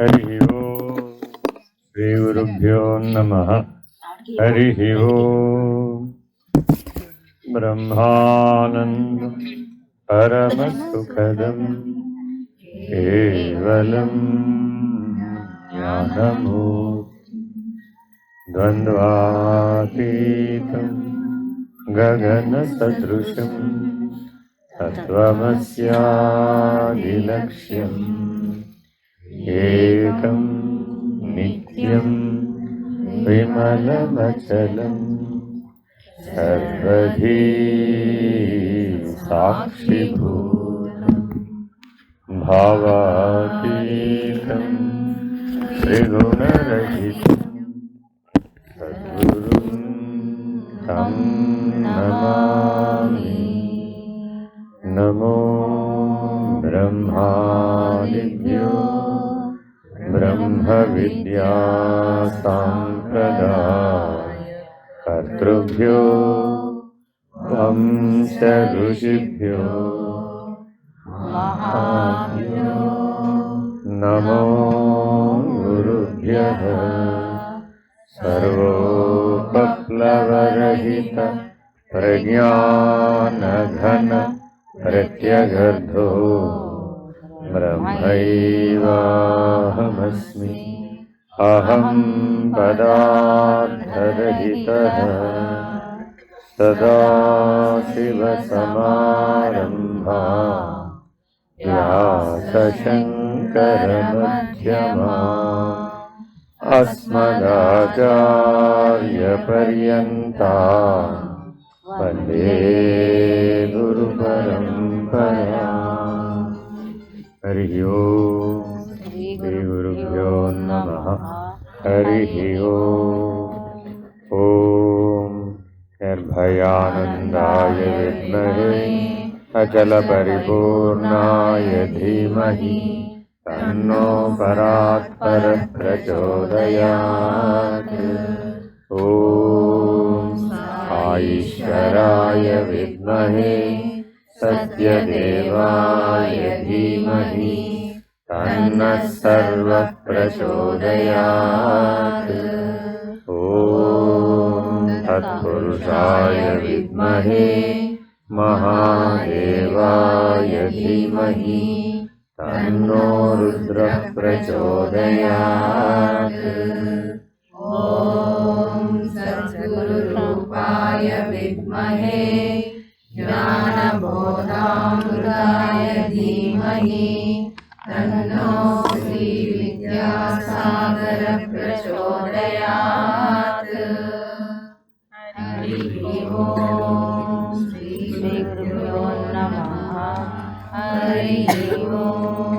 हरि ओम श्री गुरुभ्यो नमः। हरि ओम ब्रह्मानंदं परम सुखदं केवलं ज्ञानमूर्तिं द्वन्द्वातीतं गगनसदृशं तत्त्वमस्यादिलक्ष्यम् एकं नित्यं विमलमचलं सर्वधी साक्षिभूतं भावातीतं त्रिगुणरहितं सद्गुरुं तं नमामि। नमो ब्रह्मादिभ्यो ब्रह्मविद्या सम्प्रदाय कर्तृभ्यो वंश ऋषिभ्यो महाभ्यो नमो गुरुभ्यः। सर्वोपप्लवरहित प्रज्ञानघन प्रत्यगर्धो ब्रह्मैवाहमस्मि। अहं पदार्थरहितः सदाशिवसमारम्भाः व्यासशङ्करमध्यमाः अस्मदाचार्यपर्यन्ताः वन्दे गुरुपरम्पराम्। हरि ओम श्री गुरुभ्यो नमः। हरि ओम निर्भयानंदाय विद्महे अचलपरिपूर्णाय धीमहि तन्नो परात्परः प्रचोदयात्। ओम ईश्वराय विद्महे सत्यदेवाय धीमहि तन्नः सर्वः प्रचोदयात्। ॐ तत्पुरुषाय विद्महे महादेवाय धीमहि तन्नो रुद्रः प्रचोदयात्। सद्गुरुरूपाय विद्महे ज्ञानबोधामृताय धीमहि तन्नो श्रीविद्यासागर प्रचोदयात्। हरि ओम श्री गुरुभ्यो नमः। हरि ओम।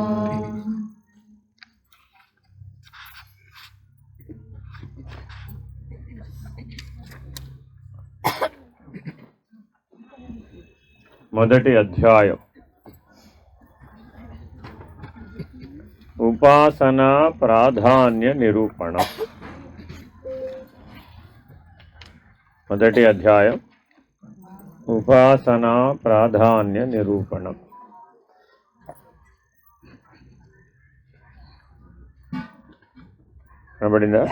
మొదటి అధ్యాయం ఉపాసన ప్రాధాన్య నిరూపణం. మొదటి అధ్యాయం ఉపాసన ప్రాధాన్య నిరూపణం. కనబడిందా?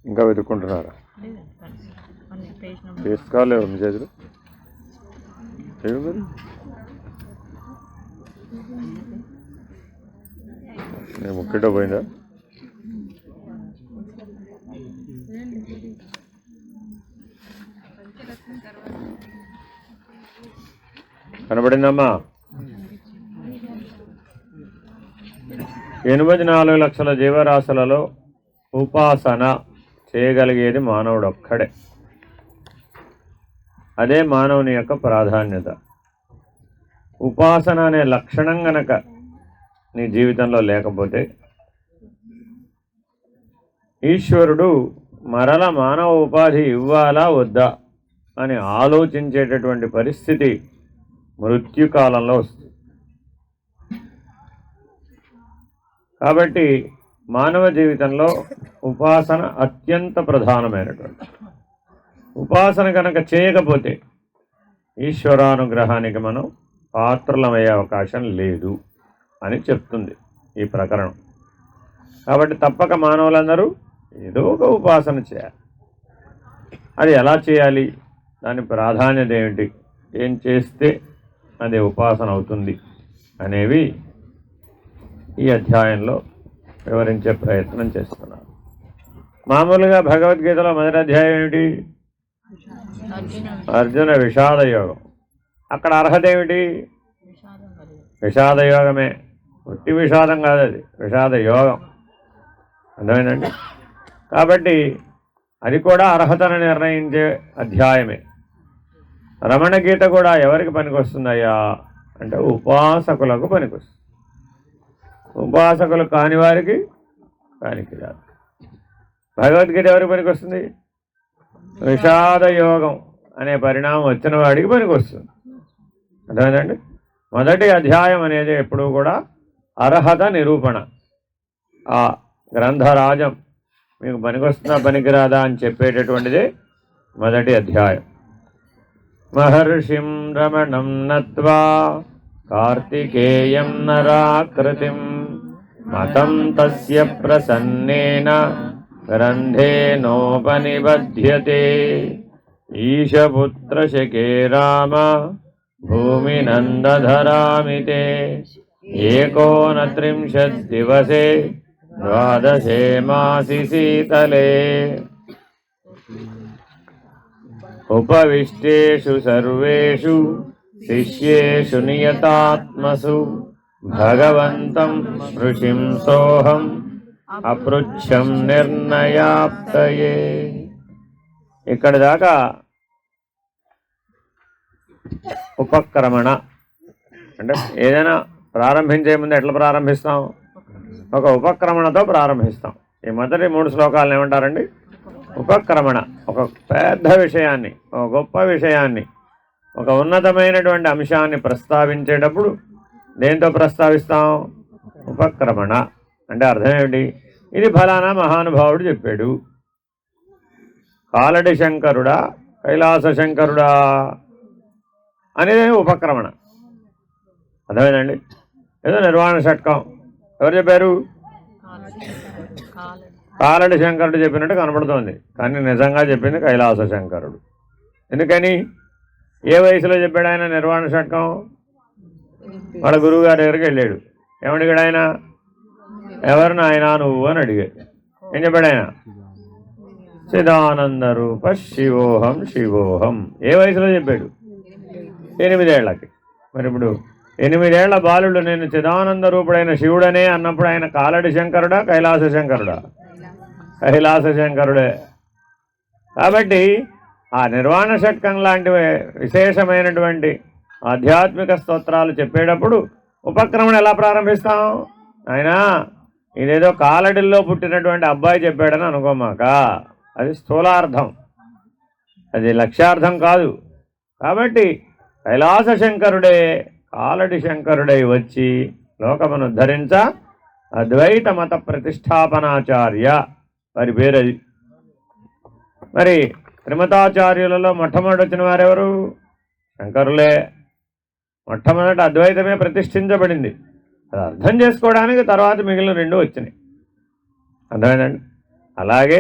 ఇంకా వెతుక్కుంటున్నారా? తీసుకోలేవు మీ చేతులు నేను ముక్కట పోయిందా? కనబడిందమ్మా? 84 లక్షల జీవరాశులలో ఉపాసన చేయగలిగేది మానవుడు ఒక్కడే. అదే మానవుని యొక్క ప్రాధాన్యత. ఉపాసన అనే లక్షణం గనక నీ జీవితంలో లేకపోతే ఈశ్వరుడు మరల మానవ ఉపాధి ఇవ్వాలా వద్దా అని ఆలోచించేటటువంటి పరిస్థితి మృత్యుకాలంలో వస్తుంది. కాబట్టి మానవ జీవితంలో ఉపాసన అత్యంత ప్రధానమైనటువంటి. ఉపాసన కనుక చేయకపోతే ఈశ్వరానుగ్రహానికి మనం పాత్రలమయ్యే అవకాశం లేదు అని చెప్తుంది ఈ ప్రకరణం. కాబట్టి తప్పక మానవులందరూ ఏదో ఒక ఉపాసన చేయాలి. అది ఎలా చేయాలి, దాని ప్రాధాన్యత ఏమిటి, ఏం చేస్తే అది ఉపాసన అవుతుంది అనేవి ఈ అధ్యాయంలో వివరించే ప్రయత్నం చేస్తున్నారు. మామూలుగా భగవద్గీతలో మొదటి అధ్యాయం ఏమిటి? అర్జున విషాద యోగం. అక్కడ అర్హత ఏమిటి? విషాద యోగమే. ఒట్టి విషాదం కాదు, అది విషాద యోగం. అర్థమైందండి? కాబట్టి అది కూడా అర్హతను నిర్ణయించే అధ్యాయమే. రమణ గీత కూడా ఎవరికి పనికొస్తుందయ్యా అంటే ఉపాసకులకు పనికొస్తుంది. ఉపాసకులు కాని వారికి కానికి రాదు. భగవద్గీత ఎవరికి పనికొస్తుంది? విషాద యోగం అనే పరిణామం వచ్చిన వాడికి పనికొస్తుంది. అర్థమైందండి? మొదటి అధ్యాయం అనేది ఎప్పుడూ కూడా అర్హత నిరూపణ. ఆ గ్రంథరాజం మీకు పనికొస్తుందా పనికిరాదా అని చెప్పేటటువంటిదే మొదటి అధ్యాయం. మహర్షిం రమణం నత్వా కార్తికేయం నరాకృతిం మతం తస్య ప్రసన్నేన గ్రంథేనోపనిబధ్యతే ఈశపుత్రశకే రామ భూమినందధరామితే ఏకోనత్రింశత్ దివసే ద్వాదశే మాసి శీతలే ఉపవిష్టేషు సర్వేషు శిష్యేషు నియతాత్మసు భగవంతం ఋషిం సోహం అపృచ్ఛం నిర్ణయాప్తయే. ఇక్కడ దాకా ఉపక్రమణ అంటే ఏదైనా ప్రారంభించే ముందు ఎట్లా ప్రారంభిస్తాం? ఒక ఉపక్రమణతో ప్రారంభిస్తాం. ఈ మొదటి 3 శ్లోకాలను ఏమంటారండి? ఉపక్రమణ. ఒక పెద్ద విషయాన్ని, ఒక గొప్ప విషయాన్ని, ఒక ఉన్నతమైనటువంటి అంశాన్ని ప్రస్తావించేటప్పుడు దేంతో ప్రస్తావిస్తాం? ఉపక్రమణ. అంటే అర్థం ఏమిటి? ఇది ఫలానా మహానుభావుడు చెప్పాడు. కాలడి శంకరుడా కైలాస శంకరుడా అనేది ఉపక్రమణ. అర్థమైందండి? ఏదో నిర్వాణ షట్కం ఎవరు చెప్పారు? కాలడి శంకరుడు చెప్పినట్టు కనపడుతోంది, కానీ నిజంగా చెప్పింది కైలాస శంకరుడు. ఎందుకని? ఏ వయసులో చెప్పాడు ఆయన నిర్వాణ షట్కం? వాళ్ళ గురువు గారి దగ్గరికి వెళ్ళాడు. ఏమడిగాడు ఆయన? ఎవరు నాయనా నువ్వు అని అడిగాడు. ఏం చెప్పాడు ఆయన? చిదానంద రూప శివోహం శివోహం. ఏ వయసులో చెప్పాడు? 8 ఏళ్లకి. మరి ఇప్పుడు 8 ఏళ్ల బాలుడు నేను చిదానంద రూపుడైన శివుడనే అన్నప్పుడు ఆయన కాలడి శంకరుడా కైలాస శంకరుడా? కైలాస శంకరుడే. కాబట్టి ఆ నిర్వాణ షట్కం లాంటి విశేషమైనటువంటి ఆధ్యాత్మిక స్తోత్రాలు చెప్పేటప్పుడు ఉపక్రమణ ఎలా ప్రారంభిస్తాం? అయినా ఇదేదో కాలడిల్లో పుట్టినటువంటి అబ్బాయి చెప్పాడని అనుకోమాక. అది స్థూలార్థం, అది లక్ష్యార్థం కాదు. కాబట్టి కైలాస శంకరుడే కాలడి శంకరుడై వచ్చి లోకమును ఉద్ధరించ అద్వైత మత ప్రతిష్టాపనాచార్య వారి పేరు అది. మరి త్రిమతాచార్యులలో మొట్టమొదటి వచ్చిన వారెవరు? శంకరులే. మొట్టమొదటి అద్వైతమే ప్రతిష్ఠించబడింది. అది అర్థం చేసుకోవడానికి తర్వాత మిగిలిన 2 వచ్చినాయి. అర్థమైందండి? అలాగే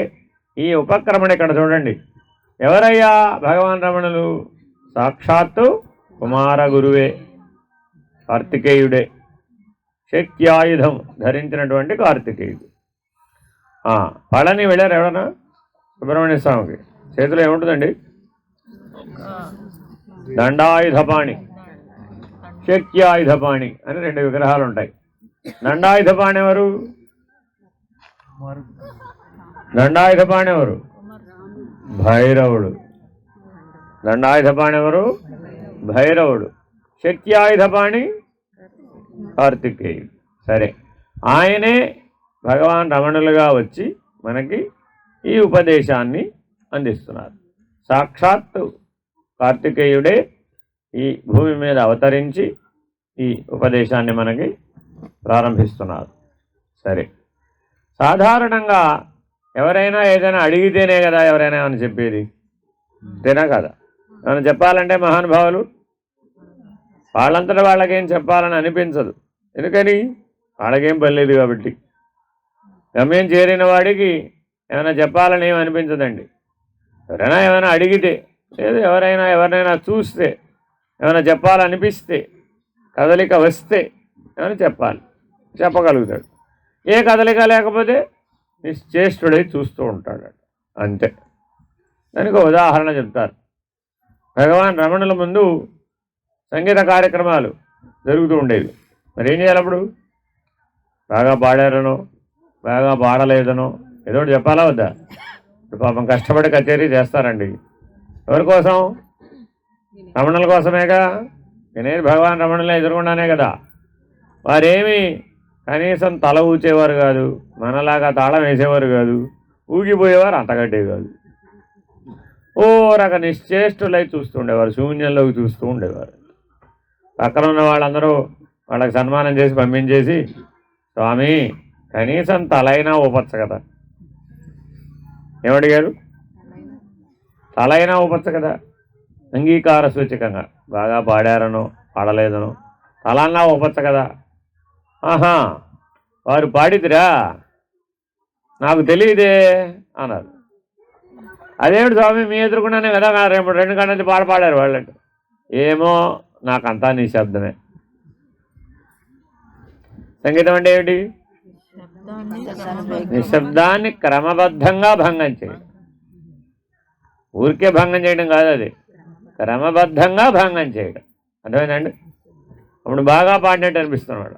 ఈ ఉపక్రమణ ఇక్కడ చూడండి. ఎవరయ్యా భగవాన్ రమణులు? సాక్షాత్తు కుమార గురువే, కార్తికేయుడే. శక్త్యాయుధం ధరించినటువంటి కార్తికేయుడు. పళని వెళ్ళారు ఎవడన్నా? సుబ్రహ్మణ్య స్వామికి చేతిలో ఏముంటుందండి? దండాయుధపాణి, శక్త్యాయుధపాణి అని 2 విగ్రహాలు ఉంటాయి. దండాయుధపాణి ఎవరు? దండాయుధపాణి ఎవరు? భైరవుడు. దండాయుధపాణి ఎవరు? భైరవుడు. శక్త్యాయుధపాణి కార్తికేయుడు. సరే, ఆయనే భగవాన్ రమణులుగా వచ్చి మనకి ఈ ఉపదేశాన్ని అందిస్తున్నారు. సాక్షాత్తు కార్తికేయుడే ఈ భూమి మీద అవతరించి ఈ ఉపదేశాన్ని మనకి ప్రారంభిస్తున్నారు. సరే, సాధారణంగా ఎవరైనా ఏదైనా అడిగితేనే కదా ఎవరైనా అని చెప్పేది, అంతేనా కదా? మనం చెప్పాలంటే మహానుభావులు వాళ్ళంతటా వాళ్ళకేం చెప్పాలని అనిపించదు. ఎందుకని? వాళ్ళకేం పని లేదు కాబట్టి. గమ్యం చేరిన వాడికి ఏమైనా చెప్పాలని ఏమి అనిపించదండి. ఎవరైనా ఏమైనా అడిగితే లేదు ఎవరినైనా చూస్తే ఏమైనా చెప్పాలనిపిస్తే కదలిక వస్తే ఏమైనా చెప్పగలుగుతాడు. ఏ కదలిక లేకపోతే నిశ్చేష్టుడై చూస్తూ ఉంటాడు, అంతే. దానికి ఉదాహరణ చెప్తారు. భగవాన్ రమణుల ముందు సంగీత కార్యక్రమాలు జరుగుతూ ఉండేవి. మరి ఏం చేయాలి అప్పుడు? బాగా పాడారనో బాగా పాడలేదనో ఏదో ఒకటి చెప్పాలా వద్దా? ఇప్పుడు పాపం కష్టపడి కచేరీ చేస్తారండి. ఎవరి కోసం? రమణుల కోసమేగా. వినేది భగవాన్ రమణులే ఎదురుకుండానే కదా. వారేమి కనీసం తల ఊచేవారు కాదు, మనలాగా తాళం వేసేవారు కాదు, ఊగిపోయేవారు అంతగడ్డే కాదు. ఓ రక నిశ్చేష్టులై చూస్తూ ఉండేవారు, శూన్యంలోకి చూస్తూ ఉండేవారు. పక్కన ఉన్న వాళ్ళందరూ వాళ్ళకి సన్మానం చేసి పంపించేసి, స్వామి కనీసం తలైనా ఊపచ్చ కదా. ఏమడిగారు? తలైనా ఊపచ్చ కదా, అంగీకార సూచకంగా. బాగా పాడారనో పాడలేదనో తలన్నా ఊపచ్చ కదా. ఆహా, వారు పాడిదిరా, నాకు తెలియదే అన్నారు. అదేమిటి స్వామి, మీ ఎదురుకున్నానే కదా 2 గంటల నుంచి పాడారు వాళ్ళంటే. ఏమో, నాకంతా నిశ్శబ్దమే. సంగీతం అంటే ఏమిటి? నిశ్శబ్దాన్ని క్రమబద్ధంగా భంగం చేయడం. ఊరికే భంగం చేయడం కాదు, అది క్రమబద్ధంగా భంగం చేయడం. అర్థమైందండి? అప్పుడు బాగా పాడినట్టు అనిపిస్తున్నాడు.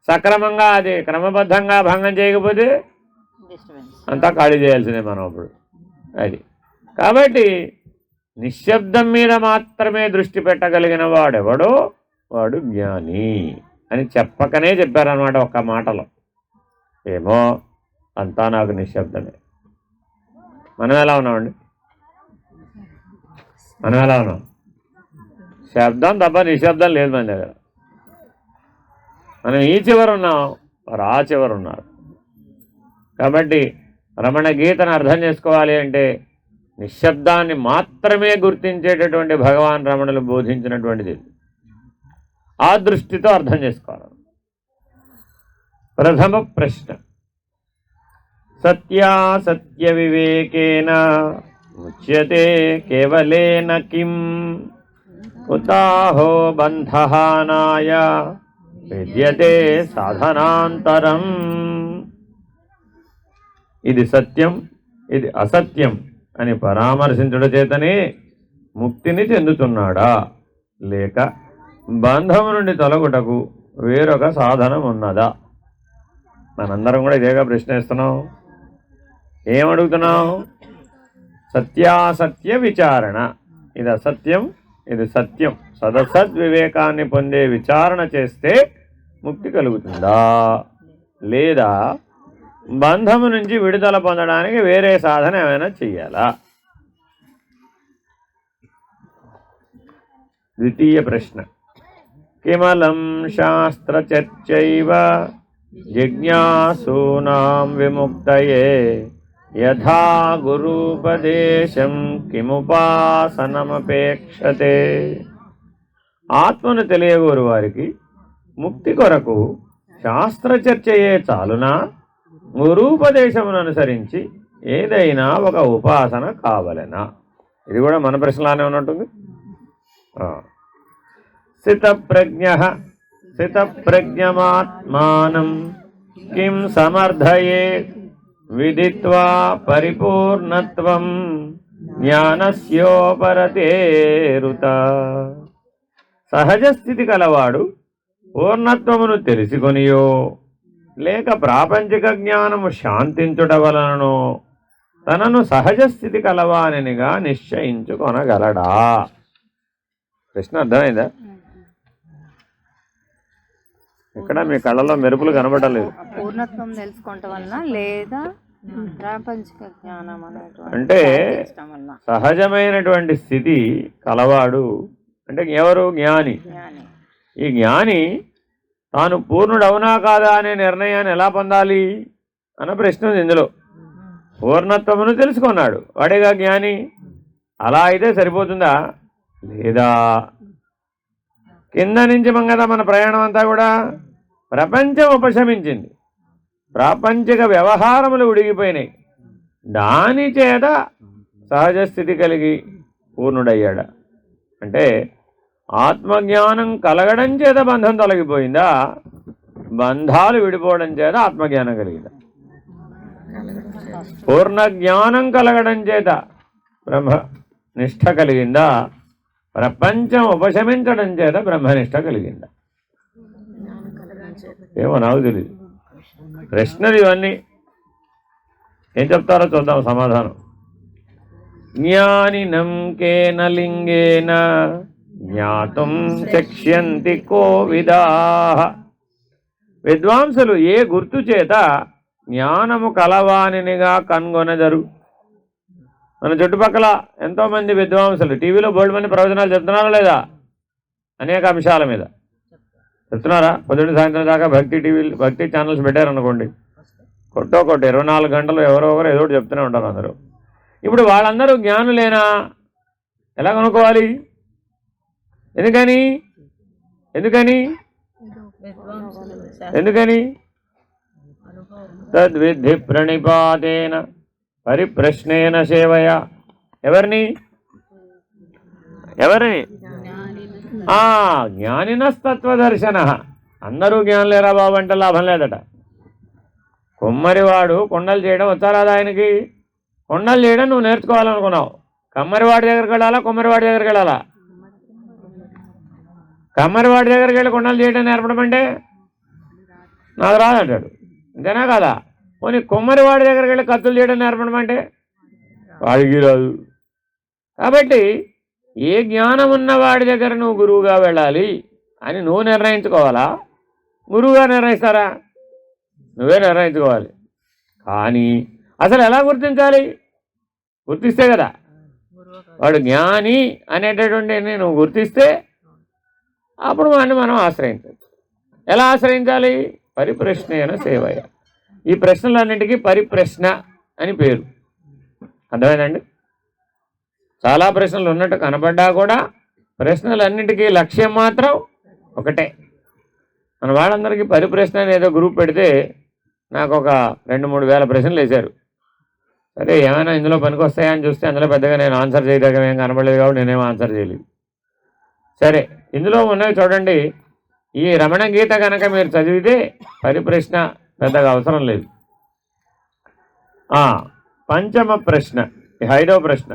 సక్రమంగా అది క్రమబద్ధంగా భంగం చేయకపోతే అంతా ఖాళీ చేయాల్సిందే మనం అప్పుడు. అది కాబట్టి నిశ్శబ్దం మీద మాత్రమే దృష్టి పెట్టగలిగిన వాడెవడో వాడు జ్ఞాని అని చెప్పకనే చెప్పారనమాట ఒక్క మాటలో. ఏమో, అంతా నాకు నిశ్శబ్దమే. మనం ఎలా ఉన్నామండి? మనం ఎలా ఉన్నాం? శబ్దం తప్ప నిశ్శబ్దం లేదు మన దగ్గర. మనం ఈ చివరు ఉన్నాం, వారు ఆ చివరు ఉన్నారు. కాబట్టి రమణ గీతను అర్థం చేసుకోవాలి అంటే నిశ్శబ్దాన్ని మాత్రమే గుర్తించేటటువంటి భగవాన్ రమణులు బోధించినటువంటిది. ఆ దృష్టితో అర్థం చేసుకోవాలి. ప్రథమ ప్రశ్న, సత్యాసత్య వివేకేన ముచ్యతే కేవలేన కిం ఉతాహో బంధహానాయ విద్యతే సాధనాంతరం. ఇది సత్యం, ఇది అసత్యం అని పరామర్శించుట చేతనే ముక్తిని చెందుతున్నాడా, లేక బంధము నుండి తొలగుటకు వేరొక సాధనం ఉన్నదా? మనందరం కూడా ఇదేగా ప్రశ్నిస్తున్నాం. ఏమడుగుతున్నాం? సత్యాసత్య విచారణ. ఇది అసత్యం, ఇది సత్యం. సదసద్వివేకాన్ని పొందే విచారణ చేస్తే ముక్తి కలుగుతుందా, లేదా బంధము నుంచి విడుదల పొందడానికి వేరే సాధన ఏమైనా చెయ్యాలా? ద్వితీయ ప్రశ్న, కిమలం శాస్త్ర చర్చైవ జిజ్ఞాసూనాం విముక్తయే యథా గురూపదేశం కిముపాసనమపేక్షతే. ఆత్మను తెలియగోరు వారికి ముక్తి కొరకు శాస్త్రచర్చయే చాలునా, గురూపదేశమును అనుసరించి ఏదైనా ఒక ఉపాసన కావలెనా? ఇది కూడా మన ప్రశ్నలానే ఉన్నట్టుంది. స్థితప్రజ్ఞమాత్మానం కిం సమర్థయే విదిత్వా పరిపూర్ణత్వం జ్ఞానస్యోపరతేరుత. సహజ స్థితి కలవాడు పూర్ణత్వమును తెలుసుకొనియో లేక ప్రాపంచిక జ్ఞానము శాంతించుట వలననో తనను సహజ స్థితి కలవానిగా నిశ్చయించుకొనగలడా? ప్రశ్న అర్థమైందా? ఇక్కడ మీ కళ్ళలో మెరుపులు కనబడలేదు. పూర్ణత్వం తెలుసుకోవటం వలన లేదా ప్రాపంచిక జ్ఞానం అంటే సహజమైనటువంటి స్థితి కలవాడు అంటే ఎవరు? జ్ఞాని. ఈ జ్ఞాని తాను పూర్ణుడు అవునా కాదా అనే నిర్ణయాన్ని ఎలా పొందాలి అన్న ప్రశ్న ఉంది ఇందులో. పూర్ణత్వమును తెలుసుకున్నాడు, వాడేగా జ్ఞాని. అలా అయితే సరిపోతుందా? లేదా కింద నుంచి కదా మన ప్రయాణం అంతా కూడా ప్రపంచం ఉపశమించింది. ప్రాపంచిక వ్యవహారములు ఉడిగిపోయినాయి. దాని చేత సహజ స్థితి కలిగి పూర్ణుడయ్యాడా అంటే ఆత్మజ్ఞానం కలగడం చేత బంధం తొలగిపోయిందా, బంధాలు విడిపోవడం చేత ఆత్మజ్ఞానం కలిగిందా? పూర్ణ జ్ఞానం కలగడం చేత బ్రహ్మనిష్ట కలిగిందా, ప్రపంచం ఉపశమించడం చేత బ్రహ్మనిష్ట కలిగిందా? ఏమో నాకు తెలియదు. ప్రశ్నలు ఇవన్నీ. ఏం చెప్తారో చూద్దాం సమాధానం. జ్ఞానినం కేన లింగేన జ్ఞాతుం శక్ష్యంతి కోవిదాః. విద్వాంసులు ఏ గుర్తు చేత జ్ఞానము కలవానినిగా కనుగొనెదరు? మన చుట్టుపక్కల ఎంతోమంది విద్వాంసులు టీవీలో బోల్డ్ మంది ప్రవచనాలు చెప్తున్నారా లేదా? అనేక అంశాల మీద చెప్తున్నారా? పొద్దున్న సాయంత్రం దాకా భక్తి ఛానల్స్ పెట్టారనుకోండి, కొట్టో 24 గంటలు ఎవరో ఒకరు ఏదో ఒకటి చెప్తూనే ఉంటారు అందరూ. ఇప్పుడు వాళ్ళందరూ జ్ఞానులేనా? ఎలా కనుక్కోవాలి? ఎందుకని ఎందుకని ఎందుకని తద్విద్ధి ప్రణిపాతేన పరిప్రశ్నేన సేవయ. ఎవరిని జ్ఞానినస్తత్వదర్శన. అందరూ జ్ఞానులేరా బాబు అంటే లాభం లేదట. కుమ్మరివాడు కొండలు చేయడం వచ్చారాదా ఆయనకి? కొండలు చేయడం నువ్వు నేర్చుకోవాలనుకున్నావు, కమ్మరివాడి దగ్గరికి వెళ్ళాలా కుమ్మరివాడి దగ్గరికి వెళ్ళాలా? కమ్మరివాడి దగ్గరికి వెళ్ళి కొండలు చేయడం నేర్పడం అంటే నాకు రాదంటాడు, అంతేనా కదా? పోనీ కుమ్మరివాడి దగ్గరికి వెళ్ళి కత్తులు చేయడం నేర్పడం అంటే వాడికి రాదు. కాబట్టి ఏ జ్ఞానం ఉన్నవాడి దగ్గర నువ్వు గురువుగా వెళ్ళాలి అని నువ్వు నిర్ణయించుకోవాలా, గురువుగా నిర్ణయిస్తారా? నువ్వే నిర్ణయించుకోవాలి. కానీ అసలు ఎలా గుర్తించాలి? గుర్తిస్తే కదా వాడు జ్ఞాని అనేటటువంటి నువ్వు గుర్తిస్తే అప్పుడు వాడిని మనం ఆశ్రయించవచ్చు. ఎలా ఆశ్రయించాలి? పరిప్రశ్నేన సేవయ. ఈ ప్రశ్నలన్నింటికీ పరిప్రశ్న అని పేరు. అర్థమైందండి? చాలా ప్రశ్నలు ఉన్నట్టు కనబడ్డా కూడా ప్రశ్నలన్నింటికీ లక్ష్యం మాత్రం ఒకటే. మన వాళ్ళందరికీ పరిప్రశ్న అని ఏదో గ్రూప్ పెడితే నాకు ఒక 2-3 వేల ప్రశ్నలు వేశారు. సరే ఏమైనా ఇందులో పనికి వస్తాయా అని చూస్తే అందులో పెద్దగా నేను ఆన్సర్ చేయదగ్గ ఏం కనబడలేదు కాబట్టి నేనేం ఆన్సర్ చేయలేదు. సరే ఇందులో ఉన్నవి చూడండి. ఈ రమణ గీత కనుక మీరు చదివితే పరిప్రశ్న పెద్దగా అవసరం లేదు. పంచమ ప్రశ్న, 5వ ప్రశ్న.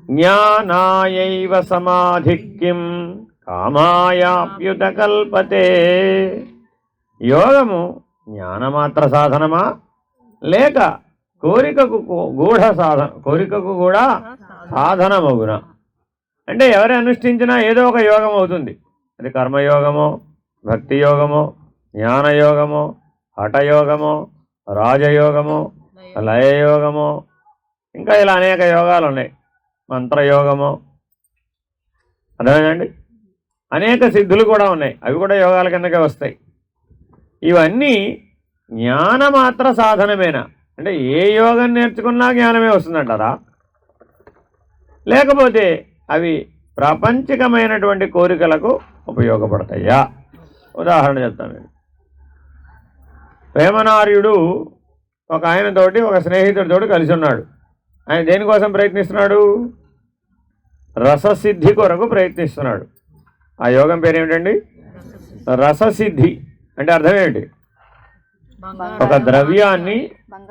జ్ఞానాయైవ సమాధిక్యం కామాయాప్యుత కల్పతే. యోగము జ్ఞానమాత్ర సాధనమా లేక కోరికకు కూడా సాధనమగునా? అంటే ఎవరు అనుష్ఠించినా ఏదో ఒక యోగం అవుతుంది. అది కర్మయోగమో, భక్తి యోగమో, జ్ఞానయోగమో, హఠయోగమో, రాజయోగమో, లయయోగమో, ఇంకా ఇలా అనేక యోగాలు ఉన్నాయి. మంత్రయోగమో, అర్థమైందండి? అనేక సిద్ధులు కూడా ఉన్నాయి, అవి కూడా యోగాల కిందకే వస్తాయి. ఇవన్నీ జ్ఞానమాత్ర సాధనమేనా? అంటే ఏ యోగం నేర్చుకున్నా జ్ఞానమే వస్తుందంటారా? లేకపోతే అవి ప్రాపంచికమైనటువంటి కోరికలకు ఉపయోగపడతాయా? ఉదాహరణ చెప్తాను. వేమనార్యుడు ఒక ఆయనతోటి ఒక స్నేహితుడితోటి కలిసి ఉన్నాడు. ఆయన దేనికోసం ప్రయత్నిస్తున్నాడు? రససిద్ధి కొరకు ప్రయత్నిస్తున్నాడు. ఆ యోగం పేరు ఏమిటండి? రససిద్ధి. అంటే అర్థం ఏమిటి? ఒక ద్రవ్యాన్ని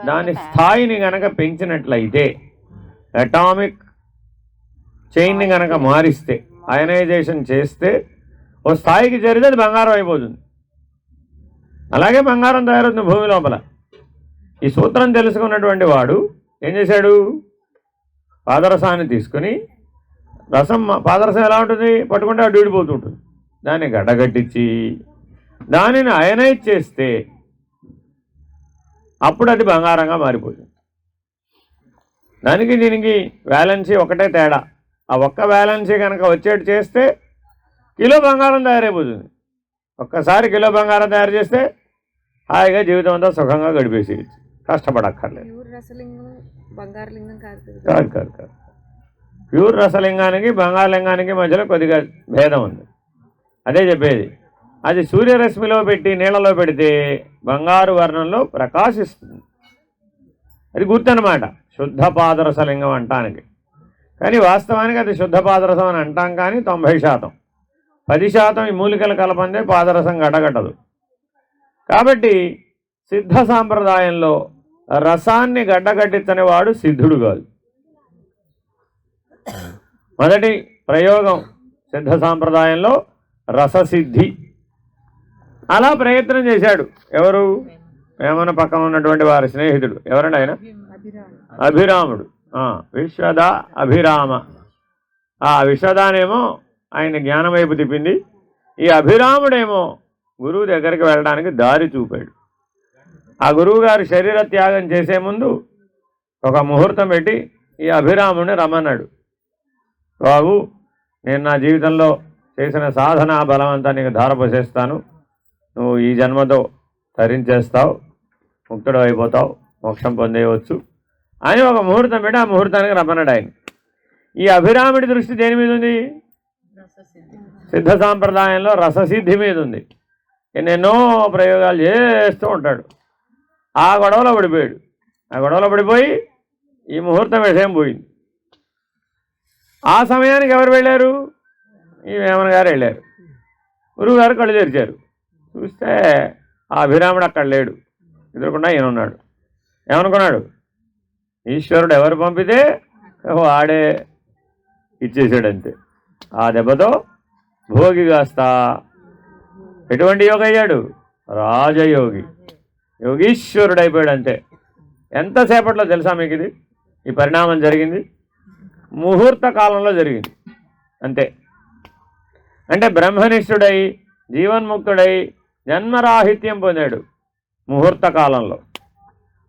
దాని స్థాయిని గనక పెంచినట్లయితే, అటామిక్ చైన్ని గనక మారిస్తే, అయనైజేషన్ చేస్తే ఓ స్థాయికి చేరితే అది బంగారం అయిపోతుంది. అలాగే బంగారం తయారవుతుంది భూమి లోపల. ఈ సూత్రం తెలుసుకున్నటువంటి వాడు ఏం చేశాడు? పాదరసాన్ని తీసుకుని, రసం పాదరసం ఎలా ఉంటుంది? పట్టుకుంటే అటు విడిపోతూ ఉంటుంది. దాన్ని గడ్డగట్టించి దానిని అయనైజ్ చేస్తే అప్పుడు అది బంగారంగా మారిపోతుంది. దానికి దీనికి వ్యాలెన్సీ ఒకటే తేడా. ఆ ఒక్క వ్యాలెన్సీ కనుక వచ్చేట్టు చేస్తే కిలో బంగారం తయారైపోతుంది. ఒక్కసారి కిలో బంగారం తయారు చేస్తే హాయిగా జీవితం అంతా సుఖంగా గడిపేసేయచ్చు, కష్టపడక్కర్లేదు. కాదు. ప్యూర్ రసలింగానికి బంగారలింగానికి మధ్యలో కొద్దిగా భేదం ఉంది. అదే చెప్పేది. అది సూర్యరశ్మిలో పెట్టి నీళ్ళలో పెడితే బంగారు వర్ణంలో ప్రకాశిస్తుంది. అది గుర్తనమాట శుద్ధ పాదరసలింగం అంటానికి. కానీ వాస్తవానికి అది శుద్ధ పాదరసం అని అంటాం, కానీ 90%, 10% ఈ మూలికలు కలపందే పాదరసం గడగట్టదు. కాబట్టి సిద్ధ సాంప్రదాయంలో రసాన్ని గడ్డగట్టించని వాడు సిద్ధుడు కాదు. మొదటి ప్రయోగం సిద్ధ సాంప్రదాయంలో రససిద్ధి. అలా ప్రయత్నం చేశాడు ఎవరు? వేమన పక్కన ఉన్నటువంటి వారి స్నేహితుడు. ఎవరండి ఆయన? అభిరాముడు. విశ్వద అభిరామ. ఆ విశ్వదానేమో ఆయన జ్ఞానం వైపు తిప్పింది. ఈ అభిరాముడేమో గురువు దగ్గరికి వెళ్ళడానికి దారి చూపాడు. ఆ గురువు గారు శరీర త్యాగం చేసే ముందు ఒక ముహూర్తం పెట్టి ఈ అభిరాముడిని రమ్మన్నాడు. బాబు, నేను నా జీవితంలో చేసిన సాధన బలం అంతా నీకు ధారపోసేస్తాను, నువ్వు ఈ జన్మతో తరించేస్తావు, ముక్తుడు అయిపోతావు, మోక్షం పొందేయవచ్చు అని ఒక ముహూర్తం పెట్టి ఆ ముహూర్తానికి రమ్మన్నాడు ఆయన. ఈ అభిరాముడి దృష్టి దేని మీద ఉంది? సిద్ధ సాంప్రదాయంలో రససిద్ధి మీద ఉంది. ఎన్నెన్నో ప్రయోగాలు చేస్తూ ఉంటాడు. ఆ గొడవలో పడిపోయాడు. ఆ గొడవలో పడిపోయి ఈ ముహూర్తం విషయం పోయింది. ఆ సమయానికి ఎవరు వెళ్ళారు? ఈ వేమన గారు వెళ్ళారు. గురువుగారు కళ్ళు తెరిచారు. చూస్తే ఆ అభిరాముడు అక్కడ లేడు, ఎదురుకుండా ఈయన ఉన్నాడు. ఏమనుకున్నాడు? ఈశ్వరుడు ఎవరు పంపితే వాడే ఇచ్చేసాడంతే. ఆ దెబ్బతో భోగి కాస్త ఎటువంటి యోగి అయ్యాడు? రాజయోగి, యోగీశ్వరుడు అయిపోయాడు అంతే. ఎంతసేపట్లో తెలుసా మీకు ఇది? ఈ పరిణామం జరిగింది ముహూర్త కాలంలో జరిగింది అంతే. అంటే బ్రహ్మనిష్ఠుడై జీవన్ముక్తుడై జన్మరాహిత్యం పొందాడు ముహూర్త కాలంలో.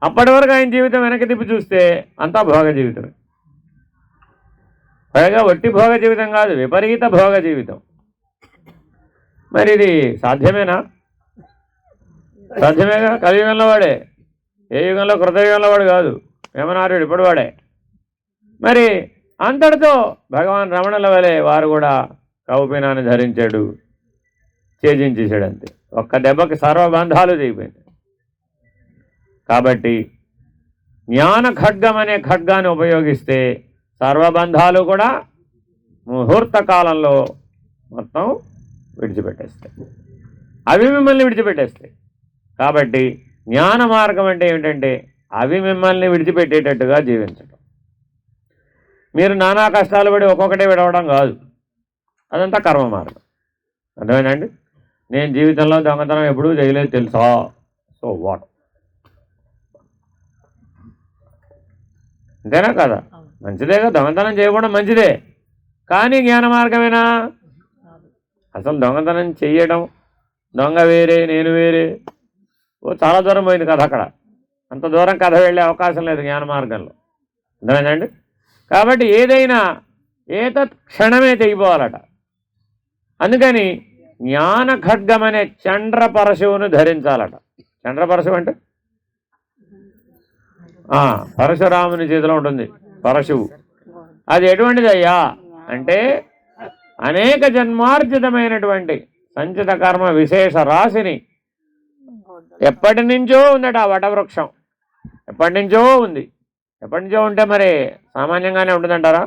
అప్పటి వరకు ఆయన జీవితం వెనక్కి తిప్పి చూస్తే అంతా భోగ జీవితమే. పైగా వట్టి భోగ జీవితం కాదు, విపరీత భోగ జీవితం. మరి ఇది సాధ్యమేనా? సాధ్యమేగా. కలియుగంలో వాడే, ఏ యుగంలో కృతయుగంలో వాడు కాదు. వేమనార్యుడు ఇప్పుడు వాడే. మరి అంతటితో భగవాన్ రమణుల వలె వారు కూడా కౌపీనాన్ని ధరించాడు, ఛేదించేశాడు అంతే. ఒక్క దెబ్బకి సర్వబంధాలు దిగిపోయింది. కాబట్టి జ్ఞాన ఖడ్గం అనే ఖడ్గాన్ని ఉపయోగిస్తే సర్వబంధాలు కూడా ముహూర్త కాలంలో మొత్తం విడిచిపెట్టేస్తాయి. అవి మిమ్మల్ని విడిచిపెట్టేస్తాయి. కాబట్టి జ్ఞాన మార్గం అంటే ఏమిటంటే అవి మిమ్మల్ని విడిచిపెట్టేటట్టుగా జీవించడం. మీరు నానా కష్టాలు పడి ఒక్కొక్కటే విడవడం కాదు, అదంతా కర్మ మార్గం. అర్థమైందండి? నేను జీవితంలో దొంగతనం ఎప్పుడూ చేయలేదు తెలుసా, సో వాట్? అంతేనా కదా? మంచిదేగా, దొంగతనం చేయకపోవడం మంచిదే. కానీ జ్ఞాన మార్గమేనా? అసలు దొంగతనం చెయ్యడం, దొంగ వేరే నేను వేరే, చాలా దూరం పోయింది కథ. అక్కడ అంత దూరం కథ వెళ్ళే అవకాశం లేదు జ్ఞాన మార్గంలో. అర్థమైందండి? కాబట్టి ఏదైనా ఏతత్ క్షణమే తెగిపోవాలట. అందుకని జ్ఞాన ఖడ్గం అనే చండ్ర పరశువును ధరించాలట. చండ్ర పరశువు అంటే పరశురాముని చేతిలో ఉంటుంది పరశువు. అది ఎటువంటిదయ్యా అంటే అనేక జన్మార్జితమైనటువంటి సంచిత కర్మ విశేష రాశిని ఎప్పటి నుంచో ఉందట ఆ వటవృక్షం. ఎప్పటి నుంచో ఉంది. ఎప్పటి నుంచో ఉంటే మరి సామాన్యంగానే ఉంటుందంటారా?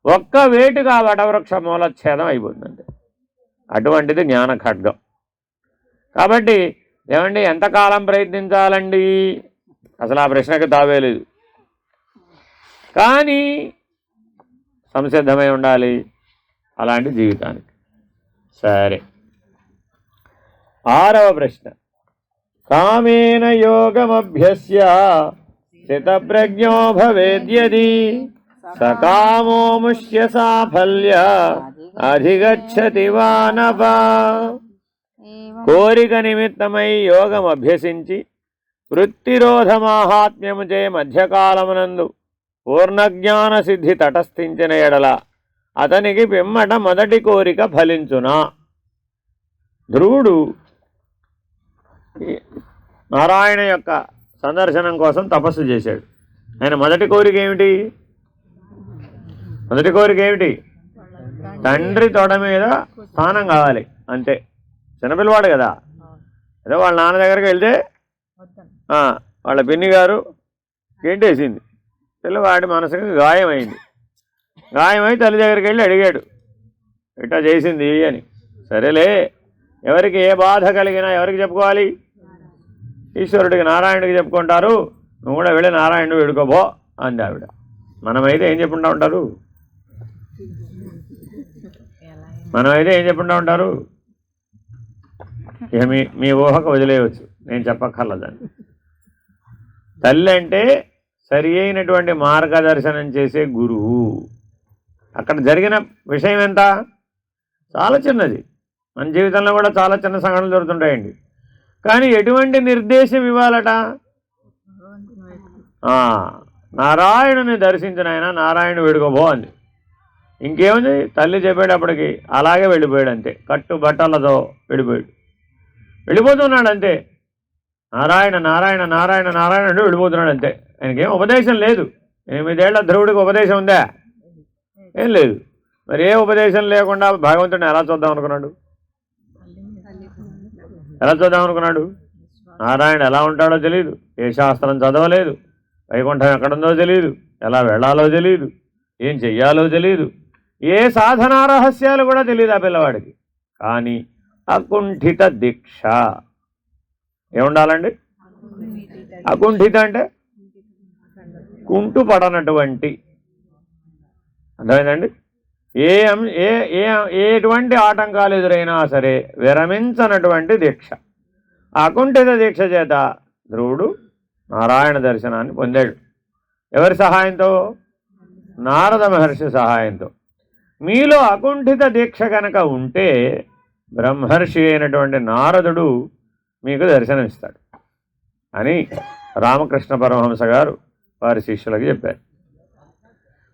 ఒక్క వేటుగా ఆ వటవృక్ష మూలఛేదం అయిపోతుందంటే అటువంటిది జ్ఞాన ఖడ్గం. కాబట్టి ఏమండి ఎంతకాలం ప్రయత్నించాలండి? అసలు ఆ ప్రశ్నకి తావేలేదు. కానీ సంసిద్ధమై ఉండాలి అలాంటి జీవితానికి. సరే, 6వ ప్రశ్న. కామేన యోగమభ్యస్య స్థితప్రజ్ఞో భవేద్యది సకామో ముష్య సాఫల్య అధిగచ్చతి వానవ. కోరిక నిమిత్తమై యోగం అభ్యసించి వృత్తిరోధ మాహాత్మ్యముచే మధ్యకాలమునందు పూర్ణజ్ఞాన సిద్ధి తటస్థించిన ఎడల అతనికి పిమ్మట మొదటి కోరిక ఫలించునా. ధ్రువుడు నారాయణ యొక్క సందర్శనం కోసం తపస్సు చేశాడు. ఆయన మొదటి కోరిక ఏమిటి? తండ్రి తొడ మీద స్థానం కావాలి. అంతే. చిన్నపిల్లవాడు కదా, ఏదో వాళ్ళ నాన్న దగ్గరికి వెళ్తే వాళ్ళ పిన్ని గారు గెంటేసింది. పిల్లవాడి మనసుకి గాయమైంది. గాయమై తల్లి దగ్గరికి వెళ్ళి అడిగాడు, ఇట్లా చేసింది అని. సరేలే, ఎవరికి ఏ బాధ కలిగినా ఎవరికి చెప్పుకోవాలి? ఈశ్వరుడికి, నారాయణుడికి చెప్పుకుంటారు. నువ్వు కూడా వెళ్ళి నారాయణుడు వేడుకోబో అంది ఆవిడ. మనమైతే ఏం చెప్పుకుంటా ఉంటారు? ఇక మీ ఊహకు వదిలేయవచ్చు, నేను చెప్పక్కర్లేదండి. తల్లి అంటే సరి అయినటువంటి మార్గదర్శనం చేసే గురువు. అక్కడ జరిగిన విషయం ఎంత? చాలా చిన్నది. మన జీవితంలో కూడా చాలా చిన్న సంఘటనలు జరుగుతుంటాయండి. కానీ ఎటువంటి నిర్దేశం ఇవ్వాలట? నారాయణుని దర్శించిన ఆయన నారాయణుడు వేడుకోబో అంది. ఇంకేముంది? తల్లి చెప్పేటప్పటికి అలాగే వెళ్ళిపోయాడు అంతే. కట్టు బట్టలతో వెళ్ళిపోతున్నాడు అంతే. నారాయణ నారాయణ నారాయణ నారాయణ అంటూ వెళ్ళిపోతున్నాడు అంతే. ఆయనకేం ఉపదేశం లేదు. 8 ఏళ్ల ధ్రువుడికి ఉపదేశం ఉందా? ఏం లేదు. మరి ఏ ఉపదేశం లేకుండా భగవంతుడిని ఎలా చూద్దాం అనుకున్నాడు? నారాయణ ఎలా ఉంటాడో తెలియదు, ఏ శాస్త్రం చదవలేదు, వైకుంఠం ఎక్కడుందో తెలియదు, ఎలా వెళ్ళాలో తెలియదు, ఏం చెయ్యాలో తెలియదు, ఏ సాధనా రహస్యాలు కూడా తెలియదు ఆ పిల్లవాడికి. కానీ అకుంఠిత దీక్ష ఏముండాలండి? అకుంఠిత అంటే కుంటు పడనటువంటి, అర్థమైందండి? ఎటువంటి ఆటంకాలు ఎదురైనా సరే విరమించనటువంటి దీక్ష. అకుంఠిత దీక్ష చేత ధ్రువుడు నారాయణ దర్శనాన్ని పొందాడు. ఎవరి సహాయంతో? నారద మహర్షి సహాయంతో. మీలో అకుంఠిత దీక్ష కనుక ఉంటే బ్రహ్మర్షి అయినటువంటి నారదుడు మీకు దర్శనమిస్తాడు అని రామకృష్ణ పరమహంస గారు వారి శిష్యులకు చెప్పారు.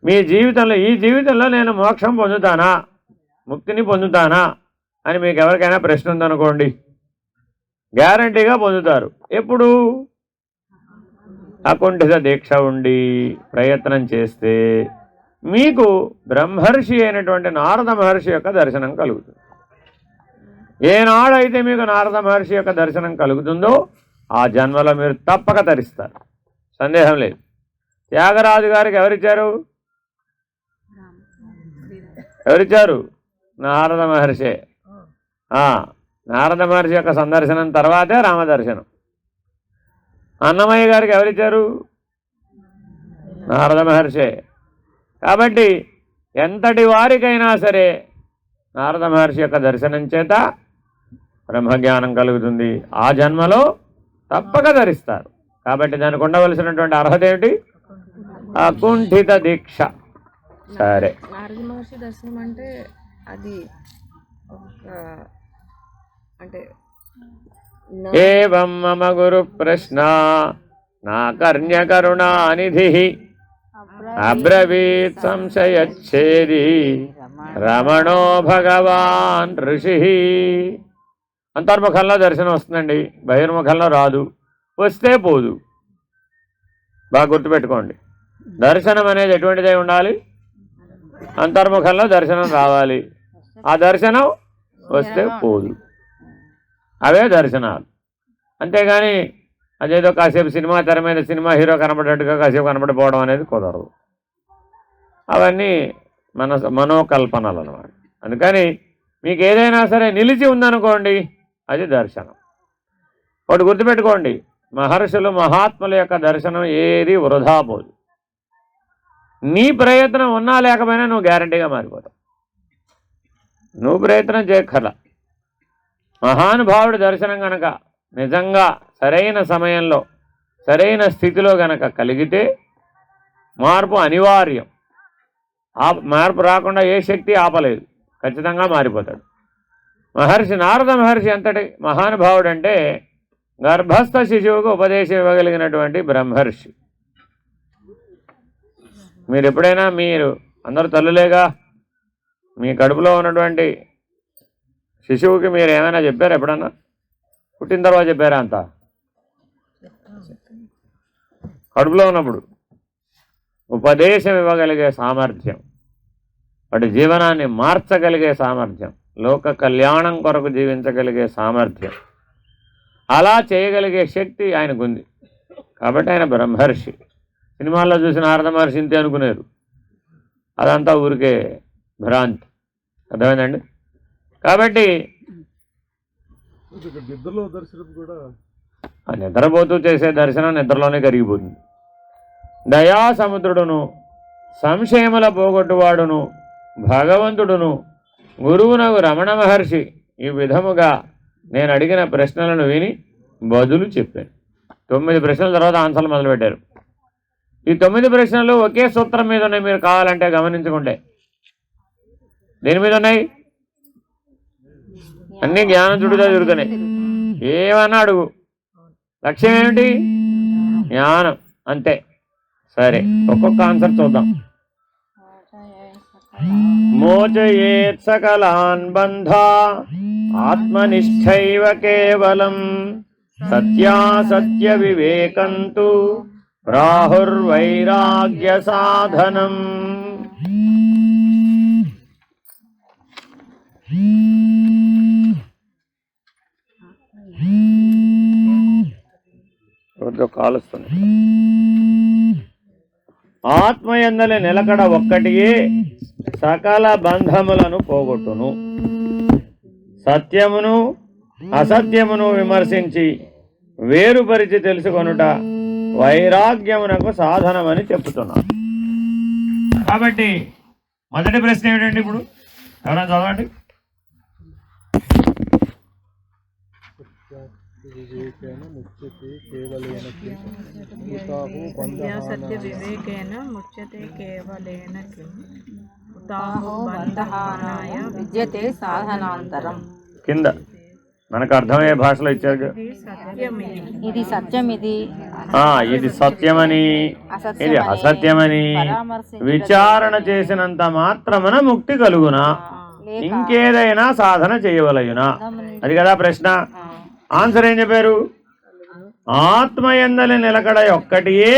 మీ జీవితంలో, ఈ జీవితంలో నేను మోక్షం పొందుతానా, ముక్తిని పొందుతానా అని మీకు ఎవరికైనా ప్రశ్న ఉందనుకోండి, గ్యారంటీగా పొందుతారు. ఎప్పుడు? అకుంఠిత దీక్ష ఉండి ప్రయత్నం చేస్తే మీకు బ్రహ్మర్షి అయినటువంటి నారద మహర్షి యొక్క దర్శనం కలుగుతుంది. ఏనాడైతే మీకు నారద మహర్షి యొక్క దర్శనం కలుగుతుందో ఆ జన్మలో మీరు తప్పక తరిస్తారు, సందేహం లేదు. త్యాగరాజు గారికి ఎవరిచ్చారు? నారద మహర్షి. నారద మహర్షి యొక్క సందర్శనం తర్వాతే రామదర్శనం. అన్నమయ్య గారికి ఎవరిచ్చారు? నారద మహర్షి. కాబట్టి ఎంతటి వారికైనా సరే నారద మహర్షి యొక్క దర్శనం చేత బ్రహ్మజ్ఞానం కలుగుతుంది. ఆ జన్మలో తప్పక ధరిస్తారు. కాబట్టి దానికి ఉండవలసినటువంటి అర్హత ఏమిటి? అకుంఠిత దీక్ష. సరే, నారద మహర్షి దర్శనం అంటే అది అంటే ఏవం మమ గురు ప్రశ్న నా కర్ణ్య కరుణానిధి అబ్రవీత్ సంశయచ్ఛేది రమణో భగవాన్ ఋషి. అంతర్ముఖంలో దర్శనం వస్తుందండి, బహిర్ముఖంలో రాదు. వస్తే పోదు. బాగా గుర్తుపెట్టుకోండి. దర్శనం అనేది ఎటువంటిదై ఉండాలి? అంతర్ముఖంలో దర్శనం రావాలి. ఆ దర్శనం వస్తే పోదు. అవే దర్శనాలు. అంతేగాని అదేదో కాసేపు సినిమా తెర మీద సినిమా హీరో కనబడేట్టుగా కాసేపు కనబడిపోవడం అనేది కుదరదు. అవన్నీ మనోకల్పనలు అన్నమాట. అందుకని మీకు ఏదైనా సరే నిలిచి ఉందనుకోండి, అది దర్శనం. ఒకటి గుర్తుపెట్టుకోండి, మహర్షులు మహాత్ముల యొక్క దర్శనం ఏది వృధా పోదు. నీ ప్రయత్నం ఉన్నా లేకపోయినా నువ్వు గ్యారంటీగా మారిపోతావు. నువ్వు ప్రయత్నం చేయక్కర్లా. మహానుభావుడి దర్శనం గనక నిజంగా సరైన సమయంలో సరైన స్థితిలో గనక కలిగితే మార్పు అనివార్యం. మార్పు రాకుండా ఏ శక్తి ఆపలేదు, ఖచ్చితంగా మారిపోతాడు. నారద మహర్షి ఎంతటి మహానుభావుడు అంటే గర్భస్థ శిశువుకు ఉపదేశం ఇవ్వగలిగినటువంటి బ్రహ్మర్షి. మీరు ఎప్పుడైనా, మీరు అందరూ తల్లులేగా, మీ కడుపులో ఉన్నటువంటి శిశువుకి మీరు ఏమైనా చెప్పారా? ఎప్పుడన్నా పుట్టిన తర్వాత చెప్పారా? అంత కడుపులో ఉన్నప్పుడు ఉపదేశం ఇవ్వగలిగే సామర్థ్యం, వాటి జీవనాన్ని మార్చగలిగే సామర్థ్యం లోక కళ్యాణం కొరకు జీవించగలిగే సామర్థ్యం, అలా చేయగలిగే శక్తి ఆయనకుంది. కాబట్టి ఆయన బ్రహ్మర్షి. సినిమాల్లో చూసిన నారద మహర్షి ఇంతే అనుకునేరు, అదంతా ఊరికే భ్రాంతి. అర్థమైందండి? కాబట్టి ఆ నిద్రపోతూ చేసే దర్శనం నిద్రలోనే కరిగిపోతుంది. దయా సముద్రుడును, సంశయముల పోగొట్టువాడును, భగవంతుడును, గురువునగు రమణ మహర్షి ఈ విధముగా నేను అడిగిన ప్రశ్నలను విని బదులు చెప్పాను. 9 ప్రశ్నల తర్వాత ఆన్సర్లు మొదలుపెట్టారు. ఈ 9 ప్రశ్నలు ఒకే సూత్రం మీద ఉన్నాయి. మీరు కావాలంటే గమనించుకుంటే దేని మీద ఉన్నాయి? అన్నీ జ్ఞానం చుడుగా తిరుగుతున్నాయి. ఏమన్నా అడుగు, లక్ష్యం ఏమిటి? జ్ఞానం, అంతే. సరే, ఒక్కొక్క ఆన్సర్ చూద్దాం. మోచయేత్ సకలాన్ బంధా ఆత్మనిష్ఠైవ కేవలం సత్యాసత్య వివేకంతు రాహుర్వైరాగ్య సాధనం. కాలుస్తుంది. ఆత్మయందలి నిలకడ ఒక్కటియే సకల బంధములను పోగొట్టును. సత్యమును అసత్యమును విమర్శించి వేరుపరిచి తెలుసుకొనుట వైరాగ్యమునకు సాధనమని చెప్తున్నాను. కాబట్టి మొదటి ప్రశ్న ఏమిటండి? ఇప్పుడు ఎవరైనా చదవండి. సత్య వివేకేన ముచ్యతే కేవలేన ఉతాహో బంధహానాయ విద్యతే సాధనాంతరం. కింద మనకు అర్థమయ్యే భాషలో ఇచ్చారు. ఇది సత్యం, ఇది సత్యమని, ఇది అసత్యమని విచారణ చేసినంత మాత్రమున ముక్తి కలుగునా, ఇంకేదైనా సాధన చేయవలయునా? అది కదా ప్రశ్న. ఆన్సర్ ఏం చెప్పారు? ఆత్మయందలి నిలకడ ఒక్కటియే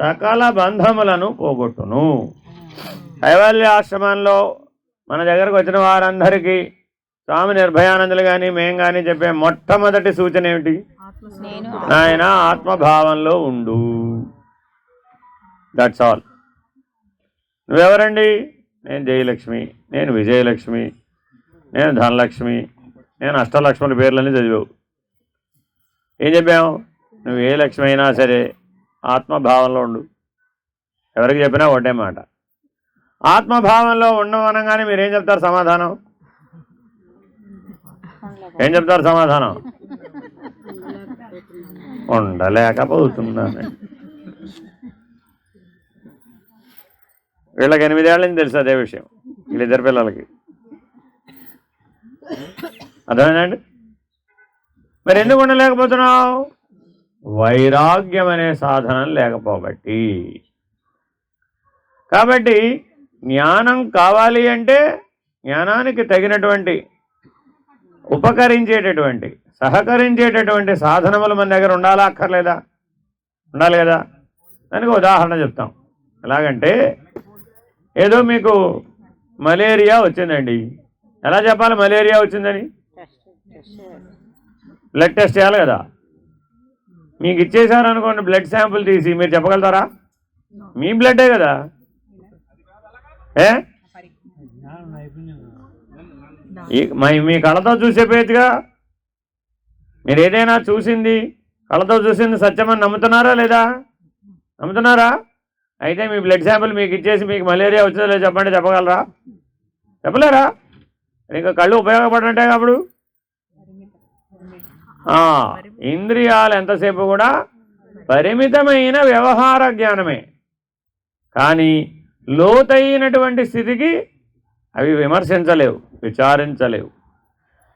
సకల బంధములను పోగొట్టును. కైవల్య ఆశ్రమంలో మన దగ్గరకు వచ్చిన వారందరికీ స్వామి నిర్భయానందులు కానీ మేము కానీ చెప్పే మొట్టమొదటి సూచన ఏమిటి? నాయన ఆత్మభావంలో ఉండు. That's all. నువ్వెవరండి? నేను జయలక్ష్మి, నేను విజయలక్ష్మి, నేను ధనలక్ష్మి, నేను అష్టలక్ష్ముల పేర్లన్నీ చదివావు. ఏం చెప్పాము? నువ్వు ఏ లక్ష్మి అయినా సరే ఆత్మభావంలో ఉండు. ఎవరికి చెప్పినా ఒకటే మాట. ఆత్మభావంలో ఉండమనగానే మీరేం చెప్తారు సమాధానం? ఏం చెప్తారు సమాధానం? ఉండలేకపోతున్నాను. వీళ్ళకి 8 ఏళ్ళ నుంచి తెలుసు అదే విషయం, వీళ్ళిద్దరు పిల్లలకి. అర్థమేనండి? మరి ఎందుకు ఉండలేకపోతున్నావు? వైరాగ్యం అనే సాధనం లేకపోబట్టి. కాబట్టి జ్ఞానం కావాలి అంటే జ్ఞానానికి తగినటువంటి ఉపకరించేటటువంటి సహకరించేటటువంటి సాధనములు మన దగ్గర ఉండాలా అక్కర్లేదా? ఉండాలి కదా. దానికి ఉదాహరణ చెప్తాం. ఎలాగంటే, ఏదో మీకు మలేరియా వచ్చిందండి, ఎలా చెప్పాలి మలేరియా వచ్చిందని? బ్లడ్ టెస్ట్ చేయాలి కదా. మీకు ఇచ్చేసారనుకోండి బ్లడ్ శాంపుల్ తీసి, మీరు చెప్పగలుగుతారా? మీ బ్లడ్డే కదా. మీ కళ్ళతో చూసేపోయేదిగా. మీరు ఏదైనా చూసింది కళ్ళతో చూసింది సత్యమని నమ్ముతున్నారా లేదా? నమ్ముతున్నారా? అయితే మీ బ్లడ్ శాంపుల్ మీకు ఇచ్చేసి మీకు మలేరియా వచ్చిందో లేదో చెప్పండి, చెప్పగలరా? చెప్పలేరా? ఇంకా కళ్ళు ఉపయోగపడినట్టే. అప్పుడు ఇంద్రియాలు ఎంతసేపు కూడా పరిమితమైన వ్యవహార జ్ఞానమే, కానీ లోతైనటువంటి స్థితికి అవి విమర్శించలేవు, విచారించలేవు.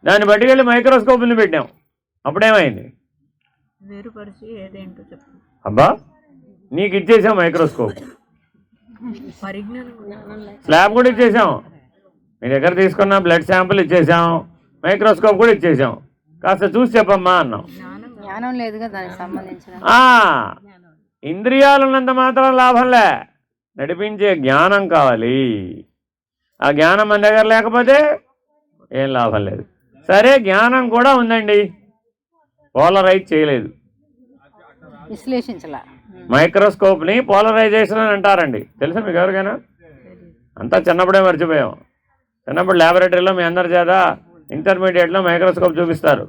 దాన్ని బట్టికెళ్ళి మైక్రోస్కోప్ని పెట్టాం, అప్పుడేమైంది? అబ్బా, నీకు ఇచ్చేసాం మైక్రోస్కోప్, స్లాబ్ కూడా ఇచ్చేసాం, మీ దగ్గర తీసుకున్న బ్లడ్ శాంపుల్ ఇచ్చేసాం, మైక్రోస్కోప్ కూడా ఇచ్చేసాం, కాస్త చూసి చెప్పమ్మా అన్నాం. జ్ఞానం లేదుగా దానికి సంబంధించిన. ఇంద్రియాలు ఉన్నంత మాత్రం లాభంలే, నడిపించే జ్ఞానం కావాలి. ఆ జ్ఞానం మన దగ్గర లేకపోతే ఏం లాభం లేదు. సరే జ్ఞానం కూడా ఉందండి, పోలరైజ్ చేయలేదు. విశ్లేషించలా. మైక్రోస్కోప్ని పోలరైజేషన్ అని అంటారండి, తెలుసా మీకు ఎవరికైనా? అంతా చిన్నప్పుడే మర్చిపోయాం. చిన్నప్పుడు ల్యాబొరేటరీలో మీ అందరి చేత ఇంటర్మీడియట్లో మైక్రోస్కోప్ చూపిస్తారు,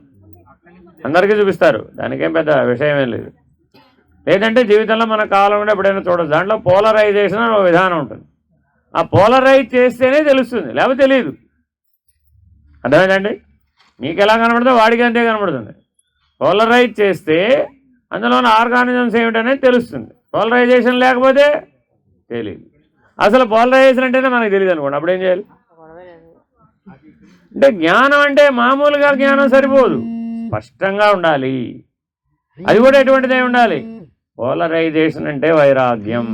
అందరికీ చూపిస్తారు, దానికేం పెద్ద విషయం ఏం లేదు. లేదంటే జీవితంలో మనకు కావాలనుకుంటే ఎప్పుడైనా చూడదు. దాంట్లో పోలరైజేషన్ అని ఒక విధానం ఉంటుంది. ఆ పోలరైజ్ చేస్తేనే తెలుస్తుంది, లేకపోతే తెలియదు. అర్థమైందండి? మీకు ఎలా కనబడుతుందో వాడికి అంతే కనబడుతుంది. పోలరైజ్ చేస్తే అందులోని ఆర్గానిజమ్స్ ఏమిటనేది తెలుస్తుంది. పోలరైజేషన్ లేకపోతే తెలియదు. అసలు పోలరైజేషన్ అంటేనే మనకు తెలియదు అనుకోండి, అప్పుడు ఏం చేయాలి? అంటే జ్ఞానం అంటే మామూలుగా జ్ఞానం సరిపోదు, స్పష్టంగా ఉండాలి. అది కూడా ఎటువంటిదే ఉండాలి. పోలరైజేషన్ అంటే వైరాగ్యం.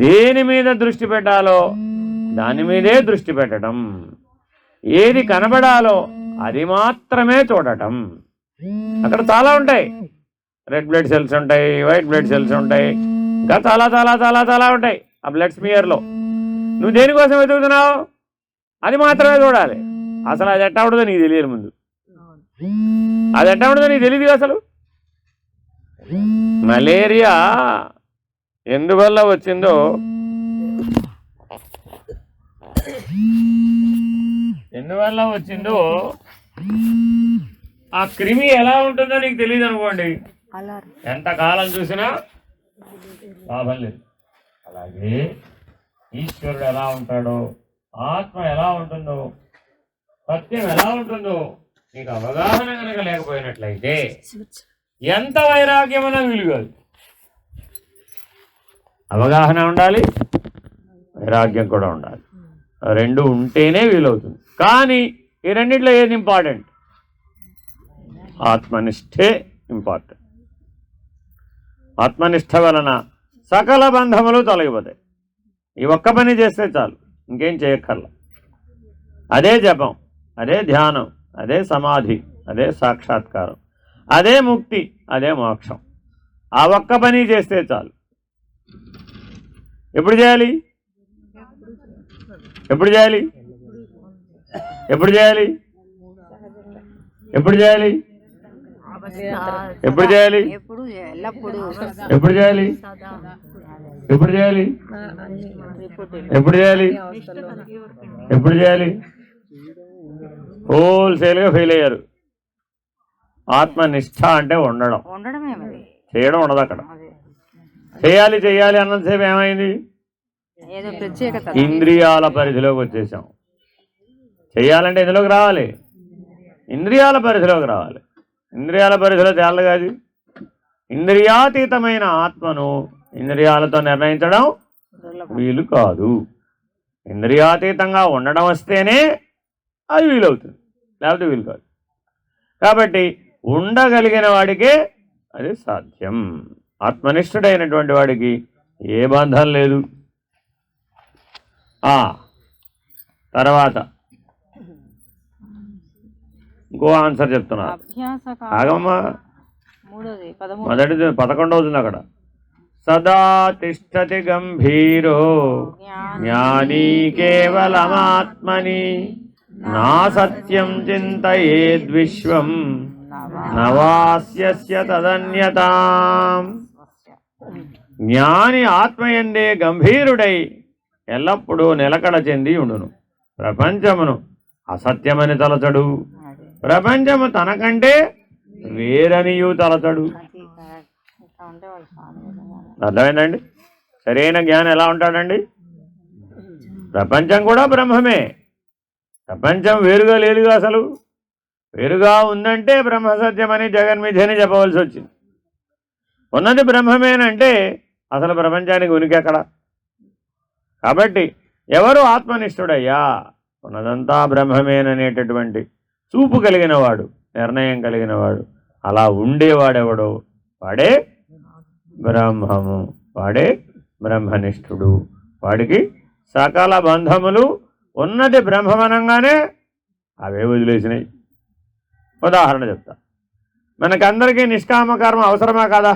దేని మీద దృష్టి పెట్టాలో దాని మీదే దృష్టి పెట్టడం, ఏది కనబడాలో అది మాత్రమే చూడటం. అక్కడ చాలా ఉంటాయి, రెడ్ బ్లడ్ సెల్స్ ఉంటాయి, వైట్ బ్లడ్ సెల్స్ ఉంటాయి, ఇంకా చాలా చాలా చాలా చాలా ఉంటాయి ఆ బ్లడ్ స్మియర్లో. నువ్వు దేనికోసం వెతుకుతున్నావు అది మాత్రమే చూడాలి. అసలు అది ఎట్టా ఉంటుందో నీకు తెలియదు, ముందు అది ఎట్టా ఉంటుందో నీకు తెలియదు. అసలు మలేరియా ఎందువల్ల వచ్చిందో ఆ క్రిమి ఎలా ఉంటుందో నీకు తెలియదు అనుకోండి, ఎంతకాలం చూసినా లాభం లేదు. అలాగే ఈశ్వరుడు ఎలా ఉంటాడో, ఆత్మ ఎలా ఉంటుందో, సత్యం ఎలా ఉంటుందో నీకు అవగాహన కనుక లేకపోయినట్లయితే ఎంత వైరాగ్యమన్నా వీలు కాదు. అవగాహన ఉండాలి, వైరాగ్యం కూడా ఉండాలి, రెండు ఉంటేనే వీలవుతుంది. కానీ ఈ రెండిట్లో ఏది ఇంపార్టెంట్? ఆత్మనిష్ఠే ఇంపార్టెంట్. ఆత్మనిష్ట వలన సకల బంధములు తొలగిపోతాయి. ఈ ఒక్క పని చేస్తే చాలు, ఇంకేం చేయక్కర్ల. అదే జపం, అదే ధ్యానం, అదే సమాధి, అదే సాక్షాత్కారం, అదే ముక్తి, అదే మోక్షం. ఆ ఒక్క పని చేస్తే చాలు. ఎప్పుడు చేయాలి? ఎప్పుడు చేయాలి? ఎప్పుడు చేయాలి? ఎప్పుడు చేయాలి? ఎప్పుడు చేయాలి? ఎప్పుడు ఎల్లప్పుడు ఎప్పుడు చేయాలి? ఎప్పుడు చేయాలి? ఎప్పుడు చేయాలి? ఎప్పుడు చేయాలి? హోల్సేల్గా ఫెయిల్ అయ్యారు. ఆత్మనిష్ట అంటే ఉండడమే మరి, చేయడం ఉండదు. అక్కడ చేయాలి చేయాలి అన్నంతసేపు ఏమైంది? ఏదో ప్రత్యేకత. ఇంద్రియాల పరిధిలోకి వచ్చేసాం. చేయాలంటే ఎందులోకి రావాలి? ఇంద్రియాల పరిధిలోకి రావాలి. ఇంద్రియాల పరిధిలో తేలదు కాదు. ఇంద్రియాతీతమైన ఆత్మను ఇంద్రియాలతో నిర్ణయించడం వీలు కాదు. ఇంద్రియాతీతంగా ఉండడం వస్తేనే అది వీలవుతుంది, లేకపోతే వీలు కాదు. కాబట్టి ఉండగలిగిన వాడికే అది సాధ్యం. ఆత్మనిష్ఠుడైనటువంటి వాడికి ఏ బంధం లేదు. తర్వాత ఇంకో ఆన్సర్ చెప్తున్నారు. ఆగమ్మా, మొదటిది 11వ అక్కడ సదా తిష్టతి గంభీరో జ్ఞానీ కేవలమాత్మని నా సత్యం చింతయేద్విశ్వం నవాస్యస్య తదన్యతాం. జ్ఞాని ఆత్మయందే గంభీరుడై ఎల్లప్పుడూ నిలకడ చెంది ఉండును. ప్రపంచమును అసత్యమని తలచడు, ప్రపంచము తనకంటే వేరనియు తలచడు. అర్థమైందండి? సరైన జ్ఞానం ఎలా ఉంటాడండి? ప్రపంచం కూడా బ్రహ్మమే. ప్రపంచం వేరుగా లేదుగా. అసలు వేరుగా ఉందంటే బ్రహ్మసత్యమని జగన్మిథ్యని చెప్పవలసి వచ్చింది. ఉన్నది బ్రహ్మమేనంటే అసలు ప్రపంచానికి ఉనికి ఎక్కడ? కాబట్టి ఎవరు ఆత్మనిష్ఠుడయ్యా, ఉన్నదంతా బ్రహ్మమేననేటటువంటి చూపు కలిగిన వాడు, నిర్ణయం కలిగిన వాడు, అలా ఉండేవాడెవడో వాడే బ్రహ్మము, వాడే బ్రహ్మనిష్ఠుడు. వాడికి సకల బంధములు ఉన్నది బ్రహ్మమనంగానే అవే వదిలేసినాయి. ఉదాహరణ చెప్తా. మనకందరికీ నిష్కామకర్మ అవసరమా కాదా?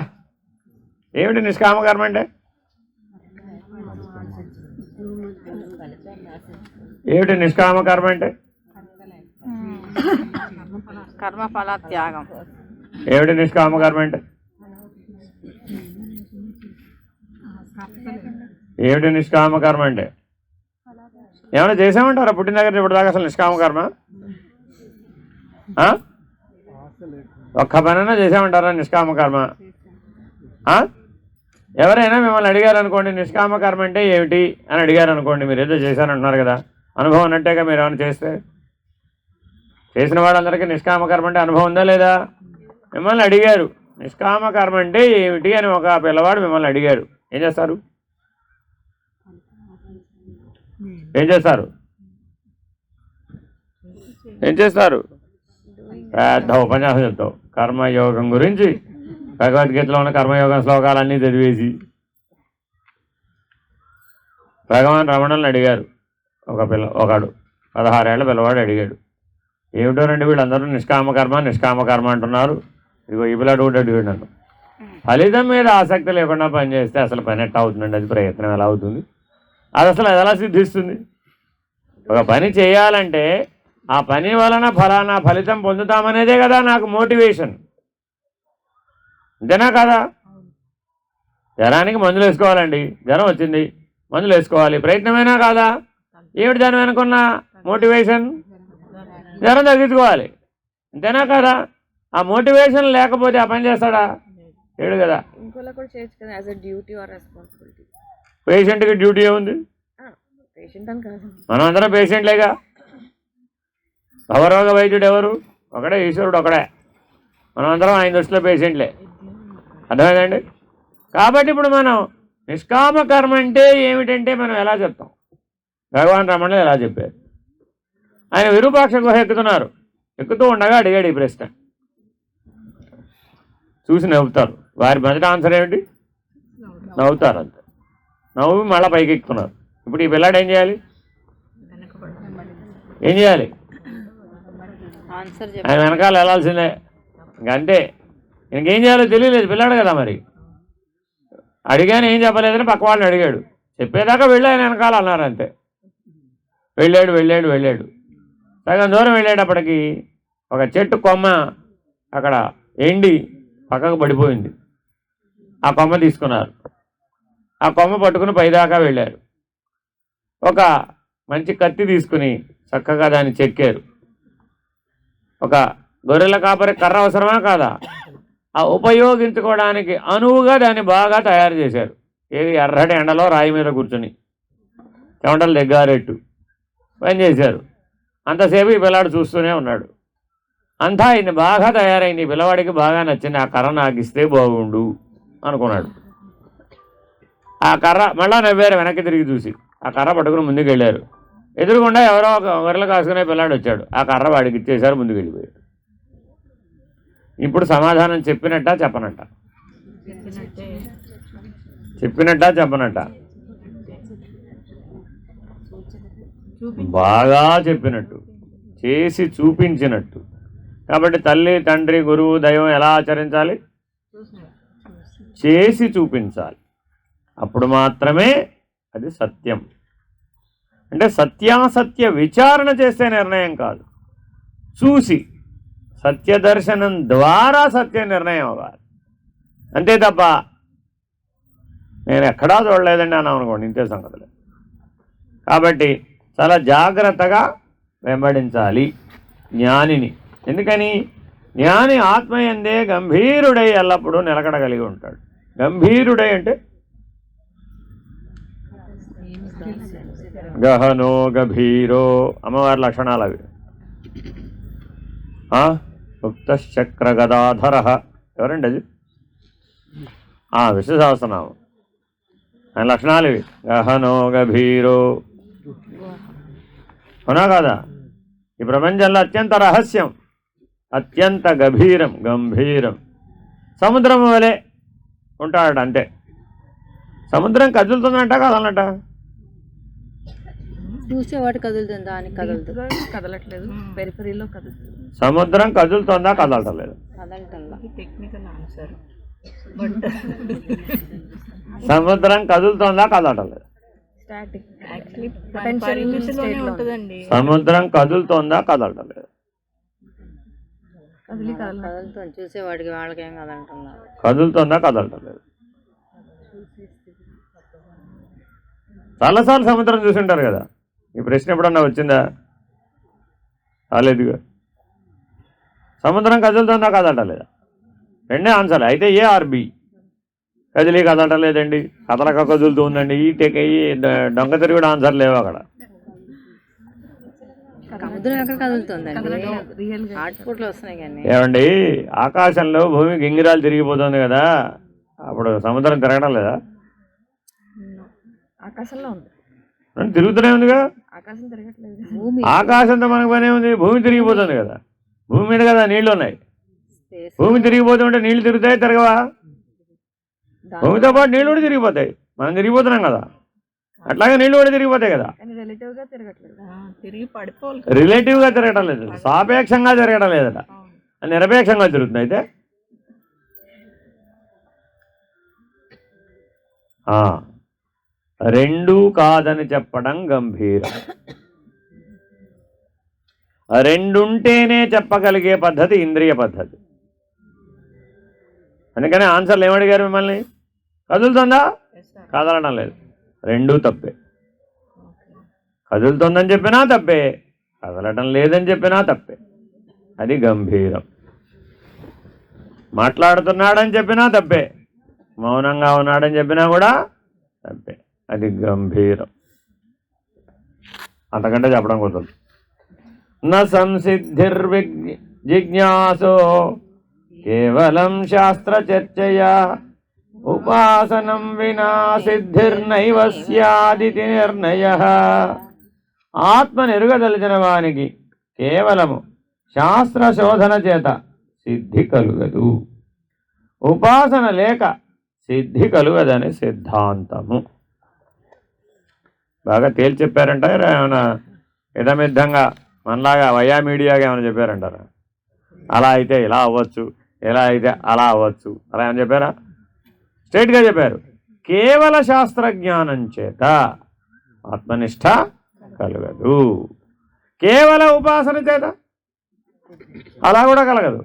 ఏమిటి నిష్కామకర్మ అంటే? ఏమిటి నిష్కామకర్మ అంటే? కర్మఫల త్యాగం. ఏమిటి నిష్కామ కర్మ అంటే? ఏమిటి నిష్కామ కర్మ అంటే? ఏమైనా చేసామంటారా పుట్టిన దగ్గర ఇప్పటిదాకా అసలు నిష్కామ కర్మ? ఒక్క పనైనా చేసామంటారా నిష్కామ కర్మ? ఎవరైనా మిమ్మల్ని అడిగారు అనుకోండి నిష్కామ కర్మ అంటే ఏమిటి అని అడిగారు అనుకోండి, మీరు ఏదో చేశారంటున్నారు కదా, అనుభవం ఉన్నట్టేగా మీరు ఏమైనా చేస్తే. చేసిన వాళ్ళందరికీ నిష్కామ కర్మ అంటే అనుభవం ఉందా లేదా? మిమ్మల్ని అడిగారు నిష్కామ కర్మ అంటే ఏమిటి అని ఒక పిల్లవాడు మిమ్మల్ని అడిగారు, ఏం చేస్తారు? ఏం చేస్తారు? ఏం చేస్తారు? పెద్ద ఉపన్యాసం చెప్తావు కర్మయోగం గురించి, భగవద్గీతలో ఉన్న కర్మయోగం శ్లోకాలన్నీ చదివేసి. భగవాన్ రమణులను అడిగారు ఒకడు 16 ఏళ్ల పిల్లవాడు అడిగాడు, ఏమిటోనండి వీళ్ళందరూ నిష్కామ కర్మ అంటున్నారు, ఇదిగో ఈ పిల్లాడు కూడా అడిగాడు నన్ను, ఫలితం మీద ఆసక్తి లేకుండా పనిచేస్తే అసలు పని ఎట్లా అవుతుందండి, అది ప్రయత్నం ఎలా అవుతుంది, అది అసలు ఎలా సిద్ధిస్తుంది? ఒక పని చేయాలంటే ఆ పని వలన ఫలానా ఫలితం పొందుతామనేదే కదా నాకు మోటివేషన్, అంతేనా కదా? జ్వరానికి మందులు వేసుకోవాలండి, జ్వరం వచ్చింది మందులు వేసుకోవాలి, ప్రయత్నమేనా కాదా? ఏమిటి దాని వెనుకున్న మోటివేషన్? జ్వరం తగ్గించుకోవాలి, అంతేనా కదా? ఆ మోటివేషన్ లేకపోతే ఆ పని చేస్తాడా? ఏడు కదా. ఇంకోలా కూడా చేయొచ్చు కదా, as a duty or responsibility. పేషెంట్కి డ్యూటీ ఏముంది? పేషెంట్ అని కాదు, మనం అందరం పేషెంట్లేగా. భవరోగ వైద్యుడు ఎవరు? ఒకడే, ఈశ్వరుడు ఒకడే. మనం అందరం ఆయన దృష్టిలో పేషెంట్లే, అర్థమైందండి? కాబట్టి ఇప్పుడు మనం నిష్కామ కర్మ అంటే ఏమిటంటే మనం ఎలా చెప్తాం? భగవాన్ రమణులు ఎలా చెప్పారు? ఆయన విరూపాక్ష గుహ ఎక్కుతున్నారు, ఎక్కుతూ ఉండగా అడిగాడు ఈ ప్రశ్న. చూసి నవ్వుతారు, వారి మొదటి ఆన్సర్ ఏమిటి? నవ్వుతారు, అంతే. నవ్వు మళ్ళీ పైకి ఎక్కుతున్నారు. ఇప్పుడు ఈ పిల్లాడు ఏం చేయాలి? ఏం చేయాలి? ఆయన వెనకాల వెళ్ళాల్సిందే, ఇంకంతే. ఇంకేం చేయాలో తెలియలేదు పిల్లాడు కదా. మరి అడిగాను ఏం చెప్పలేదని పక్క వాళ్ళని అడిగాడు, చెప్పేదాకా వెళ్ళి ఆయన వెనకాల అన్నారు, అంతే. వెళ్ళాడు. సగం దూరం వెళ్ళేటప్పటికి ఒక చెట్టు కొమ్మ అక్కడ ఎండి పక్కకు పడిపోయింది. ఆ కొమ్మ తీసుకున్నారు, ఆ కొమ్మ పట్టుకుని పైదాకా వెళ్ళారు. ఒక మంచి కత్తి తీసుకుని చక్కగా దాన్ని చెక్కారు. ఒక గొర్రెల కాపరి కర్ర అవసరమా కాదా? ఆ ఉపయోగించుకోవడానికి అనువుగా దాన్ని బాగా తయారు చేశారు. ఏది? ఎర్రటి ఎండలో రాయి మీద కూర్చుని చెమటలు దగ్గారెట్టు పని చేశారు. అంతసేపు ఈ పిల్లాడు చూస్తూనే ఉన్నాడు. అంతా ఇది బాగా తయారైంది, ఈ పిల్లవాడికి బాగా నచ్చింది, ఆ కర్ర నాకు ఇస్తే బాగుండు అనుకున్నాడు. ఆ కర్ర మళ్ళా నవ్వారు, వెనక్కి తిరిగి చూసి ఆ కర్ర పట్టుకుని ముందుకు వెళ్ళారు. ఎదురుగుండా ఎవరో ఒక గొర్రెలు కాసుకునే పిల్లాడు వచ్చాడు, ఆ కర్ర వాడికి ఇచ్చేశారు, ముందుకు వెళ్ళిపోయాడు. ఇప్పుడు సమాధానం చెప్పినట్ట చెప్పనట్ట? చెప్పనట్ట? బాగా చెప్పినట్టు, చేసి చూపించినట్టు. కాబట్టి తల్లి, తండ్రి, గురువు, దైవం ఎలా ఆచరించాలి? చేసి చూపించాలి. అప్పుడు మాత్రమే అది సత్యం. అంటే సత్యాసత్య విచారణ చేసే నిర్ణయం కాదు, చూసి సత్యదర్శనం ద్వారా సత్య నిర్ణయం అవ్వాలి, అంతే తప్ప నేను ఎక్కడా చూడలేదండి అన్నాం అనుకోండి, ఇంతే సంగతులే. కాబట్టి చాలా జాగ్రత్తగా వెంబడించాలి జ్ఞానిని. ఎందుకని? జ్ఞాని ఆత్మయందే గంభీరుడై ఎల్లప్పుడూ నిలకడ కలిగి ఉంటాడు. గంభీరుడై అంటే గహనో గభీరో, అమ్మవారి లక్షణాలు అవి. గుప్తచక్ర గదాధర, ఎవరండి అది? విష్ణు సహస్రనామం, ఆయన లక్షణాలు ఇవి. గహనో గభీరో, అవునా కాదా? ఈ ప్రపంచంలో అత్యంత రహస్యం, అత్యంత గంభీరం. సముద్రం వలె ఉంటాడు, అంతే. సముద్రం కదులుతుందంట కదలనట? చూసేవాడు కదులుతుందా అని కదలట్లేదు, పెరిఫరీలో కదులుతుంది. సముద్రం కదులుతుందా కదలటలేదు? Technical answer. సముద్రం కదులుతుందా కదలటలేదు? స్టాటిక్, సముద్రం కదులుతుందా కదలటలేదు? కదులుతుంది చూసేవాడికి వాళ్ళకి ఏం కదంటున్నారు. కదులుతుందా కదలటలేదు? చాలాసార్లు సముద్రం చూసుంటారు కదా. ఈ ప్రశ్న ఎప్పుడన్నా వచ్చిందా? రాలేదుగా. సముద్రం కదులుతుందా కదలటలేదా? రెండే ఆన్సర్. అయితే ఏ ఆర్ బి. కదిలి కదలటలేదండి, కదలక కదులుతుందండి, ఈ దొంగ తిరుగుడు ఆన్సర్ లేవు అక్కడ. సముద్రం ఎక్కడ కదులుతుందండి? హాట్స్పాట్లు వస్తున్నాయి కానీ. ఏమండి, ఆకాశంలో భూమి గింగిరాలు తిరిగిపోతుంది కదా, అప్పుడు సముద్రం తిరగడం లేదా? ఆకాశంలో ఉంది, తిరుగుతూనే ఉందిగా. ఆకాశం తిరగట్లేదు. ఆకాశంతో మనకు పనే ఉంది, భూమి తిరిగిపోతుంది కదా. భూమి మీద కదా నీళ్లు ఉన్నాయి. భూమి తిరిగిపోతుంటే నీళ్లు తిరుగుతాయి, తిరగవా? భూమితో పాటు నీళ్లు కూడా తిరిగిపోతాయి, మనం తిరిగిపోతున్నాం కదా. అట్లాగే నీళ్లు కూడా తిరిగిపోతాయి కదా. రిలేటివ్ గా తిరగట్లేదు, తిరిగి పడిపోవాలి. రిలేటివ్ గా తిరగటం లేదు, సాపేక్షంగా తిరగటం లేదట, నిరపేక్షంగా తిరుగుతుంది. అయితే రెండూ కాదని చెప్పడం గంభీరం. రెండుంటేనే చెప్పగలిగే పద్ధతి ఇంద్రియ పద్ధతి. అందుకని ఆన్సర్లు ఏమడిగారు మిమ్మల్ని? కదులుతుందా కదలడం లేదు, రెండూ తప్పే. కదులుతుందని చెప్పినా తప్పే, కదలటం లేదని చెప్పినా తప్పే. అది గంభీరం. మాట్లాడుతున్నాడని చెప్పినా తప్పే, మౌనంగా ఉన్నాడని చెప్పినా కూడా తప్పే. అది గంభీరం. అంతకంటే చెప్పడం కుదరదు. న సంసిద్ధిర్జిజ్ఞాసో కేవలం శాస్త్ర చర్చయా ఉపాసనం వినా సిద్ధిర్నైవ స్యాదితి నిర్ణయః. ఆత్మ నెరుగదలిచిన వానికి కేవలము శాస్త్ర శోధన చేత సిద్ధి కలుగదు, ఉపాసన లేక సిద్ధి కలుగదని సిద్ధాంతము. బాగా తేల్చి చెప్పారంట. ఏమైనా ఇదమిద్దంగా మనలాగా వయా మీడియాగా ఏమైనా చెప్పారంటారా? అలా అయితే ఇలా అవ్వచ్చు, ఇలా అయితే అలా అవ్వచ్చు, అలా ఏమైనా చెప్పారా? స్ట్రైట్గా చెప్పారు. కేవల శాస్త్రజ్ఞానం చేత ఆత్మనిష్ట కలగదు, కేవల ఉపాసన చేత అలా కూడా కలగదు.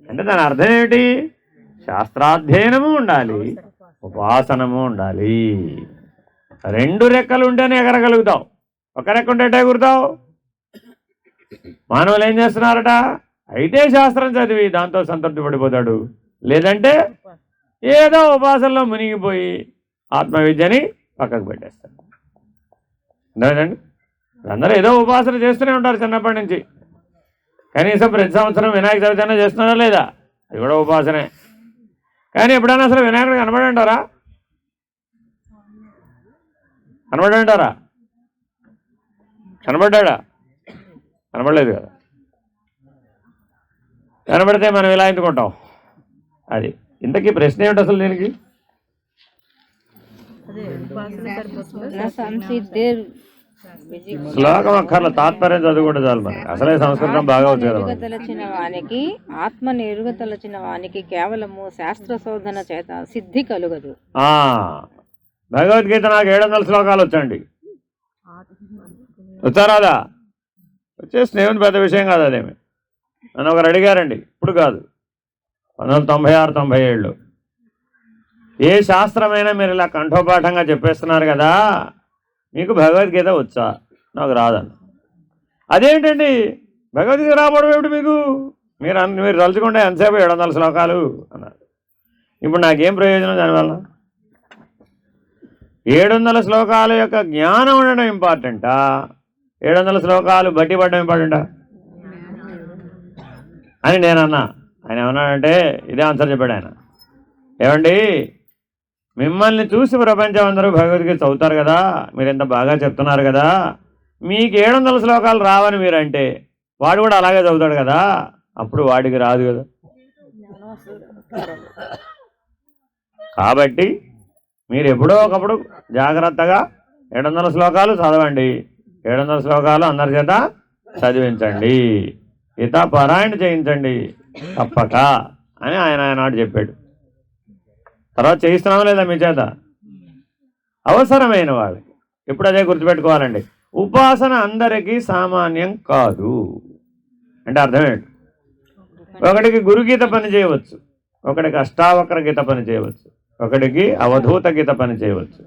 అంటే దాని అర్థం ఏమిటి? శాస్త్రాధ్యయనము ఉండాలి, ఉపాసనము ఉండాలి. రెండు రెక్కలు ఉంటేనే ఎగరగలుగుతావు, ఒక రెక్క ఉంటే ఎగురుతావు. మానవులు ఏం చేస్తున్నారట? అయితే శాస్త్రం చదివి దాంతో సంతృప్తి పడిపోతాడు, లేదంటే ఏదో ఉపాసనలో మునిగిపోయి ఆత్మవిద్యని పక్కకు పెట్టేస్తాడు. అంతేనండి. అందరూ ఏదో ఉపాసన చేస్తూనే ఉంటారు చిన్నప్పటి నుంచి. కనీసం ప్రతి సంవత్సరం వినాయక చవితి అయినా చేస్తున్నారా లేదా? అది కూడా ఉపాసనే. కానీ ఎప్పుడైనా అసలు వినాయకుడు కనబడంటారా? కనబడంటారా? కనబడ్డా? కనబడలేదు కదా. కనబడితే మనం ఇలా ఎందుకుంటాం? అది ఇంతకీ ప్రశ్న ఏమిటి అసలు దీనికి? శ్లోకం అక్కర్ల, తాత్పర్యం చదువుకుంటే చాలు మనకి. అసలే సంస్కృతం బాగా వచ్చు కదా. ఎరుగతలచిన వానికి, ఆత్మని ఎరుగతలచిన వానికి కేవలము శాస్త్ర శోధన చేత సిద్ధి కలుగదు. భగవద్గీత నాకు 700 శ్లోకాలు వచ్చండి. వచ్చారాదా? వచ్చేసి దేవుని పెద్ద విషయం కాదు అదేమి. నన్ను ఒకరు అడిగారండి, ఇప్పుడు కాదు, 1996-97లో, ఏ శాస్త్రమైనా మీరు ఇలా కంఠోపాఠంగా చెప్పేస్తున్నారు కదా, మీకు భగవద్గీత వచ్చా? నాకు రాదన్న. అదేంటండి భగవద్గీత రాబోవడం ఏమిటి మీకు? మీరు తలుచుకుంటే ఎంతసేపు 700 శ్లోకాలు అన్నారు. ఇప్పుడు నాకేం ప్రయోజనం దానివల్ల? 700 శ్లోకాల యొక్క జ్ఞానం ఉండడం ఇంపార్టెంటా, 700 శ్లోకాలు బట్టి పడడం ఇంపార్టెంటా అని నేనన్నా. ఆయన ఏమన్నాడంటే ఇదే ఆన్సర్ చెప్పాడు ఆయన. ఏమండి, మిమ్మల్ని చూసి ప్రపంచం అందరూ భగవద్గీత చదువుతారు కదా, మీరు ఎంత బాగా చెప్తున్నారు కదా, మీకు 700 శ్లోకాలు రావని మీరంటే వాడు కూడా అలాగే చదువుతాడు కదా, అప్పుడు వాడికి రాదు కదా. కాబట్టి మీరు ఎప్పుడో ఒకప్పుడు జాగ్రత్తగా 700 శ్లోకాలు చదవండి, 700 శ్లోకాలు అందరి చేత చదివించండి, గీత పారాయణ చేయించండి తప్పక అని ఆయన నాడు చెప్పాడు. తర్వాత చేయిస్తున్నామా లేదా మీ చేత? అవసరమైన వాళ్ళకి. ఇప్పుడు అదే గుర్తుపెట్టుకోవాలండి. ఉపాసన అందరికీ సామాన్యం కాదు. అంటే అర్థం ఏంటి? ఒకడికి గురుగీత పని చేయవచ్చు, ఒకడికి అష్టావక్ర గీత పని చేయవచ్చు, ఒకడికి అవధూత గీత పని చేయవచ్చు,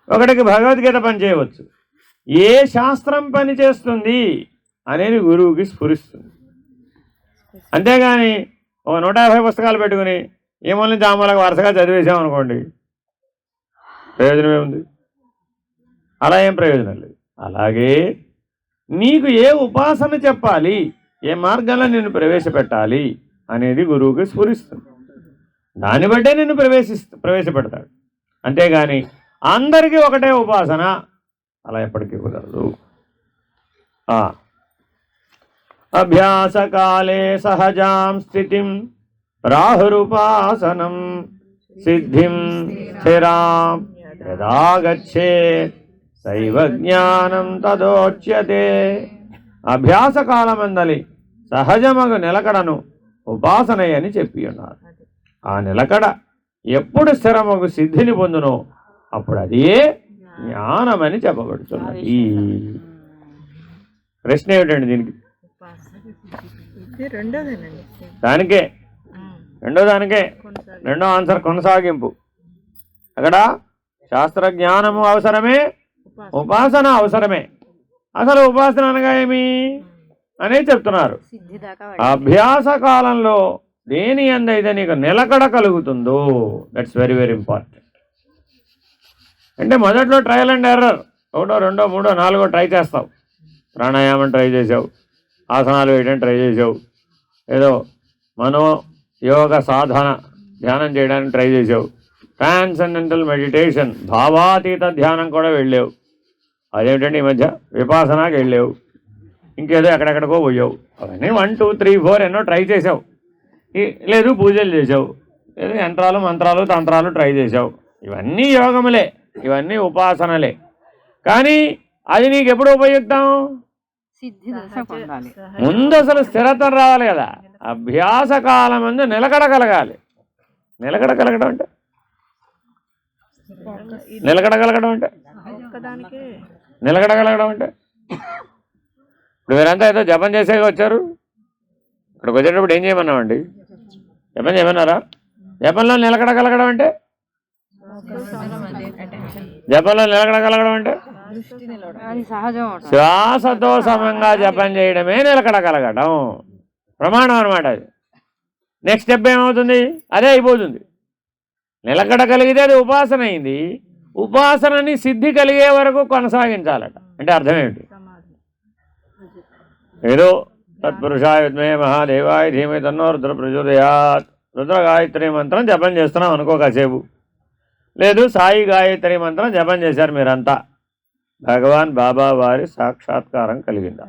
ఒకడికి భగవద్గీత పని చేయవచ్చు. ఏ శాస్త్రం పని చేస్తుంది అనేది గురువుకి స్ఫురిస్తుంది. అంతేగాని ఒక 150 పుస్తకాలు పెట్టుకుని ఏమో నుంచి ఆమలకు వరుసగా చదివేసామనుకోండి, ప్రయోజనం ఏముంది? అలా ఏం ప్రయోజనం లేదు. అలాగే నీకు ఏ ఉపాసన చెప్పాలి, ఏ మార్గంలో నిన్ను ప్రవేశపెట్టాలి అనేది గురువుకి స్ఫురిస్తుంది. దాన్ని బట్టే నిన్ను ప్రవేశపెడతాడు. అంతేగాని అందరికీ ఒకటే ఉపాసన అలా ఎప్పటికీ కుదరదు. అభ్యాసకాలే సహజాం స్థితిం రాహురుపాసనం సిద్ధిం స్థిరాం యదా గచ్చేత్ సైవ జ్ఞానం తదోచ్యతే. అభ్యాస కాలమందలి సహజమగు నిలకడను ఉపాసనయని చెప్పి ఉన్నారు. ఆ నిలకడ ఎప్పుడు స్థిరమగు సిద్ధిని పొందునో అప్పుడు అదే జ్ఞానమని చెప్పబడుతున్నది. ప్రశ్న ఏమిటండి దీనికి? దానికే రెండో ఆన్సర్ కొనసాగింపు. అక్కడ శాస్త్ర జ్ఞానము అవసరమే, ఉపాసన అవసరమే. అసలు ఉపాసన అనగా ఏమి అనేది చెప్తున్నారు. అభ్యాస కాలంలో దేని యందైతే నీకు నిలకడ కలుగుతుందో, దట్స్ వెరీ వెరీ ఇంపార్టెంట్. అంటే మొదట్లో ట్రయల్ అండ్ ఎర్రర్, 1, 2, 3, 4 ట్రై చేస్తావు. ప్రాణాయామం ట్రై చేసావు, ఆసనాలు వేయడం ట్రై చేసావు, ఏదో మనోయోగ సాధన ధ్యానం చేయడానికి ట్రై చేసావు, ట్రాన్సెండెంటల్ మెడిటేషన్ భావాతీత ధ్యానం కూడా వెళ్ళావు. అదేమిటండి ఈ మధ్య విపాసనాకి వెళ్ళావు, ఇంకేదో ఎక్కడెక్కడికో పోయావు. అవన్నీ 1, 2, 3, 4 ఎన్నో ట్రై చేసావు. లేదు పూజలు చేసావు, లేదు యంత్రాలు మంత్రాలు తంత్రాలు ట్రై చేసావు. ఇవన్నీ యోగములే, ఇవన్నీ ఉపాసనలే. కానీ అది నీకు ఎప్పుడు ఉపయుక్తం? ముందు అసలు స్థిరత్వం రావాలి కదా. అభ్యాస కాలం ముందు నిలకడ కలగాలి. నిలకడ కలగడం అంటే ఇప్పుడు మీరంతా ఏదో జపం చేసే వచ్చారు. ఇక్కడికి వచ్చేటప్పుడు ఏం చేయమన్నామండి? జపం చేయమన్నారా? జపంలో నిలకడ కలగడం అంటే శ్వాసతో సమంగా జపం చేయడమే నిలకడ కలగడం. ప్రమాణం అనమాట అది. నెక్స్ట్ స్టెప్ ఏమవుతుంది? అదే అయిపోతుంది. నిలకడ కలిగితే అది ఉపాసన అయింది. ఉపాసనని సిద్ధి కలిగే వరకు కొనసాగించాలట. అంటే అర్థం ఏమిటి? ఏదో తత్పురుషాయ విద్మహే మహాదేవాయ ధీమహి తన్నో రుద్ర ప్రచోదయాత్, రుద్ర గాయత్రి మంత్రం జపం చేస్తున్నాం అనుకో కాసేపు. లేదు సాయి గాయత్రి మంత్రం జపం చేశారు మీరంతా. భగవాన్ బాబా వారి సాక్షాత్కారం కలిగిందా?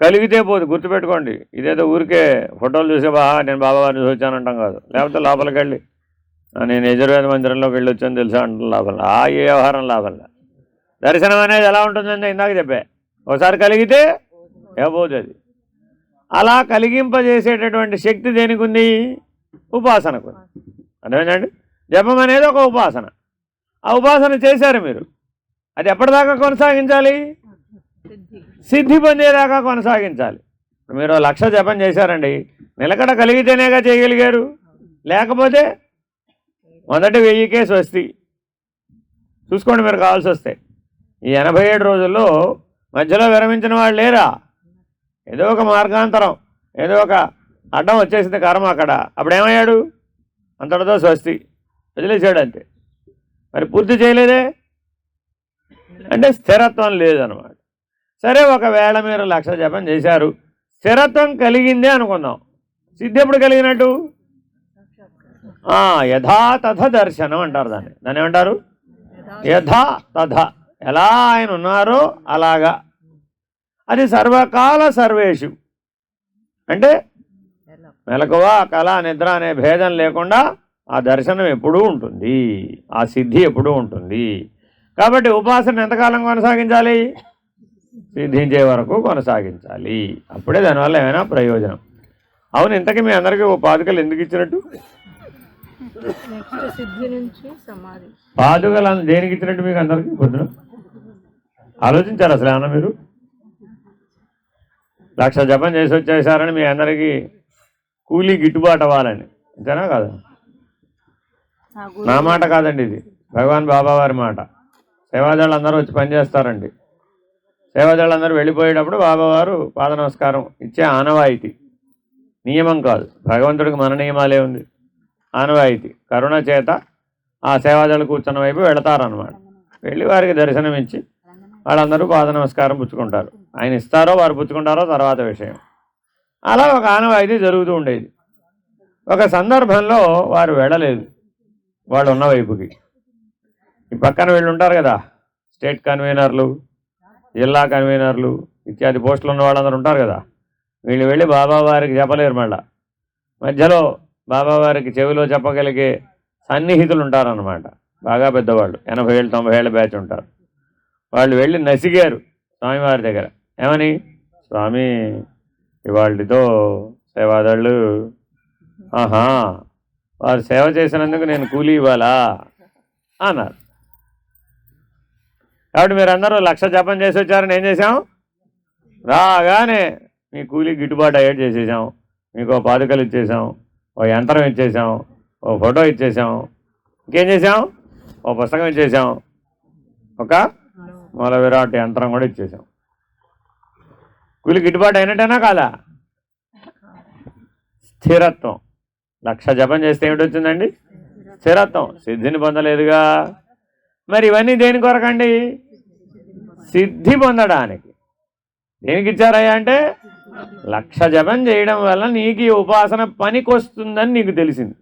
కలిగితే పోదు. గుర్తుపెట్టుకోండి, ఇదేదో ఊరికే ఫోటోలు చూసే నేను బాబా వారిని చూసానంటాం కాదు. లేకపోతే లోపలికి వెళ్ళి నేను యజుర్వేద మందిరంలోకి వెళ్ళి వచ్చాను తెలుసా అంటాం లాభం. ఏ వ్యవహారం లాభంలా. దర్శనం అనేది ఎలా ఉంటుందంటే ఇందాక చెప్పే, ఒకసారి కలిగితే ఏపోదు అది. అలా కలిగింపజేసేటటువంటి శక్తి దేనికి ఉంది? ఉపాసనకు ఉంది. అర్థమైందండి? జపం అనేది ఒక ఉపాసన. ఆ ఉపాసన చేశారు మీరు, అది ఎప్పటిదాకా కొనసాగించాలి? సిద్ధి పొందేదాకా కొనసాగించాలి. మీరు 1,00,000 జపం చేశారండి, నిలకడ కలిగితేనేగా చేయగలిగారు. లేకపోతే మొదటి 1000కే స్వస్తి. చూసుకోండి మీరు కావాల్సి వస్తే. ఈ 87 రోజుల్లో మధ్యలో విరమించిన వాళ్ళు లేరా? ఏదో ఒక మార్గాంతరం, ఏదో ఒక అడ్డం వచ్చేసింది కర్మ అక్కడ. అప్పుడేమయ్యాడు? అంతటితో స్వస్తి, వదిలేసాడు అంతే. మరి పూర్తి చేయలేదే అంటే స్థిరత్వం లేదనమాట. సరే, ఒకవేళ మీరు 1,00,000 జపం చేశారు, స్థిరత్వం కలిగిందే అనుకుందాం. సిద్ధి ఎప్పుడు కలిగినట్టు? యథాతథ దర్శనం అంటారు దాన్ని. దాన్ని ఏమంటారు? యథా తథ, ఎలా ఆయన ఉన్నారో అలాగా. అది సర్వకాల సర్వేషు, అంటే మెలకువ కళ నిద్ర అనే భేదం లేకుండా ఆ దర్శనం ఎప్పుడూ ఉంటుంది, ఆ సిద్ధి ఎప్పుడూ ఉంటుంది. కాబట్టి ఉపాసన ఎంతకాలం కొనసాగించాలి? సిద్ధించే వరకు కొనసాగించాలి. అప్పుడే దానివల్ల ఏమైనా ప్రయోజనం. అవును, ఇంతకీ మీ అందరికీ పాదుకలు ఎందుకు ఇచ్చినట్టు? పాదుకలు దేనికి ఇచ్చినట్టు మీకు అందరికీ? పొద్దున ఆలోచించారు అసలు ఏమన్నా మీరు? 1,00,000 జపం చేసి వచ్చేసారని మీ అందరికీ కూలీ గిట్టుబాటు అవ్వాలని, అంతేనా కాదా? నా మాట కాదండి, ఇది భగవాన్ బాబా వారి మాట. సేవాదాళ్ళు అందరూ వచ్చి పనిచేస్తారండి. సేవాదాళ్ళు అందరూ వెళ్ళిపోయేటప్పుడు బాబావారు పాద నమస్కారం ఇచ్చే ఆనవాయితీ, నియమం కాదు. భగవంతుడికి మన నియమాలే ఉంది, ఆనవాయితీ. కరుణ చేత ఆ సేవాదాళ్ళు కూర్చున్న వైపు వెళతారనమాట. వెళ్ళి వారికి దర్శనం ఇచ్చి వాళ్ళందరూ పాద నమస్కారం పుచ్చుకుంటారు. ఆయన ఇస్తారో వారు పుచ్చుకుంటారో తర్వాత విషయం. అలా ఒక ఆనవాయితీ జరుగుతూ ఉండేది. ఒక సందర్భంలో వారు వెళ్ళలేదు వాళ్ళు ఉన్న వైపుకి. ఈ పక్కన వీళ్ళు ఉంటారు కదా, స్టేట్ కన్వీనర్లు, జిల్లా కన్వీనర్లు ఇత్యాది పోస్టులు ఉన్న వాళ్ళందరూ ఉంటారు కదా. వీళ్ళు వెళ్ళి బాబావారికి చెప్పలేరు. మళ్ళా మధ్యలో బాబావారికి చెవిలో చెప్పగలిగే సన్నిహితులు ఉంటారన్నమాట, బాగా పెద్దవాళ్ళు, 80 ఏళ్ళు 90 ఏళ్ళ బ్యాచ్ ఉంటారు. వాళ్ళు వెళ్ళి నసిగారు స్వామివారి దగ్గర. ఏమని? స్వామి, ఇవాళతో సేవాదాళ్ళు, ఆహా, వారు సేవ చేసినందుకు నేను కూలీ ఇవ్వాలా అన్నారు. కాబట్టి మీరందరూ 1,00,000 జపం చేసి వచ్చారని ఏం చేసాం? రాగానే మీ కూలీ గిట్టుబాటు అయ్యేట్టు చేసేసాం. మీకు ఓ పాదుకలు ఇచ్చేసాం, ఓ యంత్రం ఇచ్చేసాం, ఓ ఫోటో ఇచ్చేసాం, ఇంకేం చేసాం? ఓ పుస్తకం ఇచ్చేసాం, ఒక మూల విరాట్ యంత్రం కూడా ఇచ్చేసాం. కూలి గిట్టుబాటు అయినట్టేనా కాదా? స్థిరత్వం. 1,00,000 జపం చేస్తే ఏమిటి వచ్చిందండి? స్థిరత్వం. సిద్ధిని పొందలేదుగా. మరి ఇవన్నీ దేని కొరకండి? సిద్ధి పొందడానికి. దేనికి ఇచ్చారయ్యా అంటే 1,00,000 జపం చేయడం వల్ల నీకు ఈ ఉపాసన పనికొస్తుందని నీకు తెలిసింది.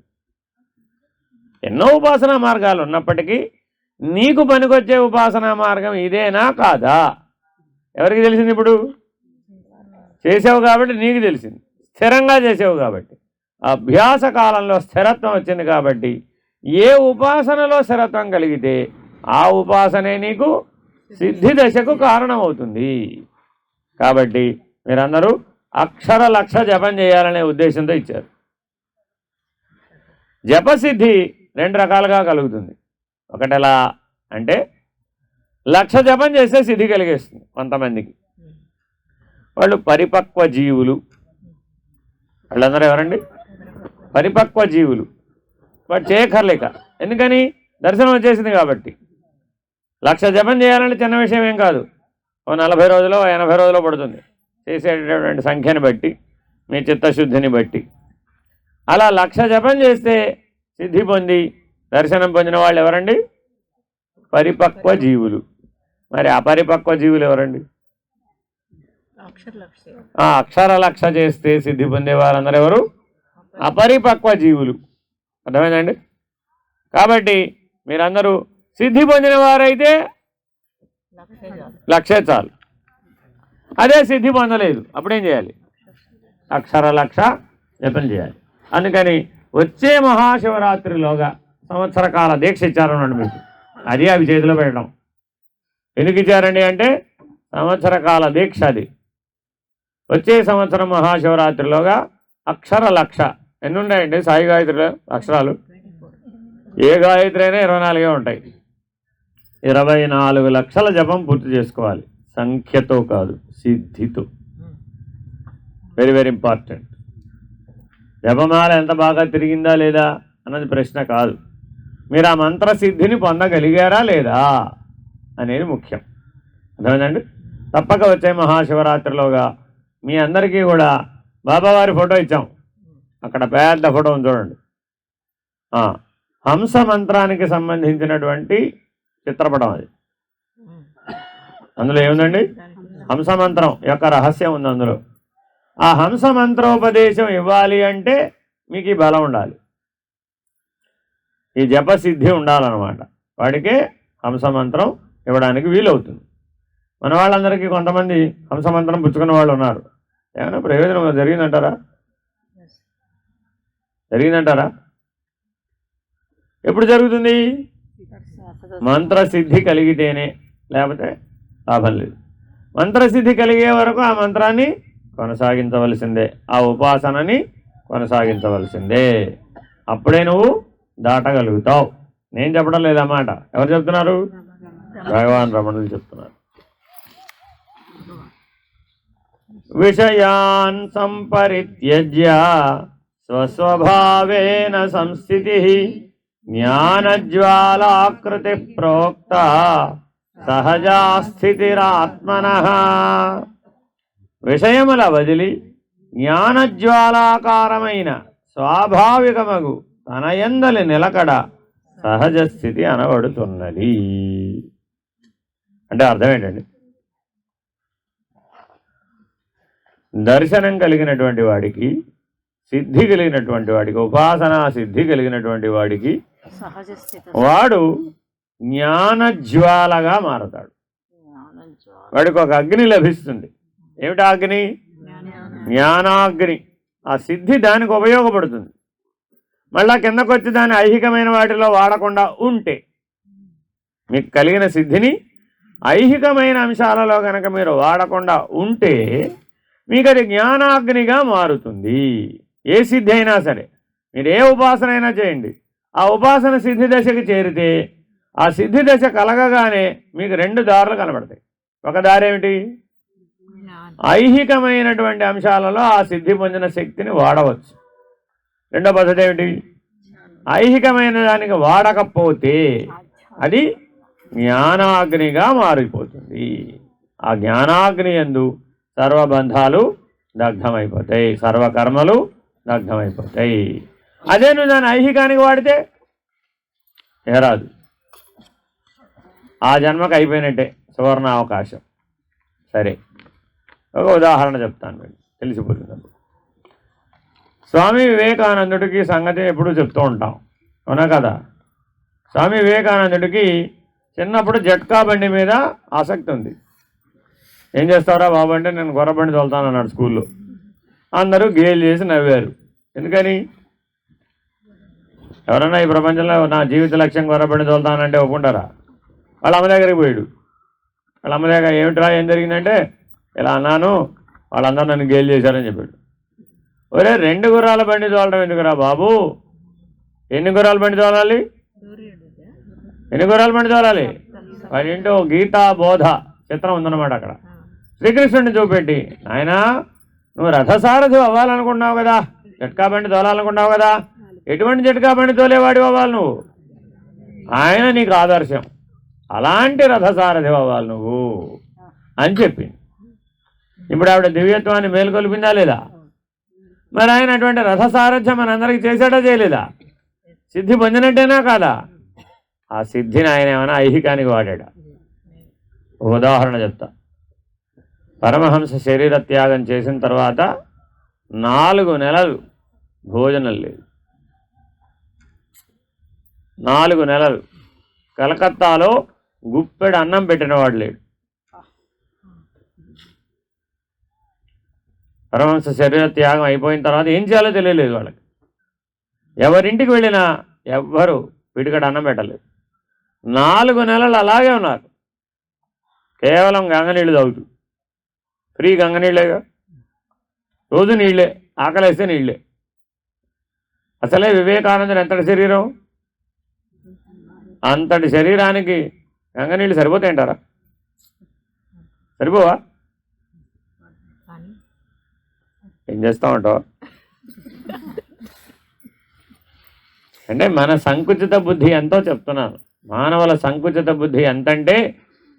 ఎన్నో ఉపాసనా మార్గాలు ఉన్నప్పటికీ నీకు పనికొచ్చే ఉపాసనా మార్గం ఇదేనా కాదా? ఎవరికి తెలిసింది? ఇప్పుడు చేసావు కాబట్టి నీకు తెలిసింది. స్థిరంగా చేసావు కాబట్టి, అభ్యాస కాలంలో స్థిరత్వం వచ్చింది కాబట్టి, ఏ ఉపాసనలో స్థిరత్వం కలిగితే ఆ ఉపాసనే నీకు సిద్ధి దశకు కారణమవుతుంది. కాబట్టి మీరందరూ అక్షర 1,00,000 జపం చేయాలనే ఉద్దేశంతో ఇచ్చారు. జపసిద్ధి 2 రకాలుగా కలుగుతుంది. ఒకటి ఎలా అంటే 1,00,000 జపం చేస్తే సిద్ధి కలిగేస్తుంది కొంతమందికి. వాళ్ళు పరిపక్వ జీవులు. వాళ్ళందరూ ఎవరండి? పరిపక్వ జీవులు. వాడు చేయక్కర్లేక, ఎందుకని? దర్శనం వచ్చేసింది కాబట్టి. 1,00,000 జపం చేయాలంటే చిన్న విషయం ఏం కాదు. ఓ 40 రోజులో 80 రోజులో పడుతుంది, చేసేటటువంటి సంఖ్యని బట్టి, మీ చిత్తశుద్ధిని బట్టి. అలా 1,00,000 జపం చేస్తే సిద్ధి పొంది దర్శనం పొందిన వాళ్ళు ఎవరండి? పరిపక్వ జీవులు. మరి అపరిపక్వ జీవులు ఎవరండి? అక్షర 1,00,000 చేస్తే సిద్ధి పొందే వారందరూ ఎవరు? అపరిపక్వ జీవులు. అర్థమైందండి? కాబట్టి మీరందరూ సిద్ధి పొందిన వారైతే 1,00,000 చాలు. అదే సిద్ధి పొందలేదు, అప్పుడేం చేయాలి? అక్షర 1,00,000 జపం చేయాలి. అందుకని వచ్చే మహాశివరాత్రిలోగా సంవత్సర కాల దీక్ష ఇచ్చారన్నాడు మీకు. అది అవి చేతిలో పెట్టడం. ఎందుకు ఇచ్చారండి అంటే సంవత్సర కాల దీక్ష అది. వచ్చే సంవత్సరం మహాశివరాత్రిలోగా అక్షర 1,00,000 ఎన్ని ఉన్నాయండి సాయి గాయత్రిలో అక్షరాలు? ఏ గాయత్రి అయినా 24 ఉంటాయి. 24 లక్షల జపం పూర్తి చేసుకోవాలి. సంఖ్యతో కాదు, సిద్ధితో. Very very important. జపమాల ఎంత బాగా తిరిగిందా లేదా అన్నది ప్రశ్న కాదు. మీరు ఆ మంత్ర సిద్ధిని పొందగలిగారా లేదా అనేది ముఖ్యం. అర్థమైందండి? తప్పక వచ్చే మహాశివరాత్రిలోగా మీ అందరికీ కూడా బాబావారి ఫోటో ఇచ్చాం. అక్కడ పెద్ద ఫోటో ఉంది చూడండి. హంస మంత్రానికి సంబంధించినటువంటి చిత్రపటం అది. అందులో ఏముందండి? హంస మంత్రం యొక్క రహస్యం ఉంది అందులో. ఆ హంస మంత్రోపదేశం ఇవ్వాలి అంటే మీకు ఈ బలం ఉండాలి, ఈ జపసిద్ధి ఉండాలన్నమాట. వాడికే హంస మంత్రం ఇవ్వడానికి వీలవుతుంది. మన వాళ్ళందరికీ కొంతమంది హంస మంత్రం పుచ్చుకున్న వాళ్ళు ఉన్నారు. ఏమైనా ప్రయోజనం జరిగిందంటారా? జరిగిందంటారా? ఎప్పుడు జరుగుతుంది? మంత్రసిద్ధి కలిగితేనే, లేకపోతే లాభం లేదు. మంత్రసిద్ధి కలిగే వరకు ఆ మంత్రాన్ని కొనసాగించవలసిందే, ఆ ఉపాసనని కొనసాగించవలసిందే. అప్పుడే నువ్వు దాటగలుగుతావు. నేను చెప్పడం లేదన్నమాట. ఎవరు చెప్తున్నారు? భగవాన్ రమణులు చెప్తున్నారు. విషయాన్ సంపరిత్యజ్య స్వస్వభావేన సంస్థితిః జ్ఞానజ్వాలాకృతి ప్రోక్త సహజా స్థితిరాత్మనః. విషయముల వదిలి జ్ఞానజ్వాలాకారమైన స్వాభావికమగు తన యందలి నిలకడ సహజ స్థితి అనబడుతున్నది. అంటే అర్థం ఏంటండి? దర్శనం కలిగినటువంటి వాడికి, సిద్ధి కలిగినటువంటి వాడికి, ఉపాసనా సిద్ధి కలిగినటువంటి వాడికి సహజ స్థితి వాడు జ్ఞానజ్వాలగా మారతాడు. వాడికి ఒక అగ్ని లభిస్తుంది. ఏమిటా అగ్ని? జ్ఞానాగ్ని. ఆ సిద్ధి దానికి ఉపయోగపడుతుంది. మళ్ళా కిందకొచ్చి దాని ఐహికమైన వాటిలో వాడకుండా ఉంటే, మీకు కలిగిన సిద్ధిని ఐహికమైన అంశాలలో కనుక మీరు వాడకుండా ఉంటే మీకు అది జ్ఞానాగ్నిగా మారుతుంది. ఏ సిద్ధి అయినా సరే, మీరు ఏ ఉపాసన అయినా చేయండి, ఆ ఉపాసన సిద్ధి దశకి చేరితే ఆ సిద్ధి దశ కలగగానే మీకు రెండు దారులు కనబడతాయి. ఒక దారి ఏమిటి? ఐహికమైనటువంటి అంశాలలో ఆ సిద్ధి పొందిన శక్తిని వాడవచ్చు. రెండో పద్ధతి ఏమిటి? ఐహికమైన దానికి వాడకపోతే అది జ్ఞానాగ్నిగా మారిపోతుంది. ఆ జ్ఞానాగ్ని యందు సర్వబంధాలు దగ్ధమైపోతాయి, సర్వకర్మలు దగ్ధమైపోతాయి. అదే నువ్వు దాన్ని ఐహికానికి వాడితే ఏరాదు. ఆ జన్మకు అయిపోయినట్టే, సువర్ణ అవకాశం. సరే, ఒక ఉదాహరణ చెప్తాను, మీకు తెలిసిపోతుంది. స్వామి వివేకానందుడికి సంగతి ఎప్పుడూ చెప్తూ ఉంటాం, అవునా కదా? స్వామి వివేకానందుడికి చిన్నప్పుడు జట్కా బండి మీద ఆసక్తి ఉంది. ఏం చేస్తారా బాబు అంటే, నేను గొర్రబండి తోలుతాను అన్నాడు స్కూల్లో. అందరూ గేలు చేసి నవ్వారు. ఎందుకని? ఎవరన్నా ఈ ప్రపంచంలో నా జీవిత లక్ష్యం గొర్రబండి తోలుతానంటే ఒప్పుకుంటారా? వాళ్ళ అమ్మ దగ్గరికి పోయాడు. వాళ్ళ అమ్మ దగ్గర ఏమిట్రా ఏం జరిగిందంటే, ఇలా అన్నాను, వాళ్ళందరూ నన్ను గేలు చేశారని చెప్పాడు. ఒరే, 2 గుర్రాల బండి తోలడం ఎందుకురా బాబు? ఎన్ని గుర్రాల బండి తోలాలి? ఎన్ని గుర్రాల బండి తోలాలి? వాడి ఇంటో గీతా బోధ చిత్రం ఉందన్నమాట. అక్కడ శ్రీకృష్ణుడిని చూపెట్టి, ఆయన నువ్వు రథసారథి అవ్వాలనుకున్నావు కదా, జట్కా బండి తోలాలనుకున్నావు కదా, ఎటువంటి జట్కా బండి తోలేవాడి అవ్వాలి నువ్వు? ఆయన నీకు ఆదర్శం, అలాంటి రథసారథి అవ్వాలి నువ్వు అని చెప్పింది. ఇప్పుడు ఆవిడ దివ్యత్వాన్ని మేలుకొల్పిందా లేదా? మరి ఆయన అటువంటి రథసారథ్యం మనందరికీ చేశాడా చేయలేదా? సిద్ధి పొందినట్టేనా కాదా? ఆ సిద్ధిని ఆయన ఏమైనా ఐహికానికి వాడాడా? ఉదాహరణ చెప్తా. పరమహంస శరీర త్యాగం చేసిన తర్వాత 4 నెలలు భోజనం లేదు. 4 నెలలు కలకత్తాలో గుప్పెడు అన్నం పెట్టినవాడు లేడు. పరమహంస శరీర త్యాగం అయిపోయిన తర్వాత ఏం చేయాలో తెలియలేదు వాళ్ళకి. ఎవరింటికి వెళ్ళినా ఎవ్వరు పిడికడ అన్నం పెట్టలేదు. 4 నెలలు అలాగే ఉన్నారు, కేవలం గంగనీళ్ళు తాగుతూ. ఫ్రీ గంగనీళ్ళేగా, రోజు నీళ్ళే, ఆకలేస్తే నీళ్ళే. అసలే వివేకానందుడు ఎంతటి శరీరం, అంతటి శరీరానికి గంగనీళ్ళు సరిపోతాయంటారా? సరిపోవా? ఏం చేస్తామంటావు? అంటే మన సంకుచిత బుద్ధి ఎంతో చెప్తున్నాను. మానవుల సంకుచిత బుద్ధి ఎంతంటే,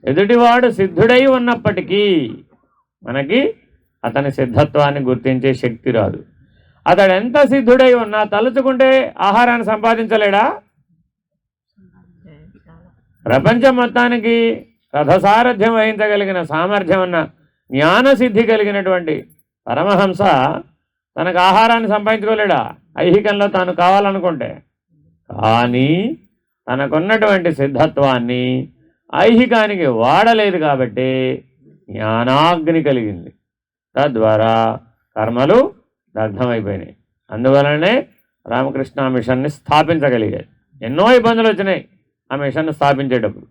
ఎదుటివాడు సిద్ధుడై ఉన్నప్పటికీ మనకి అతని సిద్ధత్వాన్ని గుర్తించే శక్తి రాదు. అతడు ఎంత సిద్ధుడై ఉన్నా తలుచుకుంటే ఆహారాన్ని సంపాదించలేడా? ప్రపంచం మొత్తానికి రథసారథ్యం వహించగలిగిన సామర్థ్యం ఉన్న జ్ఞానసిద్ధి కలిగినటువంటి పరమహంస తనకు ఆహారాన్ని సంపాదించుకోలేడా? ఐహికంలో తాను కావాలనుకుంటే. కానీ తనకున్నటువంటి సిద్ధత్వాన్ని ఐహికానికి వాడలేదు కాబట్టి జ్ఞానాగ్ని కలిగింది. తద్వారా కర్మలు దగ్ధమైపోయినాయి. అందువలనే రామకృష్ణ మిషన్ని స్థాపించగలిగాయి. ఎన్నో ఇబ్బందులు వచ్చినాయి ఆ మిషన్ను స్థాపించేటప్పుడు.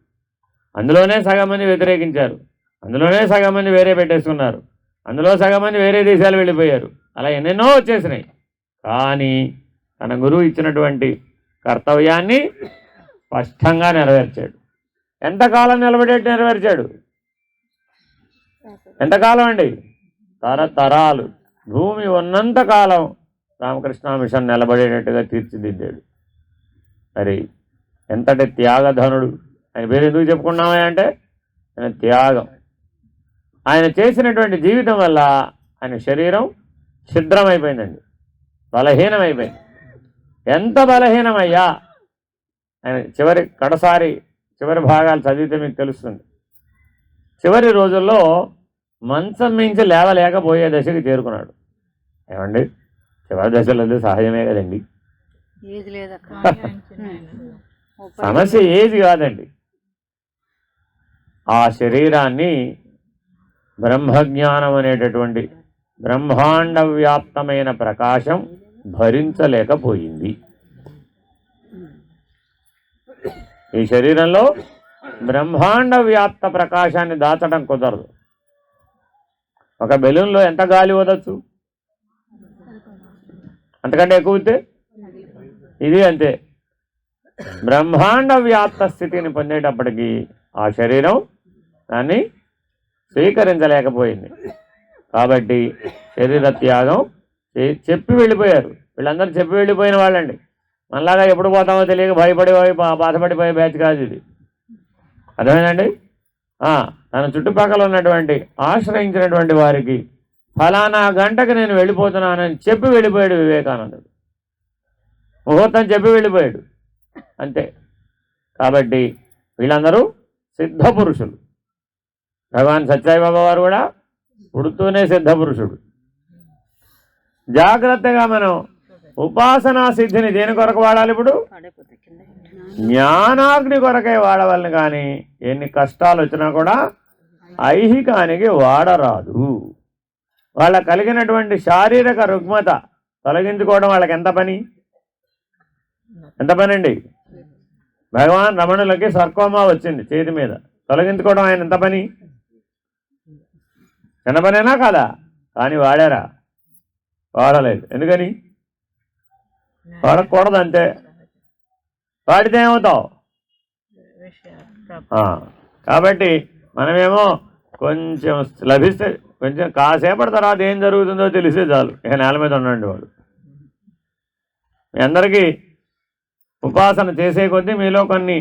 అందులోనే సగం మంది వ్యతిరేకించారు, అందులోనే సగం మంది వేరే పెట్టేసుకున్నారు, అందులో సగం మంది వేరే దేశాలు వెళ్ళిపోయారు. అలా ఎన్నెన్నో వచ్చేసినాయి. కానీ తన గురువు ఇచ్చినటువంటి కర్తవ్యాన్ని స్పష్టంగా నెరవేర్చాడు. ఎంతకాలం నిలబడేట్టు నెరవేర్చాడు? ఎంతకాలం అండి? తరతరాలు భూమి ఉన్నంత కాలం రామకృష్ణ మిషన్ నిలబడేటట్టుగా తీర్చిదిద్దాడు. మరి ఎంతటి త్యాగధనుడు. ఆయన పేరు ఎందుకు చెప్పుకున్నామే అంటే ఆయన త్యాగం. ఆయన చేసినటువంటి జీవితం వల్ల ఆయన శరీరం ఛిద్రమైపోయిందండి, బలహీనమైపోయింది. ఎంత బలహీనమయ్యా ఆయన చివరి భాగాలు చదివితే మీకు తెలుస్తుంది. చివరి రోజుల్లో మంచం మించి లేవలేకపోయే దశకి చేరుకున్నాడు. ఏమండి, చివరి దశలో సహజమే కదండి. ఏది లేదక్క, సమస్య ఏది కాదండి. ఆ శరీరాన్ని బ్రహ్మజ్ఞానం అనేటటువంటి బ్రహ్మాండ వ్యాప్తమైన ప్రకాశం భరించలేకపోయింది. ఈ శరీరంలో బ్రహ్మాండ వ్యాప్త ప్రకాశాన్ని దాచడం కుదరదు. ఒక బెలూన్లో ఎంత గాలి వదచ్చు? అంతకంటే ఎక్కువ ఉంటే ఇది అంతే. బ్రహ్మాండ వ్యాప్త స్థితిని పొందేటప్పటికీ ఆ శరీరం దాన్ని స్వీకరించలేకపోయింది. కాబట్టి శరీర త్యాగం చెప్పి వెళ్ళిపోయారు. వీళ్ళందరూ చెప్పి వెళ్ళిపోయిన వాళ్ళండి. మనలాగా ఎప్పుడు పోతామో తెలియక భయపడిపోయి బాధపడిపోయే బ్యాచ్ కాదు ఇది. అర్థమైందండి? తన చుట్టుపక్కల ఉన్నటువంటి ఆశ్రయించినటువంటి వారికి ఫలానా గంటకు నేను వెళ్ళిపోతున్నానని చెప్పి వెళ్ళిపోయాడు వివేకానందుడు. ముహూర్తం చెప్పి వెళ్ళిపోయాడు అంతే. కాబట్టి వీళ్ళందరూ సిద్ధ పురుషులు. భగవాన్ సత్యసాయిబాబా వారు కూడా పుడుతూనే సిద్ధ పురుషుడు. జాగ్రత్తగా మనం ఉపాసనా సిద్ధిని దేని కొరకు వాడాలి? ఇప్పుడు జ్ఞానాగ్ని కొరకే వాడవాలని. కానీ ఎన్ని కష్టాలు వచ్చినా కూడా ఐహికానికి వాడరాదు. వాళ్ళ కలిగినటువంటి శారీరక రుగ్మత తొలగించుకోవడం వాళ్ళకి ఎంత పని అండి. భగవాన్ రమణులకి సర్కోమా వచ్చింది చేతి మీద, తొలగించుకోవడం ఆయన ఎంత పని? చిన్న పనేనా కాదా? కానీ వాడారా? వాడలేదు. ఎందుకని? వాడకూడదు అంతే. వాడితే ఏమవుతావు? కాబట్టి మనమేమో కొంచెం లభిస్తే కొంచెం కాసేపటి తర్వాత ఏం జరుగుతుందో తెలిసే చాలు, ఇక నేల మీద ఉండండి వాడు. మీ అందరికీ ఉపాసన చేసే కొద్దీ మీలో కొన్ని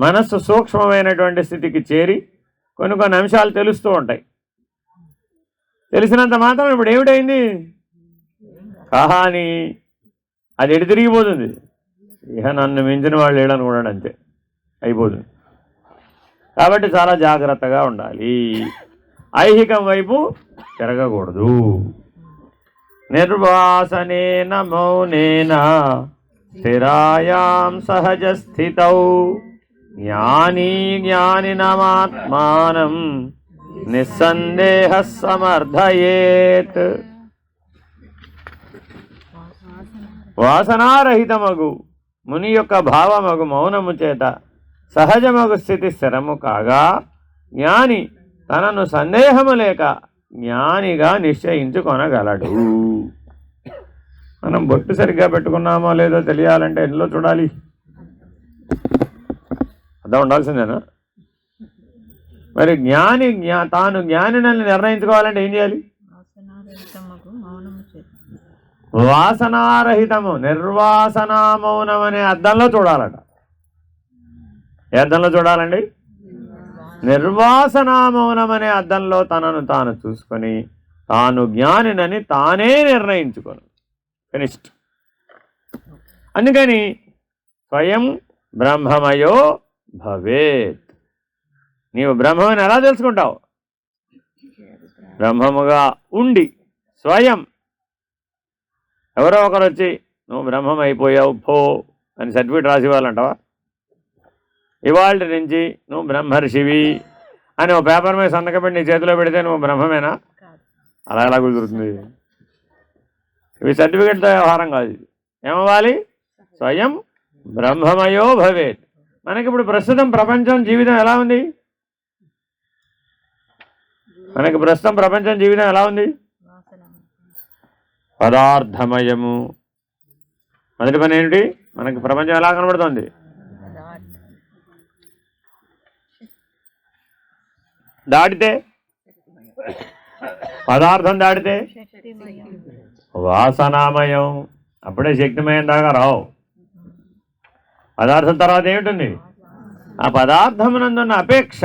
మనస్సు సూక్ష్మమైనటువంటి స్థితికి చేరి కొన్ని అంశాలు తెలుస్తూ ఉంటాయి. తెలిసినంత మాత్రం ఇప్పుడు ఏమిటైంది? కానీ అది ఎటు తిరిగిపోతుంది. ఇక నన్ను మించిన వాళ్ళు లేడనుకున్నాడు, అంతే అయిపోతుంది. కాబట్టి చాలా జాగ్రత్తగా ఉండాలి. ఐహికం వైపు తిరగకూడదు. నిర్వాసనేన మౌనేన స్థిరాయాం సహజ స్థితౌ జ్ఞానీ జ్ఞానినమాత్మానం నిస్సందేహ సమర్థయేత్. వాసనారహితమగు ముని యొక్క భావమగు మౌనము చేత సహజమగు స్థితి స్థిరము కాగా జ్ఞాని తనను సందేహము లేక జ్ఞానిగా నిశ్చయించుకొనగలడు. మనం బొట్టు సరిగ్గా పెట్టుకున్నామో లేదో తెలియాలంటే ఎందులో చూడాలి? అర్థం ఉండాల్సిందేనా? మరి తాను జ్ఞానిని నిర్ణయించుకోవాలంటే ఏం చేయాలి? వాసనారహితము నిర్వాసనా మౌనం అనే అద్దంలో చూడాలట. ఏ అద్దంలో చూడాలండి? నిర్వాసనా మౌనం అనే అద్దంలో తనను తాను చూసుకొని తాను జ్ఞానినని తానే నిర్ణయించుకోను. ఫినిష్డ్. అందుకని స్వయం బ్రహ్మమయో భవేత్. నీవు బ్రహ్మమని ఎలా తెలుసుకుంటావు? బ్రహ్మముగా ఉండి స్వయం. ఎవరో ఒకరు వచ్చి నువ్వు బ్రహ్మం అయిపోయావు పో అని సర్టిఫికేట్ రాసి ఇవ్వాలంటావా? ఇవాళ నుంచి నువ్వు బ్రహ్మర్షివి అని ఓ పేపర్ మీద సంతకం పెట్టి నీ చేతిలో పెడితే నువ్వు బ్రహ్మమేనా? అలా ఎలా కుదురుతుంది? ఇవి సర్టిఫికేట్తో వ్యవహారం కాదు. ఇది ఏమవ్వాలి? స్వయం బ్రహ్మమయో భవేత్. మనకి ఇప్పుడు ప్రస్తుతం ప్రపంచం జీవితం ఎలా ఉంది? జీవితం ఎలా ఉంది? పదార్థమయము. మొదటి పని ఏంటి? మనకి ప్రపంచం ఎలా కనబడుతుంది? దాటితే పదార్థం దాటితే వాసనామయం. అప్పుడే శక్తిమయం దాకా రావు. పదార్థం తర్వాత ఏమిటుంది? ఆ పదార్థమునందున్న అపేక్ష.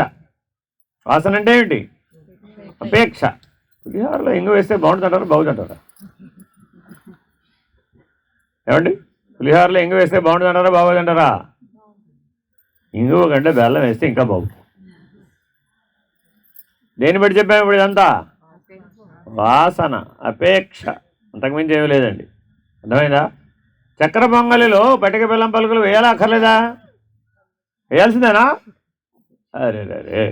వాసన అంటే ఏమిటి? అపేక్ష. పులిహారలో ఇంగు వేస్తే బాగుంటుంటారా బాగుంటుంటారా? ఏమండి, పులిహారలో ఇంగు వేస్తే బాగుంటుందంటారా బాగోదంటారా? ఇంగువ కంటే బెల్లం వేస్తే ఇంకా బాగుంటుంది. దేని బట్టి చెప్పాము ఇప్పుడు ఇదంతా? వాసన, అపేక్ష, అంతకుమించి ఏమీ లేదండి. అర్థమైందా? చక్కెర పొంగలిలో పటిక బెల్లం పలుకులు వేయాలా అక్కర్లేదా? వేయాల్సిందేనా? అరే రే,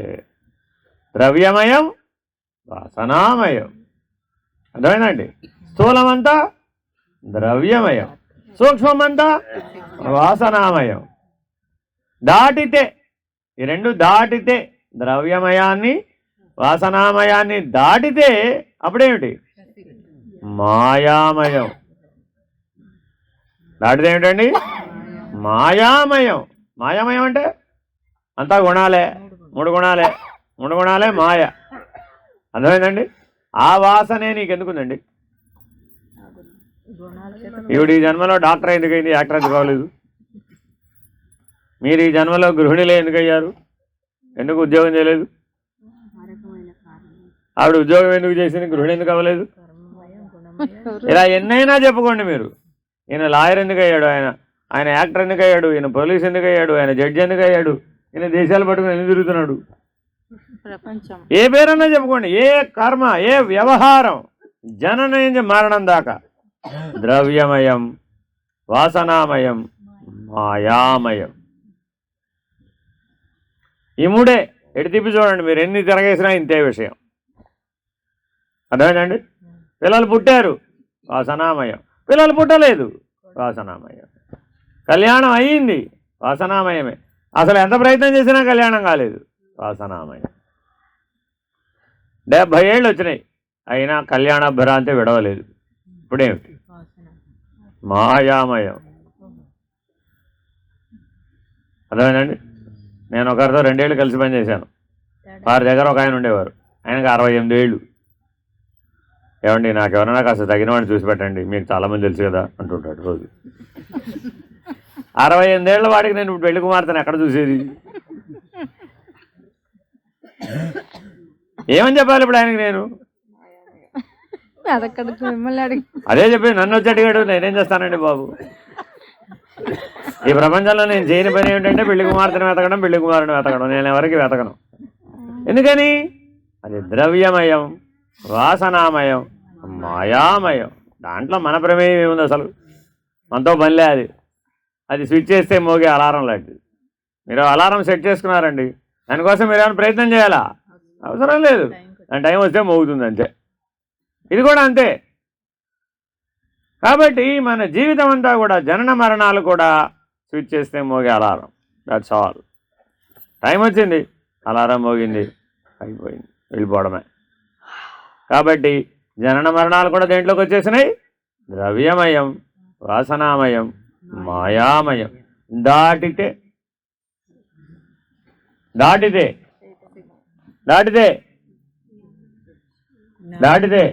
ద్రవ్యమయం వాసనామయం. అర్థమైందండి? స్థూలమంతా ద్రవ్యమయం, సూక్ష్మమంతా వాసనామయం. దాటితే, ఈ రెండు దాటితే, ద్రవ్యమయాన్ని వాసనామయాన్ని దాటితే అప్పుడేమిటి? మాయామయం. దాటితే ఏమిటండి? మాయామయం. మాయామయం అంటే అంతా గుణాలే, మూడు గుణాలే మాయ. అర్థమైందండి? ఆ వాసనే నీకెందుకుందండి? ఈవిడ ఈ జన్మలో డాక్టర్ ఎందుకైంది, యాక్టర్ ఎందుకు కావలేదు? మీరు ఈ జన్మలో గృహిణిలే ఎందుకయ్యారు? ఎందుకు ఉద్యోగం చేయలేదు? ఆవిడ ఉద్యోగం ఎందుకు చేసింది, గృహిణి ఎందుకు అవ్వలేదు? ఇలా ఎన్నైనా చెప్పుకోండి మీరు. ఈయన లాయర్ ఎందుకు అయ్యాడు, ఆయన యాక్టర్ ఎందుకు అయ్యాడు, ఈయన పోలీస్ ఎందుకు అయ్యాడు, ఆయన జడ్జి ఎందుకు అయ్యాడు, ఈయన దేశాలు పట్టుకుని ఎందుకు తిరుగుతున్నాడు? ప్రపంచం ఏ పేరన్నా చెప్పుకోండి. ఏ కర్మ, ఏ వ్యవహారం జనన నుంచి మరణం దాకా ద్రవ్యమయం, వాసనామయం, మాయామయం. ఈ మూడే ఎటు తిప్పి చూడండి మీరు, ఎన్ని తిరగేసినా ఇంతే విషయం. అర్థమైందండి? పిల్లలు పుట్టారు, వాసనామయం. పిల్లలు పుట్టలేదు, వాసనామయం. కళ్యాణం అయ్యింది, వాసనామయమే. అసలు ఎంత ప్రయత్నం చేసినా కళ్యాణం కాలేదు, వాసనామయం. 70 ఏళ్ళు వచ్చినాయి, అయినా కళ్యాణ భ్రాంతి విడవలేదు. ఇప్పుడేమిటి? మాయామయం. అర్థమైందండి? నేను ఒకరితో 2 ఏళ్ళు కలిసి పనిచేశాను. వారి దగ్గర ఒక ఆయన ఉండేవారు, ఆయనకు 68 ఏళ్ళు. ఏమండి, నాకు ఎవరైనా కాస్త తగిన వాడిని చూసి పెట్టండి, మీకు చాలామంది తెలుసు కదా అంటుంటాడు రోజు. 68 ఏళ్ళ వాడికి నేను ఇప్పుడు పెళ్లి కుమార్తెను ఎక్కడ చూసేది? ఏమని చెప్పాలి ఇప్పుడు ఆయనకి నేను? అదే చెప్పి నన్ను వచ్చి అడిగాడు, నేనేం చేస్తానండి బాబు? ఈ ప్రపంచంలో నేను చేయని పని ఏమిటంటే పెళ్లి కుమార్తెను వెతకడం, పెళ్లి కుమారుని వెతకడం. నేను ఎవరికి వెతకను. ఎందుకని? అది ద్రవ్యమయం, వాసనామయం, మాయామయం. దాంట్లో మన ప్రమేయం ఏముంది అసలు? మనతో పనిలే అది. అది స్విచ్ చేస్తే మోగే అలారం లాంటిది. మీరు అలారం సెట్ చేసుకున్నారండి, దానికోసం మీరు ఏమైనా ప్రయత్నం చేయాలా? అవసరం లేదు. దాని టైం వస్తే మోగుతుంది అంతే. ఇది కూడా అంతే. కాబట్టి మన జీవితం అంతా కూడా జనన మరణాలు కూడా స్విచ్ చేస్తే మోగే అలారం. That's all. టైం వచ్చింది, అలారం మోగింది, అయిపోయింది, వెళ్ళిపోవడమే. కాబట్టి జనన మరణాలు కూడా దేంట్లోకి వచ్చేసినాయి? ద్రవ్యమయం, వాసనామయం, మాయామయం. దాటితే దాటితే దాటితే దాటితే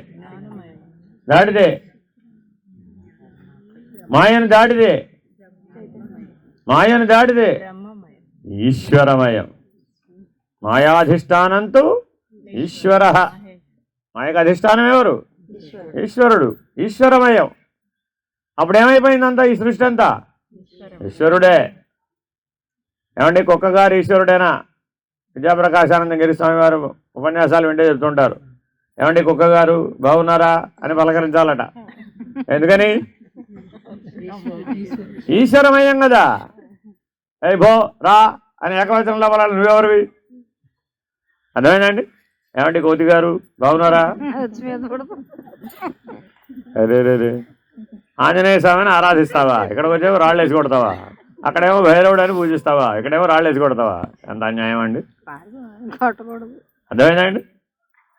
దాటితే మాయను దాటితే ఈశ్వరమయం. మాయాధిష్టానంతు ఈశ్వర. మాయకు అధిష్టానం ఎవరు? ఈశ్వరుడు. ఈశ్వరమయం. అప్పుడేమైపోయిందంతా? ఈ సృష్టి అంతా ఈశ్వరుడే. ఏమండి, కుక్క గారు ఈశ్వరుడేనా? విద్యాప్రకాశానంద గిరి స్వామి వారు ఉపన్యాసాలు వింటే చెప్తుంటారు, ఏమండి కుక్క గారు బాగున్నారా అని పలకరించాలట. ఎందుకని? ఈశ్వరమయం కదా. ఏ భో రా అని ఏకవచనంలో పలాలి, నువ్వెవరివి? అర్థమైందండి? ఏమండి కోతి గారు బాగున్నారా? అరే రే, ఆంజనేయ స్వామిని ఆరాధిస్తావా? ఇక్కడికి వచ్చేమో రాళ్ళు వేసి కొడతావా? అక్కడేమో భైరవుడు అని పూజిస్తావా? ఇక్కడేమో రాళ్ళు వేసి కొడతావా? ఎంత అన్యాయం అండి. అర్థమైందండి?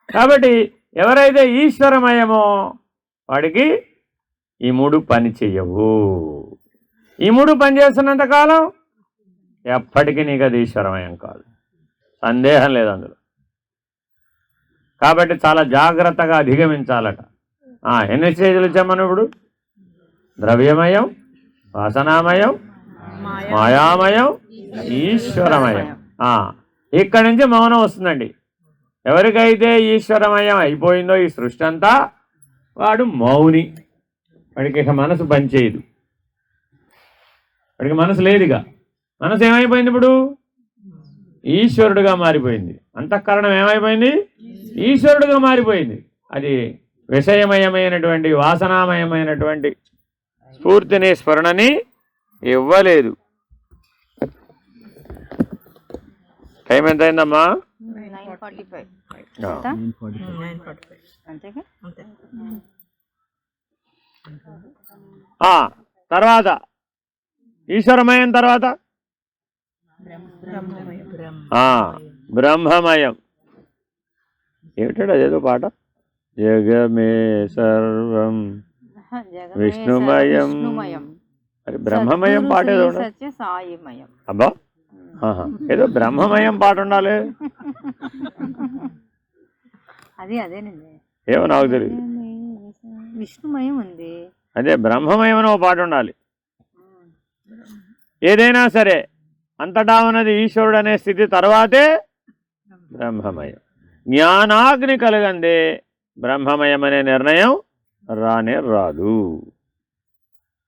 కాబట్టి ఎవరైతే ఈశ్వరమయమో వాడికి ఈ మూడు పని చెయ్యవు. ఈ మూడు పని చేస్తున్నంత కాలం ఎప్పటికీ నీకు అది ఈశ్వరమయం కాదు, సందేహం లేదు అందులో. కాబట్టి చాలా జాగ్రత్తగా అధిగమించాలట. ఎన్ని స్టేజ్లు వచ్చాం మనం ఇప్పుడు? ద్రవ్యమయం, వాసనామయం, మాయామయం, ఈశ్వరమయం. ఇక్కడి నుంచి మౌనం వస్తుందండి. ఎవరికైతే ఈశ్వరమయం అయిపోయిందో ఈ సృష్టి అంతా, వాడు మౌని. వాడికి ఇక మనసు పనిచేయదు, వాడికి మనసు లేదుగా. మనసు ఏమైపోయింది ఇప్పుడు? ఈశ్వరుడుగా మారిపోయింది. అంతఃకరణం ఏమైపోయింది? ఈశ్వరుడుగా మారిపోయింది. అది విషయమయమైనటువంటి వాసనామయమైనటువంటి స్ఫూర్తిని, స్ఫురణని ఇవ్వలేదు. టైం ఎంత అయిందమ్మా? 9:45. తర్వాత ఈశ్వరమయం, తర్వాత బ్రహ్మమయం. ఏమిటాడు అదేదో పాట? జగమే సర్వం విష్ణుమయం. అది బ్రహ్మమయం పాట ఏదో సాయిమయం. అబ్బా, ఏదో బ్రహ్మమయం పాట ఉండాలి. అదేనండి, ఏమో నాకు తెలియదు. విష్ణుమయం ఉంది, అదే బ్రహ్మమయం అని ఒక పాట ఉండాలి. ఏదైనా సరే అంతటా ఉన్నది ఈశ్వరుడు అనే స్థితి తర్వాతే బ్రహ్మమయం. జ్ఞానాగ్ని కలగందే బ్రహ్మమయం అనే నిర్ణయం రానే రాదు.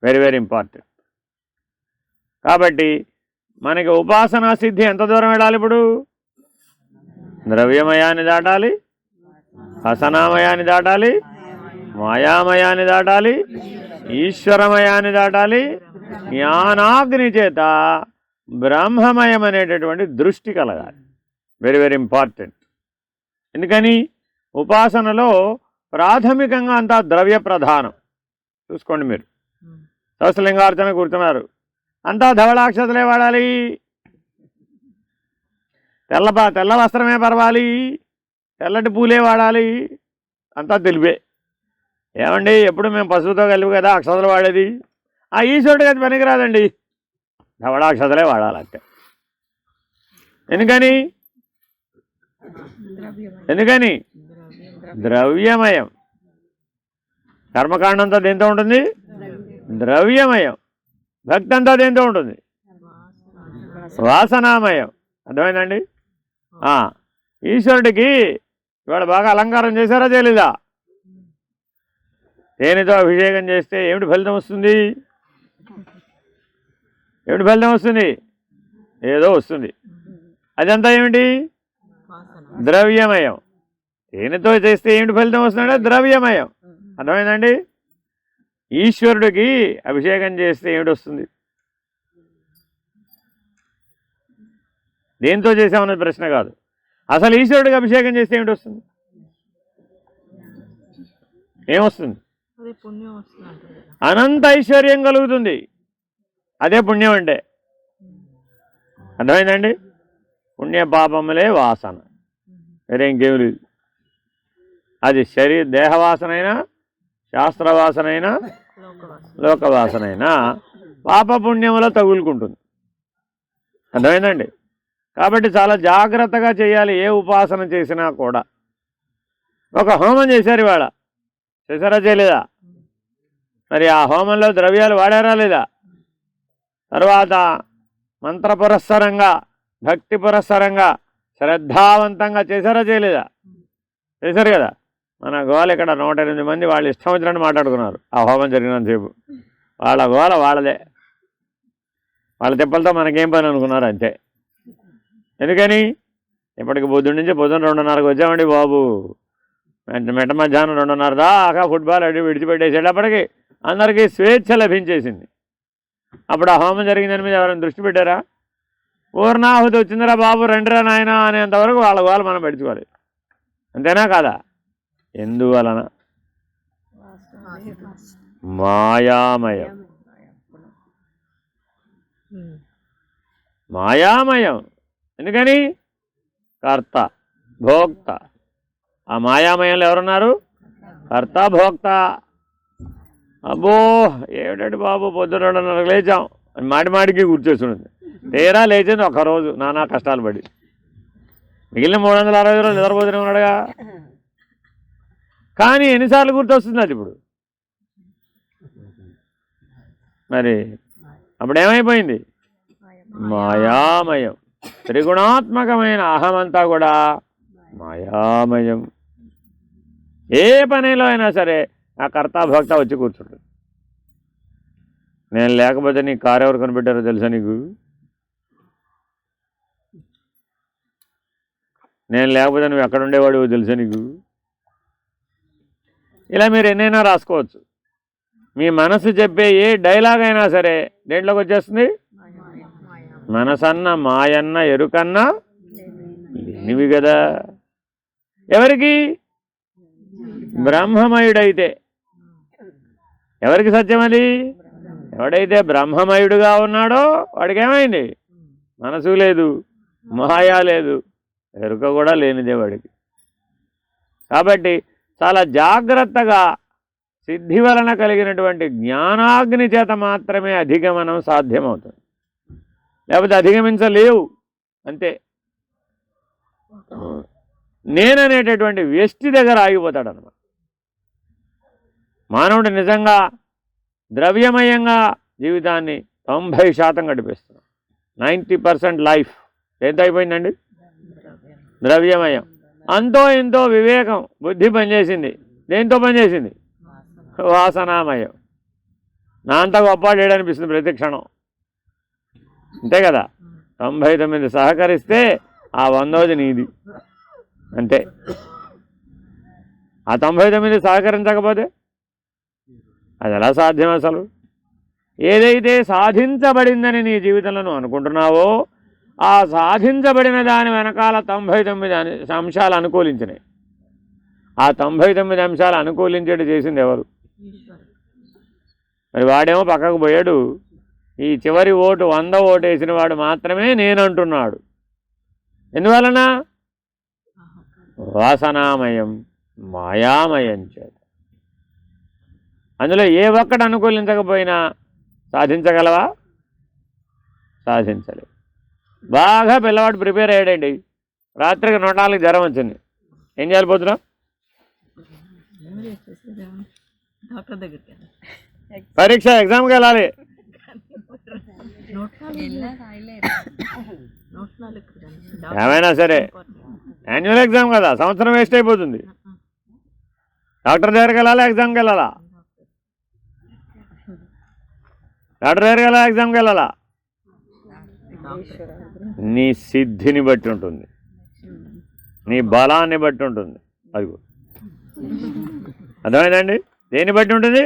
Very very important. కాబట్టి మనకి ఉపాసనా సిద్ధి ఎంత దూరం వెళ్ళాలి ఇప్పుడు? ద్రవ్యమయాన్ని దాటాలి, హసనామయాన్ని దాటాలి, మాయామయాన్ని దాటాలి, ఈశ్వరమయాన్ని దాటాలి. జ్ఞానాగ్ని చేత బ్రహ్మమయం అనేటటువంటి దృష్టి కలగాలి. Very very important. ఎందుకని? ఉపాసనలో ప్రాథమికంగా అంతా ద్రవ్య ప్రధానం. చూసుకోండి, మీరు సహస్రలింగార్చన కూర్చున్నారు, అంతా ధవళాక్షతలే వాడాలి, తెల్ల వస్త్రమే పరవాలి, తెల్లటి పూలే వాడాలి, అంతా తెలిపే. ఏమండి, ఎప్పుడు మేము పశువుతో కలిపి కదా అక్షతలు వాడేది. ఆ ఈశ్వరుడికి అది పనికిరాదండి, ధవళాక్షతలే వాడాలంటే. ఎందుకని? ద్రవ్యమయం. కర్మకాండంతా దేంతో ఉంటుంది? ద్రవ్యమయం. భక్తి అంతా దేంతో ఉంటుంది? వాసనామయం. అర్థమైందండి? ఈశ్వరుడికి ఇవాళ బాగా అలంకారం చేశారా చేయలేదా? తేనెతో అభిషేకం చేస్తే ఏమిటి ఫలితం వస్తుంది? ఏమిటి ఫలితం వస్తుంది? ఏదో వస్తుంది. అదంతా ఏమిటి? ద్రవ్యమయం. తేనెతో చేస్తే ఏమిటి ఫలితం వస్తుందంటే ద్రవ్యమయం. అర్థమైందండి? ఈశ్వరుడికి అభిషేకం చేస్తే ఏమిటి వస్తుంది? దేంతో చేసామన్నది ప్రశ్న కాదు. అసలు ఈశ్వరుడికి అభిషేకం చేస్తే ఏమిటి వస్తుంది? ఏమొస్తుంది? అనంత ఐశ్వర్యం కలుగుతుంది. అదే పుణ్యం అంటే. అర్థమైందండి? పుణ్య పాపములే వాసన, వేరే ఇంకేమి లేదు. అది దేహవాసనైనా, శాస్త్రవాసనైనా, లోకవాసనైనా పాపపుణ్యములో తగులుకుంటుంది. అర్థమైందండి? కాబట్టి చాలా జాగ్రత్తగా చేయాలి ఏ ఉపాసన చేసినా కూడా. ఒక హోమం చేశారు ఇవాళ, చేశారా చేయలేదా? మరి ఆ హోమంలో ద్రవ్యాలు వాడారా లేదా? తర్వాత మంత్ర పురస్సరంగా, భక్తి పురస్సరంగా, శ్రద్ధావంతంగా చేశారా చేయలేదా? చేశారు కదా. మన గోల ఇక్కడ 108 మంది వాళ్ళు ఇష్టం వచ్చినట్టు మాట్లాడుకున్నారు ఆ హోమం జరిగినంతసేపు. వాళ్ళ గోల వాళ్ళదే, వాళ్ళ తిప్పలతో మనకేం పని అనుకున్నారు అంతే. ఎందుకని? ఇప్పటికి పొద్దున్న నుంచి పొద్దున్న 2:30కి వచ్చామండి బాబు, మెట్ట మధ్యాహ్నం 2:30 దాకా ఫుట్బాల్ అడి విడిచిపెట్టేసేటప్పటికి అందరికీ స్వేచ్ఛ లభించేసింది. అప్పుడు ఆ హోమం జరిగిందని మీద ఎవరైనా దృష్టి పెట్టారా? పూర్ణాహుతి వచ్చిందిరా బాబు రండిరా నాయన అనేంతవరకు వాళ్ళ గోల మనం పెట్టుకోవాలి. అంతేనా కాదా? ఎందువలన? మాయామయం. మాయామయం. ఎందుకని? కర్త భోక్త. ఆ మాయామయంలో ఎవరున్నారు? కర్త భోక్త. అబ్బో ఏమిటండి బాబు పొద్దున 2:30కి లేచాం అని మాటికి గుర్తొస్తుంది. తీరా లేచింది ఒక్కరోజు నానా కష్టాలు పడి. మిగిలిన 360 రోజులు నిద్రపోతూనే ఉన్నాడుగా. కానీ ఎన్నిసార్లు గుర్తొస్తుంది అది ఇప్పుడు? మరి అప్పుడు ఏమైపోయింది? మాయామయం. త్రిగుణాత్మకమైన అహమంతా కూడా మాయామయం. ఏ పనిలో అయినా సరే ఆ కర్తాభోక్త వచ్చి కూర్చుంటుంది. నేను లేకపోతే నీ కారు ఎవరు కనిపెట్టారో తెలుసా నీకు? నేను లేకపోతే నువ్వు ఎక్కడ ఉండేవాడివో తెలుసా నీకు? ఇలా మీరు ఎన్నైనా రాసుకోవచ్చు. మీ మనసు చెప్పే ఏ డైలాగ్ అయినా సరే దేంట్లోకి వచ్చేస్తుంది? మనసన్న మాయన్న ఎరుకన్నా లేనివి కదా. ఎవరికి? బ్రహ్మమయుడైతే. ఎవరికి సత్యం అది? ఎవడైతే బ్రహ్మమయుడుగా ఉన్నాడో వాడికి ఏమైంది? మనసు లేదు, మాయా లేదు, ఎరుక కూడా లేనిదే వాడికి. కాబట్టి చాలా జాగ్రత్తగా సిద్ధి వలన కలిగినటువంటి జ్ఞానాగ్ని చేత మాత్రమే అధిగమనం సాధ్యమవుతుంది. లేకపోతే అధిగమించలేవు అంతే. నేననేటటువంటి వ్యష్టి దగ్గర ఆగిపోతాడు అన్నమాట. మానవుడు నిజంగా ద్రవ్యమయంగా జీవితాన్ని 90% గడిపిస్తున్నాడు. 90% లైఫ్ ఎంత అయిపోయిందండి? ద్రవ్యమయం. అంతో ఇంతో వివేకం, బుద్ధి పనిచేసింది. దేంతో పనిచేసింది? వాసనామయం. నా అంత గొప్పవాడేడనిపిస్తుంది ప్రతి క్షణం. అంతే కదా. 99 సహకరిస్తే ఆ 100ది నీది అంతే. ఆ 99 సహకరించకపోతే అది ఎలా సాధ్యం అసలు? ఏదైతే సాధించబడిందని నీ జీవితంలో నువ్వు అనుకుంటున్నావో ఆ సాధించబడిన దాని వెనకాల 99 అంశాలు అనుకూలించినాయి. ఆ 99 అంశాలు అనుకూలించేట్టు చేసింది ఎవరు? మరి వాడేమో పక్కకు పోయాడు. ఈ చివరి ఓటు 100 ఓటు వేసిన వాడు మాత్రమే నేనంటున్నాడు. ఎందువలన? వాసనామయం, మాయామయం చేత. అందులో ఏ ఒక్కటి అనుకూలించకపోయినా సాధించగలవా? సాధించలేవు. బాగా పిల్లవాడు ప్రిపేర్ అయ్యాడండి, రాత్రికి 104 జ్వరం వచ్చింది. ఏం చేయాలి? పోతున్నాం డాక్టర్ దగ్గరికి పరీక్ష ఎగ్జామ్కి వెళ్ళాలి. ఏమైనా సరే యాన్యువల్ ఎగ్జామ్ కదా, సంవత్సరం వేస్ట్ అయిపోతుంది. డాక్టర్ దగ్గరికి వెళ్ళాలా? ఎగ్జామ్కి వెళ్ళాలా? డాక్టర్ దగ్గరికి వెళ్ళాలా? ఎగ్జామ్కి వెళ్ళాలా? నీ సిద్ధిని బట్టి ఉంటుంది, నీ బలాన్ని బట్టి ఉంటుంది. అదిగో అర్థమైందండి? దేన్ని బట్టి ఉంటుంది?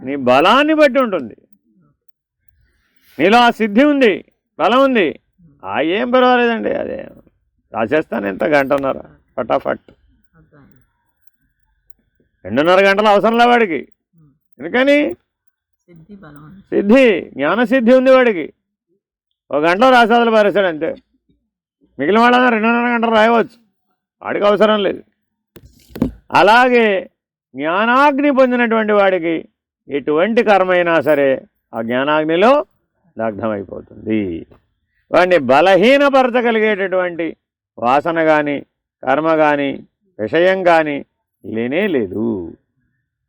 నీ బలాన్ని బట్టి ఉంటుంది. నీలో ఆ సిద్ధి ఉంది, బలం ఉంది, ఏం పర్వాలేదండి. అదే రాసేస్తాను. ఎంత గంటన్నర ఫటాఫట్. 2.5 గంటలు అవసరంలే వాడికి. ఎందుకని? సిద్ధి, జ్ఞానసిద్ధి ఉంది వాడికి. 1 గంటలో రాసేదలు పారేస్తాడు అంతే. మిగిలిన వాళ్ళని 2.5 గంటలు రాయవచ్చు, వాడికి అవసరం లేదు. అలాగే జ్ఞానాగ్ని పొందినటువంటి వాడికి ఎటువంటి కర్మ అయినా సరే ఆ జ్ఞానాగ్నిలో దగ్ధమైపోతుంది. వాడిని బలహీనపరచగలిగేటటువంటి వాసన కానీ కర్మ కానీ విషయం కానీ లేనే లేదు.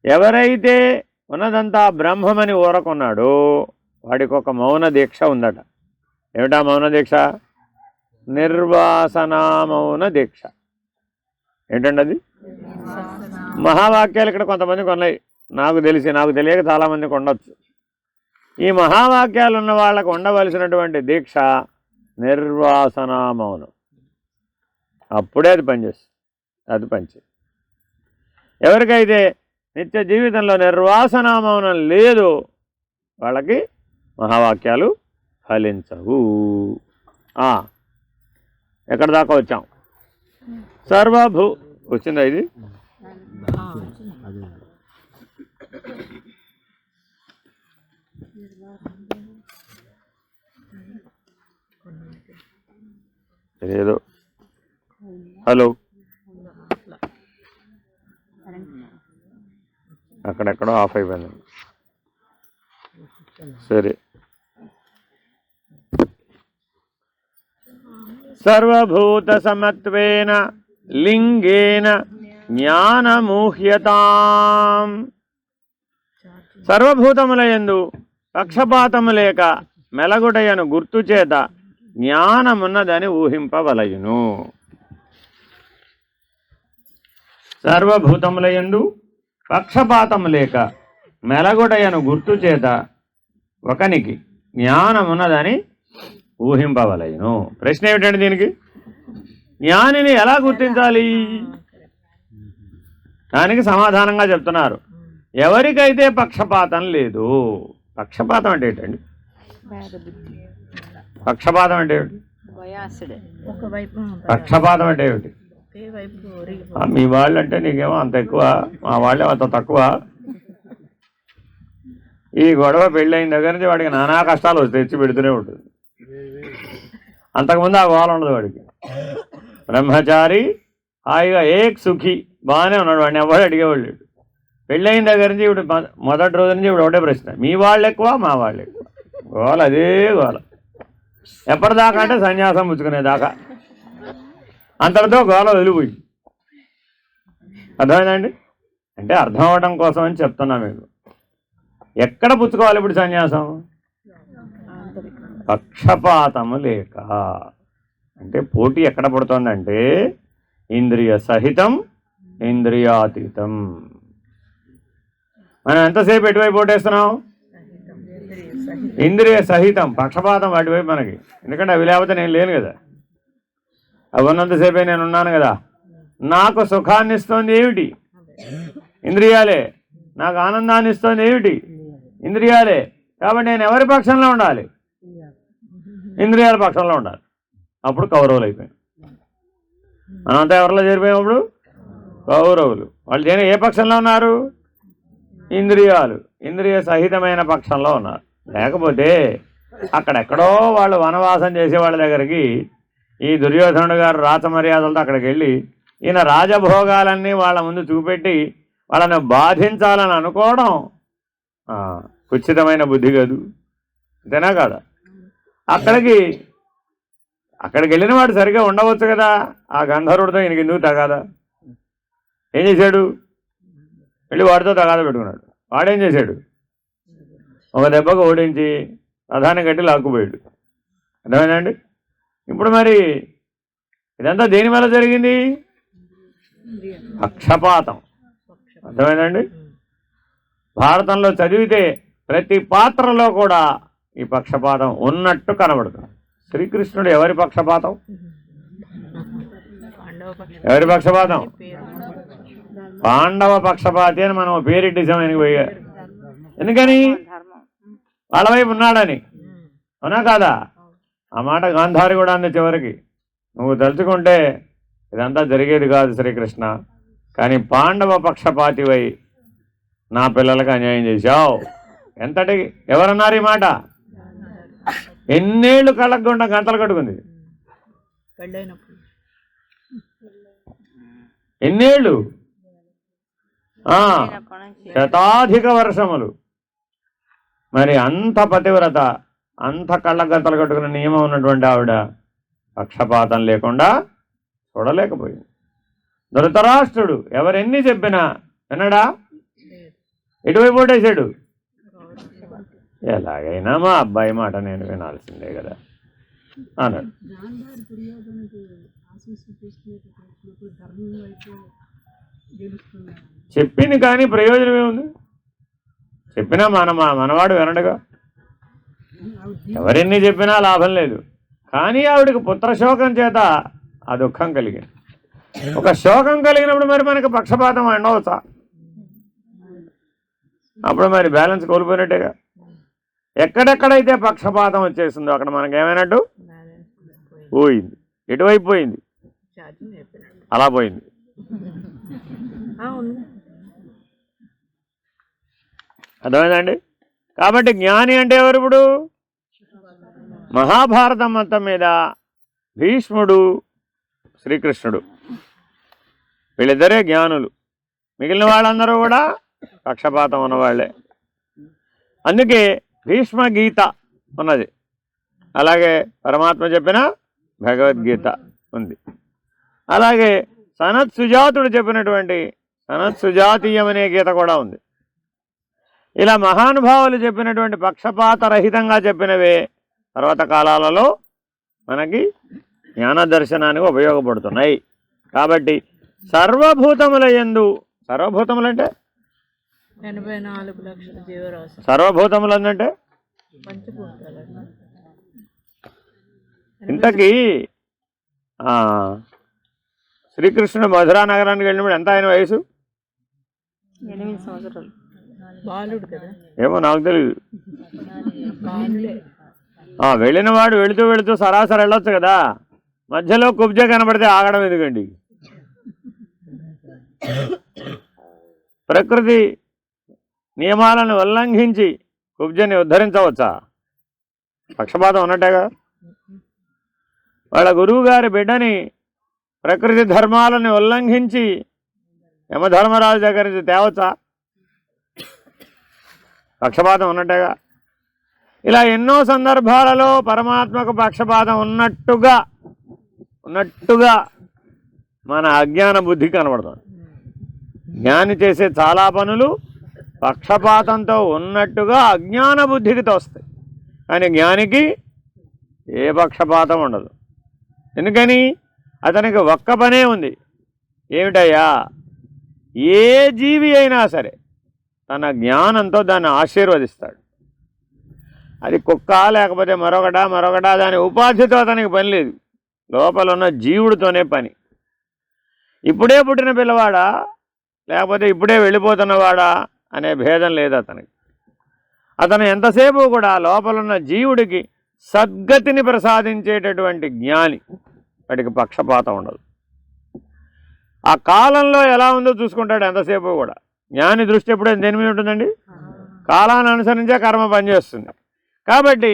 ఎవరైతే ఉన్నదంతా బ్రహ్మమని ఊరకున్నాడో వాడికి ఒక మౌన దీక్ష ఉందట. ఏమిటా మౌన దీక్ష? నిర్వాసనా మౌన దీక్ష. ఏంటండి అది? మహావాక్యాలు ఇక్కడ కొంతమందికి ఉన్నాయి, నాకు తెలియక చాలామందికి ఉండొచ్చు. ఈ మహావాక్యాలు ఉన్న వాళ్ళకు ఉండవలసినటువంటి దీక్ష నిర్వాసనా మౌనం. అప్పుడే అది పనిచేస్తుంది. అది పనిచేస్తుంది. ఎవరికైతే నిత్య జీవితంలో నిర్వాసనా మౌనం లేదు వాళ్ళకి మహావాక్యాలు ఫలించవు. ఎక్కడ దాకా వచ్చాం? సర్వభూ వచ్చిందా ఇది? ఏదో హలో అక్కడెక్కడో ఆఫ్ అయిపోయింది. సరే. సర్వభూత సమత్వేన లింగేన జ్ఞానమూహ్యతాం. సర్వభూతములయందు పక్షపాతము లేక మెలగుటయను గుర్తుచేత జ్ఞానమున్నదని ఊహింపవలయును. సర్వభూతములయందు పక్షపాతము లేక మెలగుటయను గుర్తుచేత ఒకనికి జ్ఞానమున్నదని ఊహింపవలయును. ప్రశ్న ఏమిటండి దీనికి? జ్ఞానిని ఎలా గుర్తించాలి? దానికి సమాధానంగా చెప్తున్నారు. ఎవరికైతే పక్షపాతం లేదు. పక్షపాతం అంటే ఏంటండి? పక్షపాతం అంటే ఏమిటి? ఒకవైపు పక్షపాతం అంటే ఏమిటి? ఒకే వైపు మీ వాళ్ళు అంటే నీకేమో అంత ఎక్కువ, మా వాళ్ళే అంత తక్కువ. ఈ గొడవ పెళ్ళైన దగ్గర నుంచి వాడికి నానా కష్టాలు తెచ్చి పెడుతూనే ఉంటుంది. అంతకుముందు ఆ గోళ ఉండదు వాడికి. బ్రహ్మచారి హాయిగా ఏక్ సుఖి బాగానే ఉన్నాడు, వాడిని ఎవరు అడిగేవాళ్ళు. పెళ్ళైన దగ్గర నుంచి ఇప్పుడు మొదటి రోజు నుంచి ఇప్పుడు ఒకటే ప్రశ్న, మీ వాళ్ళు ఎక్కువ మా వాళ్ళు ఎక్కువ. గోల అదే గోల. ఎప్పటిదాకా అంటే సన్యాసం పుచ్చుకునేదాకా. అంతటితో గోల వదిలిపోయి. అర్థమైందండి? అంటే అర్థం అవ్వడం కోసం అని చెప్తున్నా మీకు. ఎక్కడ పుచ్చుకోవాలి ఇప్పుడు సన్యాసం? పక్షపాతము లేక. అంటే పోటీ ఎక్కడ పడుతుందంటే ఇంద్రియ సహితం ఇంద్రియాతీతం. మనం ఎంతసేపు ఎటువైపు ఓటేస్తున్నాం? ఇంద్రియ సహితం. పక్షపాతం అటువైపు మనకి. ఎందుకంటే అవి లేకపోతే నేను లేను కదా. అవి ఉన్నంతసేపే నేను ఉన్నాను కదా. నాకు సుఖాన్ని ఇస్తోంది ఏమిటి? ఇంద్రియాలే. నాకు ఆనందాన్ని ఇస్తోంది ఏమిటి? ఇంద్రియాలే. కాబట్టి నేను ఎవరి పక్షంలో ఉండాలి? ఇంద్రియాల పక్షంలో ఉండాలి. అప్పుడు కౌరవులు అయిపోయాయి. మనంతా ఎవరిలో చేరిపోయినప్పుడు కౌరవులు. వాళ్ళు ఏ పక్షంలో ఉన్నారు? ఇంద్రియాలు. ఇంద్రియ సహితమైన పక్షంలో ఉన్నారు. లేకపోతే అక్కడెక్కడో వాళ్ళు వనవాసం చేసే వాళ్ళ దగ్గరికి ఈ దుర్యోధనుడు గారు రాచమర్యాదలతో అక్కడికి వెళ్ళి ఈయన రాజభోగాలన్నీ వాళ్ళ ముందు చూపెట్టి వాళ్ళని బాధించాలని అనుకోవడం కుచితమైన బుద్ధి కాదు. అంతేనా కాదా? అక్కడికి వెళ్ళిన వాడు సరిగ్గా ఉండవచ్చు కదా. ఆ గంధర్వుడితో ఈయనకి ఎందుకు తగాదా? ఏం చేశాడు? వెళ్ళి వాడితో తగాదా పెట్టుకున్నాడు. వాడేం చేశాడు? ఒక దెబ్బకు ఓడించి ప్రధాని కట్టి లాక్కుపోయాడు. అర్థమైందండి? ఇప్పుడు మరి ఇదంతా దేని వల్ల జరిగింది? పక్షపాతం. అర్థమైందండి? భారతంలో చదివితే ప్రతి పాత్రలో కూడా ఈ పక్షపాతం ఉన్నట్టు కనబడుతుంది. శ్రీకృష్ణుడు ఎవరి పక్షపాతం? ఎవరి పక్షపాతం? పాండవ పక్షపాతి అని మనం పేరెట్టిసాం. ఆయనకి పోయారు. ఎందుకని? వాళ్ళ వైపు ఉన్నాడని. అవునా కాదా? ఆ మాట గాంధారి కూడా అంది చివరికి. నువ్వు తలుచుకుంటే ఇదంతా జరిగేది కాదు శ్రీకృష్ణ, కానీ పాండవ పక్షపాతివై నా పిల్లలకు అన్యాయం చేశావు. ఎంతటి ఎవరన్నారు ఈ మాట? ఎన్నేళ్ళు కళ్ళకు గుండా గంటలు కట్టుకుంది. ఎన్నేళ్ళు? శతాధిక వర్షములు. మరి అంత పతివ్రత, అంత కళ్ళ గంతలు కట్టుకున్న నియమం ఉన్నటువంటి ఆవిడ పక్షపాతం లేకుండా చూడలేకపోయింది. ధృతరాష్ట్రుడు ఎవరెన్ని చెప్పినా వినడా? ఎటువైపు ఓటేశాడు? ఎలాగైనా మా అబ్బాయి మాట నేను వినాల్సిందే కదా అన్నాడు. చెప్పింది కానీ ప్రయోజనం ఏముంది? చెప్పినా మనవాడు వినడుగా. ఎవరెన్ని చెప్పినా లాభం లేదు. కానీ ఆవిడకి పుత్రశోకం చేత ఆ దుఃఖం కలిగింది. ఒక శోకం కలిగినప్పుడు మరి మనకి పక్షపాతం ఉండవచ్చా? అప్పుడు మరి బ్యాలెన్స్ కోల్పోయినట్టేగా. ఎక్కడెక్కడైతే పక్షపాతం వచ్చేసిందో అక్కడ మనకి ఏమైనట్టు పోయింది. ఎటువైపు పోయింది? అలా పోయింది. అర్థమైందండి? కాబట్టి జ్ఞాని అంటే ఎవరు? ఇప్పుడు మహాభారతం మొత్తం మీద భీష్ముడు, శ్రీకృష్ణుడు వీళ్ళిద్దరే జ్ఞానులు. మిగిలిన వాళ్ళందరూ కూడా పక్షపాతం ఉన్నవాళ్లే. అందుకే భీష్మ గీత ఉన్నది. అలాగే పరమాత్మ చెప్పిన భగవద్గీత ఉంది. అలాగే సనత్ సుజాతుడు చెప్పినటువంటి సనత్ సుజాతీయం అనే గీత కూడా ఉంది. ఇలా మహానుభావులు చెప్పినటువంటి పక్షపాత రహితంగా చెప్పినవే తర్వాత కాలాలలో మనకి జ్ఞాన దర్శనానికి ఉపయోగపడుతున్నాయి. కాబట్టి సర్వభూతముల యందు, సర్వభూతములంటే 84 లక్షల జీవరాశి సర్వభూతములు అంటే పంచభూతాలు. ఇంతకీ శ్రీకృష్ణుడు మధురా నగరానికి వెళ్ళినప్పుడు ఎంత ఆయన వయసు? 8 సంవత్సరాలు. బాలుడు కదా, ఏమో నాకు తెలియదు. బాలుడే. వెళ్ళిన వాడు వెళుతూ వెళుతూ సరాసరి వెళ్ళొచ్చు కదా, మధ్యలో కుబ్జ కనబడితే ఆగడం ఎందుకండి? ప్రకృతి నియమాలను ఉల్లంఘించి కుబ్జని ఉద్ధరించవచ్చా? పక్షపాతం ఉన్నట్టేగా. వాళ్ళ గురువు గారి బిడ్డని ప్రకృతి ధర్మాలను ఉల్లంఘించి యమధర్మరాజు దగ్గర నుంచి తేవచ్చా? పక్షపాతం ఉన్నట్టేగా. ఇలా ఎన్నో సందర్భాలలో పరమాత్మకు పక్షపాతం ఉన్నట్టుగా మన అజ్ఞాన బుద్ధి కనబడుతుంది. జ్ఞాని చేసే చాలా పనులు పక్షపాతంతో ఉన్నట్టుగా అజ్ఞాన బుద్ధికి తోస్తాయి, కానీ జ్ఞానికి ఏ పక్షపాతం ఉండదు. ఎందుకని? అతనికి ఒక్క పనే ఉంది. ఏమిటయ్యా? ఏ జీవి అయినా సరే తన జ్ఞానంతో దాన్ని ఆశీర్వదిస్తాడు. అది కుక్క లేకపోతే మరొకటా దాని ఉపాధితో అతనికి పని లేదు, లోపల ఉన్న జీవుడితోనే పని. ఇప్పుడే పుట్టిన పిల్లవాడా లేకపోతే ఇప్పుడే వెళ్ళిపోతున్నవాడా అనే భేదం లేదు అతనికి. అతను ఎంతసేపు కూడా లోపలున్న జీవుడికి సద్గతిని ప్రసాదించేటటువంటి జ్ఞాని. వాడికి పక్షపాతం ఉండదు. ఆ కాలంలో ఎలా ఉందో చూసుకుంటాడు ఎంతసేపు కూడా. జ్ఞాని దృష్టి ఎప్పుడైనా దేని మీద ఉంటుందండి? కాలాన్ని అనుసరించే కర్మ పనిచేస్తుంది. కాబట్టి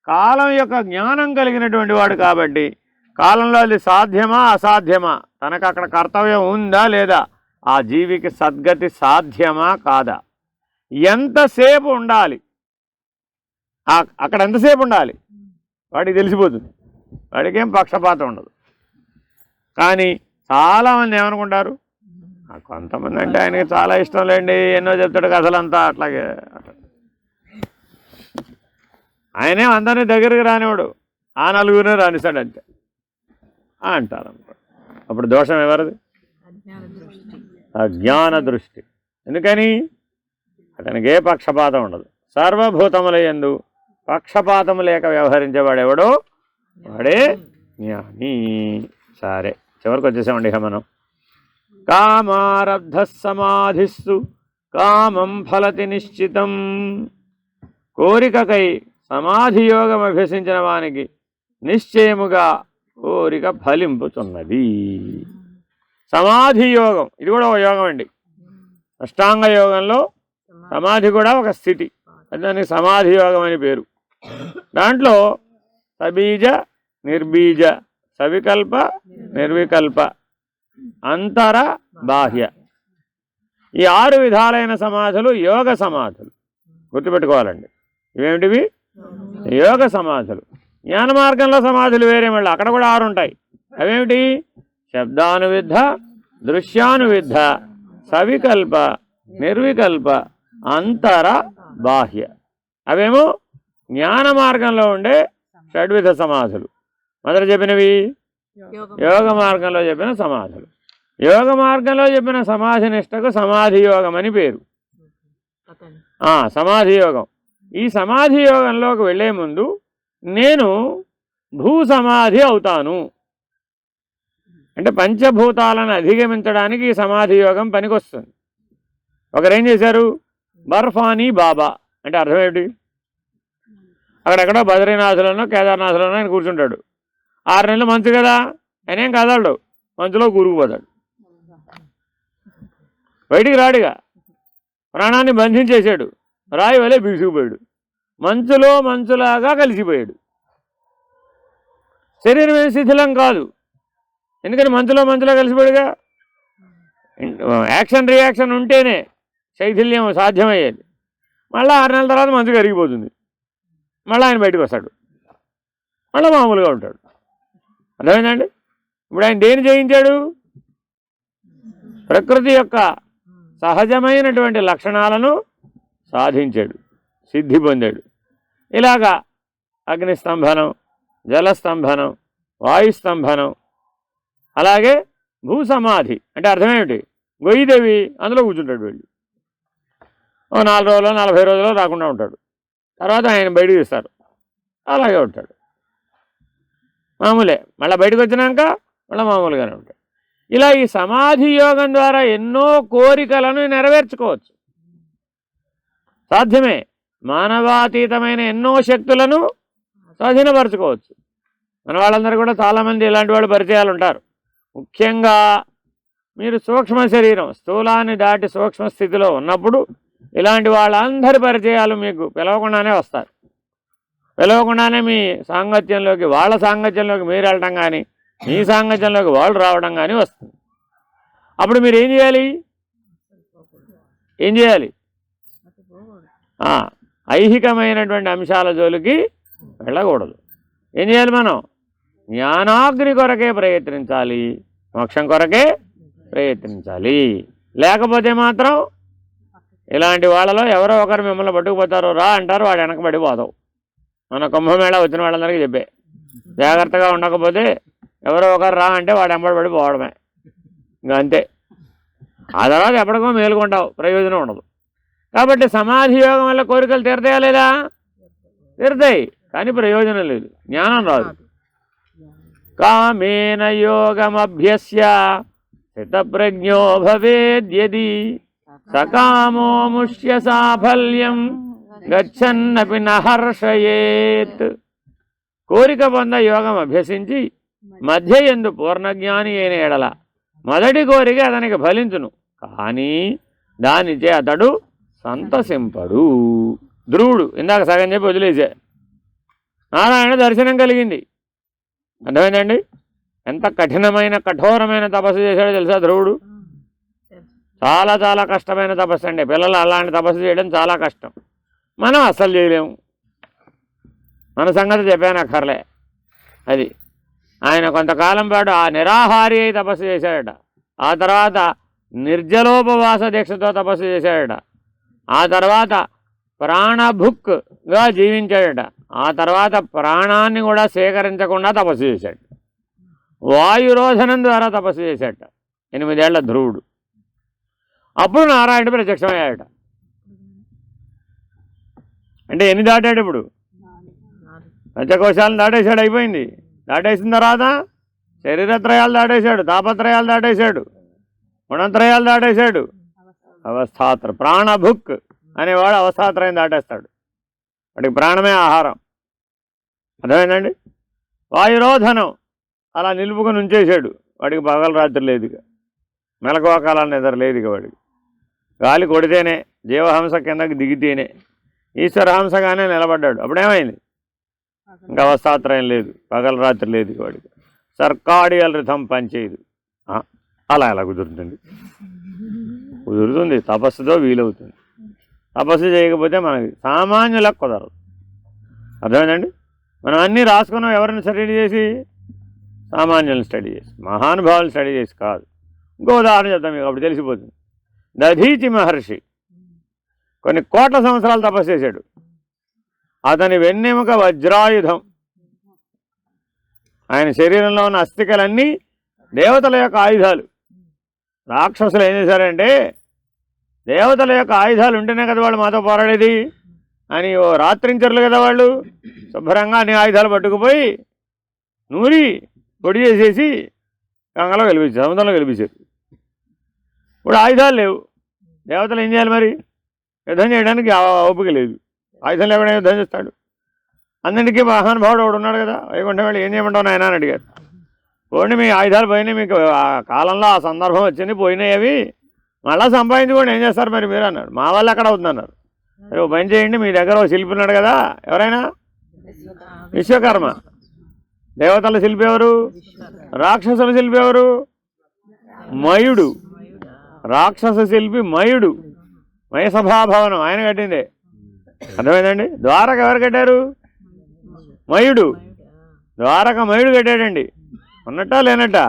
కాలం యొక్క జ్ఞానం కలిగినటువంటి వాడు కాబట్టి కాలంలో అది సాధ్యమా అసాధ్యమా, తనకు అక్కడ కర్తవ్యం ఉందా లేదా, ఆ జీవికి సద్గతి సాధ్యమా కాదా, ఎంతసేపు ఉండాలి, అక్కడ ఎంతసేపు ఉండాలి వాడికి తెలిసిపోతుంది. వాడికి ఏం పక్షపాతం ఉండదు. కానీ చాలామంది ఏమనుకుంటారు, కొంతమంది అంటే ఆయనకి చాలా ఇష్టం లేండి, ఎన్నో చెప్తాడు కథలంతా, అట్లాగే ఆయనే అందరినీ దగ్గరికి రానివాడు, ఆ నలుగురినే రానిస్తాడు అంతే అంటారు అనుకో. అప్పుడు దోషం ఎవరిది? అజ్ఞాన దృష్టి. ఎందుకని? అతనికి ఏ పక్షపాతం ఉండదు. సర్వభూతముల యందు పక్షపాతము లేక వ్యవహరించేవాడెవడో వాడే జ్ఞాని. సరే, చివరికి వచ్చేసామండి. మనం కామారబ్ధ సమాధిస్సు కామం ఫలతి నిశ్చితం. కోరికకై సమాధి యోగం అభ్యసించిన వానికి నిశ్చయముగా కోరిక ఫలింపుతున్నది. సమాధి యోగం ఇది కూడా ఒక యోగం అండి. అష్టాంగ యోగంలో సమాధి కూడా ఒక స్థితి, దానికి సమాధి యోగం అని పేరు. దాంట్లో సబీజ నిర్బీజ సవికల్ప నిర్వికల్ప అంతర బాహ్య ఈ 6 విధాలైన సమాధులు యోగ సమాధులు. గుర్తుపెట్టుకోవాలండి. ఇవేమిటివి? యోగ సమాధులు. జ్ఞాన మార్గంలో సమాధులు వేరే, మళ్ళీ అక్కడ కూడా 6 ఉంటాయి. అవేమిటి? శబ్దానువిద్ధ, దృశ్యానువిద్ధ, సవికల్ప, నిర్వికల్ప, అంతర బాహ్య. అవేమో జ్ఞాన మార్గంలో ఉండే షడ్విధ సమాధులు. మొదట చెప్పినవి యోగ మార్గంలో చెప్పిన సమాధులు. యోగ మార్గంలో చెప్పిన సమాధి నిష్టకు సమాధి యోగం అని పేరు. సమాధి యోగం. ఈ సమాధి యోగంలోకి వెళ్ళే ముందు నేను భూ సమాధి అవుతాను అంటే పంచభూతాలను అధిగమించడానికి ఈ సమాధి యోగం పనికొస్తుంది. ఒకరేం చేశారు? బర్ఫానీ బాబా అంటే అర్థం ఏమిటి? అక్కడెక్కడో బద్రీనాథులను కేదార్నాథులను ఆయన కూర్చుంటాడు. 6 నెలలు మంచు కదా, ఆయన ఏం కదలడు, మంచులో కూరుకుపోతాడు, బయటికి రాడుగా. ప్రాణాన్ని బంధించేశాడు, రాయి వలె బిగుసుకుపోయాడు, మంచులో మంచులాగా కలిసిపోయాడు. శరీరం ఏం శిథిలం కాదు, ఎందుకని మంచులో మంచులో కలిసిపోయాడుగా. యాక్షన్ రియాక్షన్ ఉంటేనే శైథిల్యం సాధ్యమయ్యేది. మళ్ళీ 6 నెలల తర్వాత మంచు కరిగిపోతుంది, మళ్ళీ ఆయన బయటకు వస్తాడు, మళ్ళీ మామూలుగా ఉంటాడు. అర్థమైందండి? ఇప్పుడు ఆయన దేని జయించాడు? ప్రకృతి యొక్క సహజమైనటువంటి లక్షణాలను సాధించాడు, సిద్ధి పొందాడు. ఇలాగా అగ్నిస్తంభనం, జలస్తంభనం, వాయుస్తంభనం, అలాగే భూసమాధి అంటే అర్థమేమిటి? గొయ్యిదేవి అందులో కూర్చుంటాడు వెళ్ళి. ఓ 4 రోజులు 40 రోజులు రాకుండా ఉంటాడు. తర్వాత ఆయన బయటకు తీస్తారు, అలాగే ఉంటాడు. మామూలే. మళ్ళీ బయటకు వచ్చినాక మళ్ళీ మామూలుగానే ఉంటాడు. ఇలా ఈ సమాధి యోగం ద్వారా ఎన్నో కోరికలను నెరవేర్చుకోవచ్చు, సాధ్యమే. మానవాతీతమైన ఎన్నో శక్తులను స్వాధీనపరచుకోవచ్చు. మన వాళ్ళందరూ కూడా చాలామంది ఇలాంటి వాళ్ళు పరిచయాలు ఉంటారు. ముఖ్యంగా మీరు సూక్ష్మ శరీరం, స్థూలాన్ని దాటి సూక్ష్మ స్థితిలో ఉన్నప్పుడు ఇలాంటి వాళ్ళందరి పరిచయాలు మీకు పిలవకుండానే వస్తారు. పిలవకుండానే మీ సాంగత్యంలోకి, వాళ్ళ సాంగత్యంలోకి మీరు వెళ్ళటం కానీ, మీ సాంగత్యంలోకి వాళ్ళు రావడం కానీ వస్తుంది. అప్పుడు మీరు ఏం చేయాలి? ఐహికమైనటువంటి అంశాల జోలికి వెళ్ళకూడదు. ఏం చేయాలి? మనం జ్ఞానాగ్ని కొరకే ప్రయత్నించాలి, మోక్షం కొరకే ప్రయత్నించాలి. లేకపోతే మాత్రం ఇలాంటి వాళ్ళలో ఎవరో ఒకరు మిమ్మల్ని పట్టుకుపోతారు, రా అంటారు, వాడు వెనకబడిపోతావు. మన కుంభమేళ వచ్చిన వాళ్ళందరికీ చెప్పే, జాగ్రత్తగా ఉండకపోతే ఎవరో ఒకరు రా అంటే వాడు వెంబడిపోవడమే, ఇంకా అంతే. ఆ తర్వాత ఎప్పటికో మేలుకుంటావు, ప్రయోజనం ఉండదు. కాబట్టి సమాధి యోగం వల్ల కోరికలు తీరతాయా లేదా? తీరతాయి, కానీ ప్రయోజనం లేదు, జ్ఞానం రాదు. కామేన యోగమభ్యస్య స్థితప్రజ్ఞో భవేద్యది సకామో ముష్య సాఫల్యం గచ్చన్నపి నహర్షయేత్. కోరిక పొంద యోగం అభ్యసించి మధ్య యందు పూర్ణజ్ఞాని అయిన ఎడల మొదటి కోరిక అతనికి ఫలించును, కానీ దానిచే అతడు సంతసింపడు. ధ్రువుడు ఇందాక సగం చెప్పి వదిలేసే, నారాయణ దర్శనం కలిగింది. అర్థమైందండి? ఎంత కఠినమైన కఠోరమైన తపస్సు చేశాడో తెలుసా ధ్రువుడు? చాలా చాలా కష్టమైన తపస్సు అండి. పిల్లలు అలాంటి తపస్సు చేయడం చాలా కష్టం, మనం అస్సలు చేయలేము. మన సంగతి చెప్పాను అక్కర్లే. అది ఆయన కొంతకాలం పాటు ఆ నిరాహారి అయి తపస్సు చేశాడట. ఆ తర్వాత నిర్జలోపవాస దీక్షతో తపస్సు చేశాడట. ఆ తర్వాత ప్రాణభుక్గా జీవించాడట. ఆ తర్వాత ప్రాణాన్ని కూడా స్వీకరించకుండా తపస్సు చేశాడు. వాయురోధనం ద్వారా తపస్సు చేశాడట 8 ఏళ్ల ధ్రువుడు. అప్పుడు నారాయణుడు ప్రత్యక్షమయ్యాడట. అంటే ఎన్ని దాటాడు? ఇప్పుడు పంచకోశాలను దాటేశాడు, అయిపోయింది. దాటేసిన తర్వాత శరీరత్రయాలు దాటేశాడు, తాపత్రయాలు దాటేశాడు, గుణత్రయాలు దాటేశాడు, అవస్థాత్ర ప్రాణభుక్ అనేవాడు అవస్థాత్రయం దాటేస్తాడు. వాడికి ప్రాణమే ఆహారం. అర్థమైందండి? వాయురోధనం అలా నిలుపుకొని ఉంచేశాడు. వాడికి పగలు రాత్రి లేదు, ఇక మెలకువ కాలాన్ని నిద్ర లేదు. ఇక వాడికి గాలి కొడితేనే, జీవహంస కిందకి దిగితేనే, ఈశ్వరహంసగానే నిలబడ్డాడు. అప్పుడేమైంది? ఇంకా అవస్థాత్రయం లేదు, పగలు రాత్రి లేదు. ఇక వాడికి సర్కాడియల్ రిథం పనిచేయదు. అలా ఎలా కుదురుతుంది? కుదురుతుంది, తపస్సుతో వీలవుతుంది. తపస్సు చేయకపోతే మనకి సామాన్యులకు కుదరదు. అర్థమైందండి? మనం అన్నీ రాసుకున్నాం. ఎవరిని స్టడీ చేసి? సామాన్యులను స్టడీ చేసి, మహానుభావులు స్టడీ చేసి కాదు. ఇంకో ఉదాహరణ చెప్తాం మీకు, అప్పుడు తెలిసిపోతుంది. దధీచి మహర్షి కొన్ని కోట్ల సంవత్సరాలు తపస్సు చేశాడు. అతని వెన్నెముక వజ్రాయుధం. ఆయన శరీరంలో ఉన్న అస్థికలన్నీ దేవతల యొక్క ఆయుధాలు. రాక్షసులు ఏం చేశారంటే, దేవతల యొక్క ఆయుధాలు ఉంటేనే కదా వాళ్ళు మాతో పోరాడేది అని ఓ రాత్రించర్లు కదా వాళ్ళు. శుభ్రంగా అన్ని ఆయుధాలు పట్టుకుపోయి నూరి పొడి చేసేసి గంగలో గెలిపించారు, సముద్రంలో గెలిపించారు. ఇప్పుడు ఆయుధాలు లేవు. దేవతలు ఏం చేయాలి మరి? యుద్ధం చేయడానికి ఓపిక లేదు. ఆయుధం లేకుండా యుద్ధం చేస్తాడు. అన్నింటికీ మహానుభావుడు ఒకడు ఉన్నాడు కదా, వైకుంఠం వెళ్ళి ఏం చేయమంటావు నాయన అని అడిగారు. పోండి, మీ ఆయుధాలు పోయినాయి, మీకు ఆ కాలంలో ఆ సందర్భం వచ్చింది, పోయినాయి, అవి మళ్ళీ సంపాదించుకోండి, ఏం చేస్తారు మరి మీరు అన్నాడు. మా వాళ్ళు ఎక్కడ అవుతుందన్నారు. సరే, ఓ పని చేయండి, మీ దగ్గర ఓ శిల్పి ఉన్నాడు కదా, ఎవరైనా? విశ్వకర్మ. దేవతల శిల్పి ఎవరు? రాక్షసుల శిల్పి ఎవరు? మయుడు. రాక్షస శిల్పి మయుడు. మయసభాభవనం ఆయన కట్టిందే. అర్థమైందండి? ద్వారక ఎవరు కట్టారు? మయుడు. ద్వారక మయుడు కట్టాడండి. ఉన్నట్టా లేనట్టా?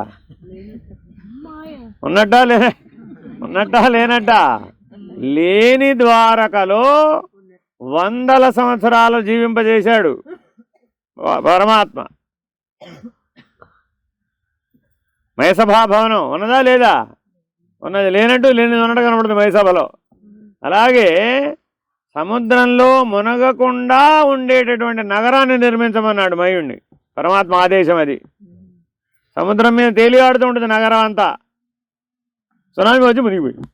ఉన్నట్టా లేనా? ఉన్నట్ట లేనట్ట? లేని ద్వారకలో 100 సంవత్సరాలు జీవింపజేశాడు పరమాత్మ. మయసభా భవనం ఉన్నదా లేదా? ఉన్నది. లేనట్టు లేనిది ఉన్నట్టు కనబడుతుంది మయసభలో. అలాగే సముద్రంలో మునగకుండా ఉండేటటువంటి నగరాన్ని నిర్మించమన్నాడు మయుణ్ణి. పరమాత్మ ఆదేశం అది. సముద్రం మీద తేలియాడుతూ ఉంటుంది నగరం అంతా. సునామీ వచ్చి మునిగిపోయింది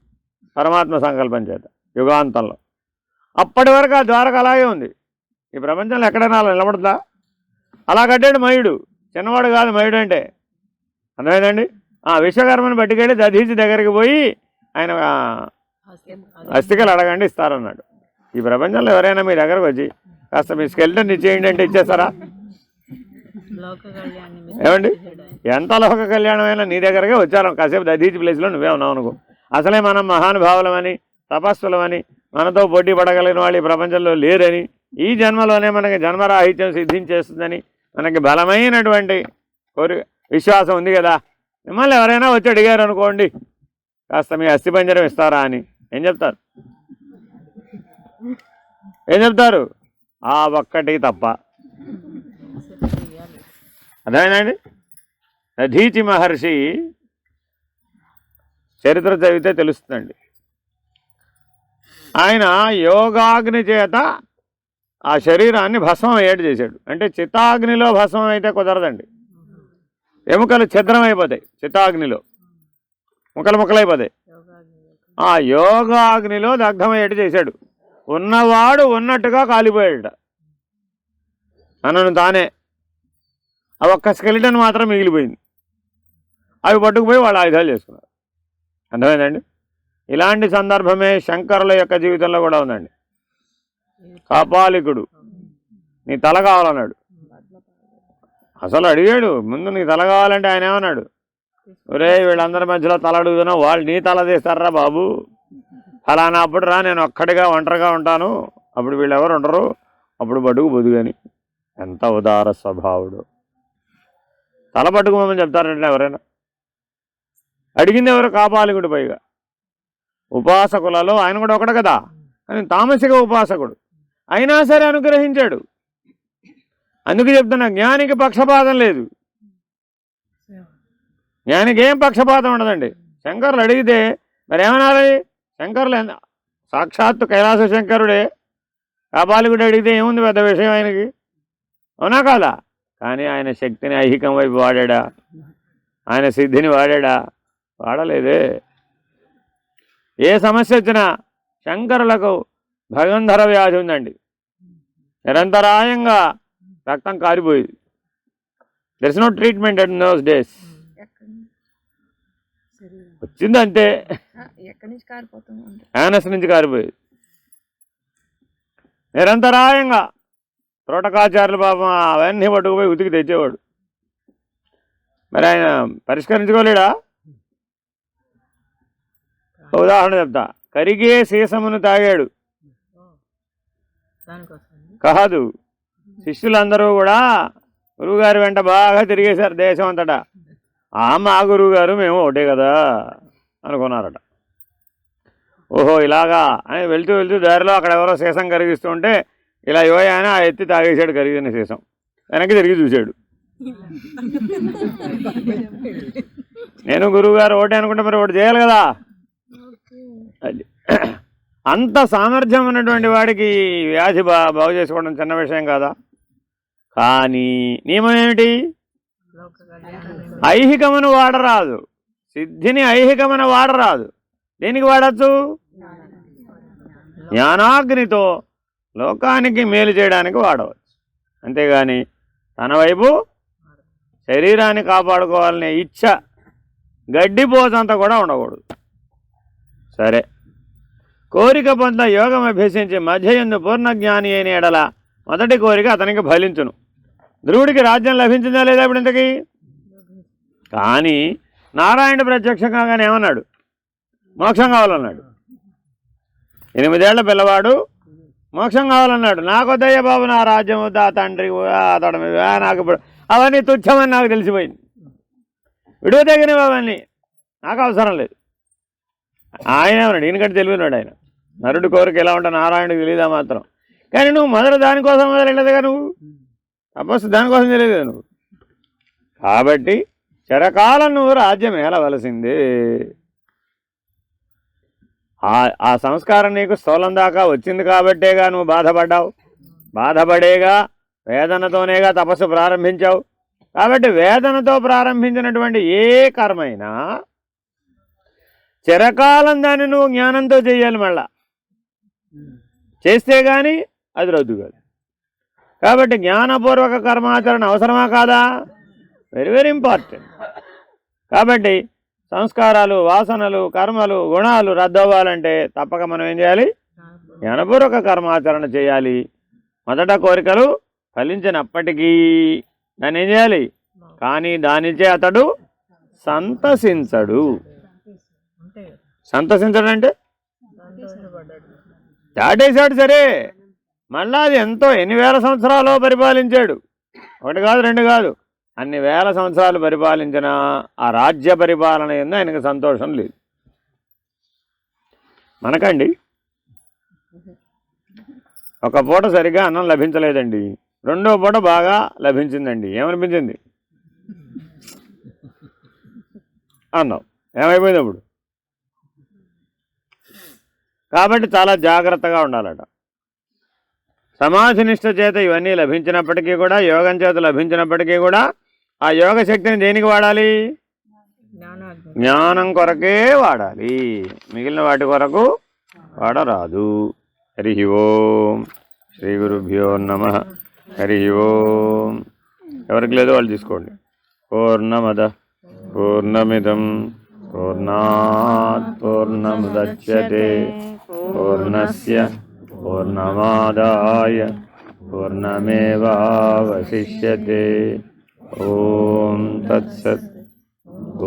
పరమాత్మ సంకల్పం చేత యుగాంతంలో. అప్పటి వరకు ఆ ద్వారక అలాగే ఉంది. ఈ ప్రపంచంలో ఎక్కడైనా అలా నిలబడుతుందా? అలా కట్టాడు మయుడు. చిన్నవాడు కాదు మయుడు అంటే. అర్థమైందండి? విశ్వకర్మని పట్టుకెళ్ళి దధీచి దగ్గరికి పోయి ఆయన అస్థికలు అడగండి ఇస్తారన్నాడు. ఈ ప్రపంచంలో ఎవరైనా మీ దగ్గరకు వచ్చి కాస్త మీ స్కెల్టన్ ఇచ్చేయండి అంటే ఇచ్చేస్తారా? ఏమండి? ఎంత లోక కళ్యాణమైనా నీ దగ్గరకే వచ్చారు. కాసేపు దధీచి ప్లేస్లో నువ్వే ఉన్నావు అనుకో. అసలే మనం మహానుభావులమని తపస్సులమని మనతో పోటీ పడగలిగిన వాళ్ళు ఈ ప్రపంచంలో లేరని, ఈ జన్మలోనే మనకి జన్మరాహిత్యం సిద్ధించేస్తుందని మనకి బలమైనటువంటి విశ్వాసం ఉంది కదా. మిమ్మల్ని ఎవరైనా వచ్చి అడిగారు అనుకోండి కాస్త మీ అస్థిపంజరం ఇస్తారా అని ఏం చెప్తారు? ఏం చెప్తారు? ఆ ఒక్కటి తప్ప. అర్థమైందండి? దధీచి మహర్షి చరిత్ర చదివితే తెలుస్తుందండి. ఆయన యోగాగ్ని చేత ఆ శరీరాన్ని భస్మం అయ్యేట్టు చేశాడు. అంటే చితాగ్నిలో భస్మం అయితే కుదరదండి. ఎముకలు ఛిద్రం అయిపోతాయి. చితాగ్నిలో ముక్కలు ముక్కలైపోతాయి. ఆ యోగాగ్నిలో దగ్ధమయ్యేట్టు చేశాడు. ఉన్నవాడు ఉన్నట్టుగా కాలిపోయాడట అన్నను తానే. ఆ ఒక్క స్కెలిటన్ మాత్రం మిగిలిపోయింది. అవి పట్టుకుపోయి వాళ్ళు ఆయుధాలు చేసుకున్నారు. అర్థమైందండి? ఇలాంటి సందర్భమే శంకరుల యొక్క జీవితంలో కూడా ఉందండి. కాపాలికుడు నీ తల కావాలన్నాడు. అసలు అడిగాడు ముందు నీ తల కావాలంటే ఆయన ఏమన్నాడు? ఒరే వీళ్ళందరి మధ్యలో తల అడుగుతున్నావు, వాళ్ళు నీ తల తీస్తారా బాబు? ఫలానా అప్పుడు రా, నేను ఒక్కడిగా ఒంటరిగా ఉంటాను, అప్పుడు వీళ్ళెవరు ఉండరు, అప్పుడు బడుగు బొదుగని. ఎంత ఉదార స్వభావుడు. తల పట్టుకోమని చెప్తారంటే ఎవరైనా? అడిగింది ఎవరు? కాపాలికుడు. పైగా ఉపాసకులలో ఆయన కూడా ఒకడు కదా, కానీ తామసిక ఉపాసకుడు అయినా సరే అనుగ్రహించాడు. అందుకు చెప్తున్నా, జ్ఞానికి పక్షపాతం లేదు. జ్ఞానికి ఏం పక్షపాతం ఉండదండి. శంకరులు అడిగితే మరి ఏమనాలి? శంకరులు సాక్షాత్తు కైలాస శంకరుడే. కాపాలికుడు అడిగితే ఏముంది పెద్ద విషయం ఆయనకి? అవునా కాదా? కానీ ఆయన శక్తిని ఐహికం వైపు వాడా? ఆయన సిద్ధిని వాడా? వాడలేదే. ఏ సమస్య వచ్చినా శంకరులకు భగంధర వ్యాధి ఉందండి. నిరంతరాయంగా రక్తం కారిపోయేది. There is no treatment at those days. వచ్చిందంటే ఎక్కడి నుంచి కారిపోతుంది? యానస్ నుంచి కారిపోయేది నిరంతరాయంగా. తోటకాచార్యులు పాపం అవన్నీ పట్టుకుపోయి ఉతికి తెచ్చేవాడు. మరి ఆయన పరిష్కరించుకోలేడా? ఉదాహరణ చెప్తా. కరిగే సీసమును తాగాడు కాదు. శిష్యులందరూ కూడా గురువుగారి వెంట బాగా తిరిగేశారు దేశం అంతటా. మా గురువుగారు మేము ఒకటే కదా అనుకున్నారట. ఓహో ఇలాగా అని వెళ్తూ వెళ్తూ దారిలో అక్కడ ఎవరో సీసం కరిగిస్తుంటే ఇలా యోయాన ఆ ఎత్తి తాగేశాడు కరిగిన సీసం. వెనక్కి తిరిగి చూశాడు. నేను గురువుగారు ఒకటే అనుకుంటే మరి ఒకటి చేయాలి కదా. అది అంత సామర్థ్యం ఉన్నటువంటి వాడికి వ్యాధి బాగు చేసుకోవడం చిన్న విషయం కాదా? కానీ నియమం ఏమిటి? ఐహికమును వాడరాదు. సిద్ధిని ఐహికమును వాడరాదు. దేనికి వాడచ్చు? జ్ఞానాగ్నితో లోకానికి మేలు చేయడానికి వాడవచ్చు. అంతేగాని తన వైపు శరీరాన్ని కాపాడుకోవాలనే ఇచ్చ గడ్డిపోతంత కూడా ఉండకూడదు. సరే, కోరిక పొంద యోగం అభ్యసించి మధ్యయందు పూర్ణజ్ఞాని అయిన ఎడల మొదటి కోరిక అతనికి ఫలించును. ధ్రువుడికి రాజ్యం లభించిందా లేదా ఇప్పుడు ఇంతకీ? కానీ నారాయణ ప్రత్యక్షం కాగానే ఏమన్నాడు? మోక్షం కావాలన్నాడు. 8 ఏళ్ల పిల్లవాడు మోక్షం కావాలన్నాడు. నాకొద్దయ్య బాబు, నా రాజ్యం వద్దా, తండ్రి అతడు నాకు ఇప్పుడు అవన్నీ తుచ్చమని నాకు తెలిసిపోయింది. విడువ తగినవి అవన్నీ నాకు అవసరం లేదు. ఆయన ఉన్నాడు, ఈయనకంటే తెలివినాడు ఆయన. నరుడి కోరిక ఎలా ఉంటా నారాయణుడికి తెలియదా మాత్రం. కానీ నువ్వు మొదలు దానికోసం మొదలెళ్ళదుగా, నువ్వు తపస్సు దానికోసం తెలియదు నువ్వు. కాబట్టి చిరకాలం నువ్వు రాజ్యం ఏలవలసిందే. ఆ సంస్కారం నీకు స్థూలం దాకా వచ్చింది కాబట్టేగా నువ్వు బాధపడ్డావు. బాధపడేగా వేదనతోనేగా తపస్సు ప్రారంభించావు. కాబట్టి వేదనతో ప్రారంభించినటువంటి ఏ కర్మైనా చిరకాలం దాన్ని నువ్వు జ్ఞానంతో చేయాలి. మళ్ళా చేస్తే కానీ అది రద్దు కాదు. కాబట్టి జ్ఞానపూర్వక కర్మాచరణ అవసరమా కాదా? Very very important. కాబట్టి సంస్కారాలు, వాసనలు, కర్మలు, గుణాలు రద్దవ్వాలంటే తప్పక మనం ఏం చేయాలి? జ్ఞానపూర్వక కర్మాచరణ చేయాలి. మొదట కోరికలు ఫలించినప్పటికీ దాన్ని ఏం చేయాలి? కానీ దానిచే అతడు సంతసించడు. సంతసించడు అంటే దాటేశాడు సరే, మళ్ళా అది ఎంతో ఎన్ని వేల సంవత్సరాలు పరిపాలించాడు. ఒకటి కాదు, రెండు కాదు, అన్ని వేల సంవత్సరాలు పరిపాలించిన ఆ రాజ్య పరిపాలన యందు ఆయనకు సంతోషం లేదు. మనకండి ఒక పూట సరిగ్గా అన్నం లభించలేదండి, రెండో పూట బాగా లభించిందండి. ఏమనిపించింది? అన్నం ఏమైపోయింది అప్పుడు. కాబట్టి చాలా జాగ్రత్తగా ఉండాలట. సమాధి నిష్ఠ చేత ఇవన్నీ లభించినప్పటికీ కూడా, యోగం చేత లభించినప్పటికీ కూడా ఆ యోగ శక్తిని దేనికి వాడాలి? జ్ఞానం కొరకే వాడాలి, మిగిలిన వాటి కొరకు వాడరాదు. హరి ఓం. శ్రీ గురుభ్యో నమః. హరి ఓం. ఎవరికి లేదో వాళ్ళు తీసుకోండి. పూర్ణమద పూర్ణమిదం పూర్ణాత్ పూర్ణముదచ్యతే పూర్ణస్య పూర్ణమాదాయ పూర్ణమేవావశిష్యతే. ఓం తత్సత్.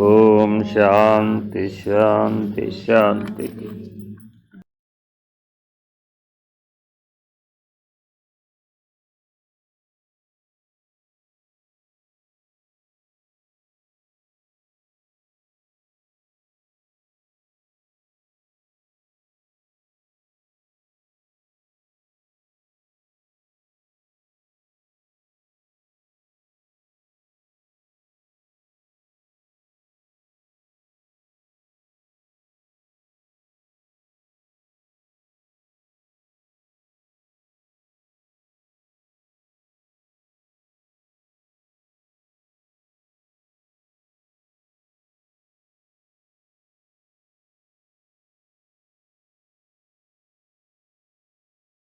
ఓం శాంతి శాంతి శాంతి.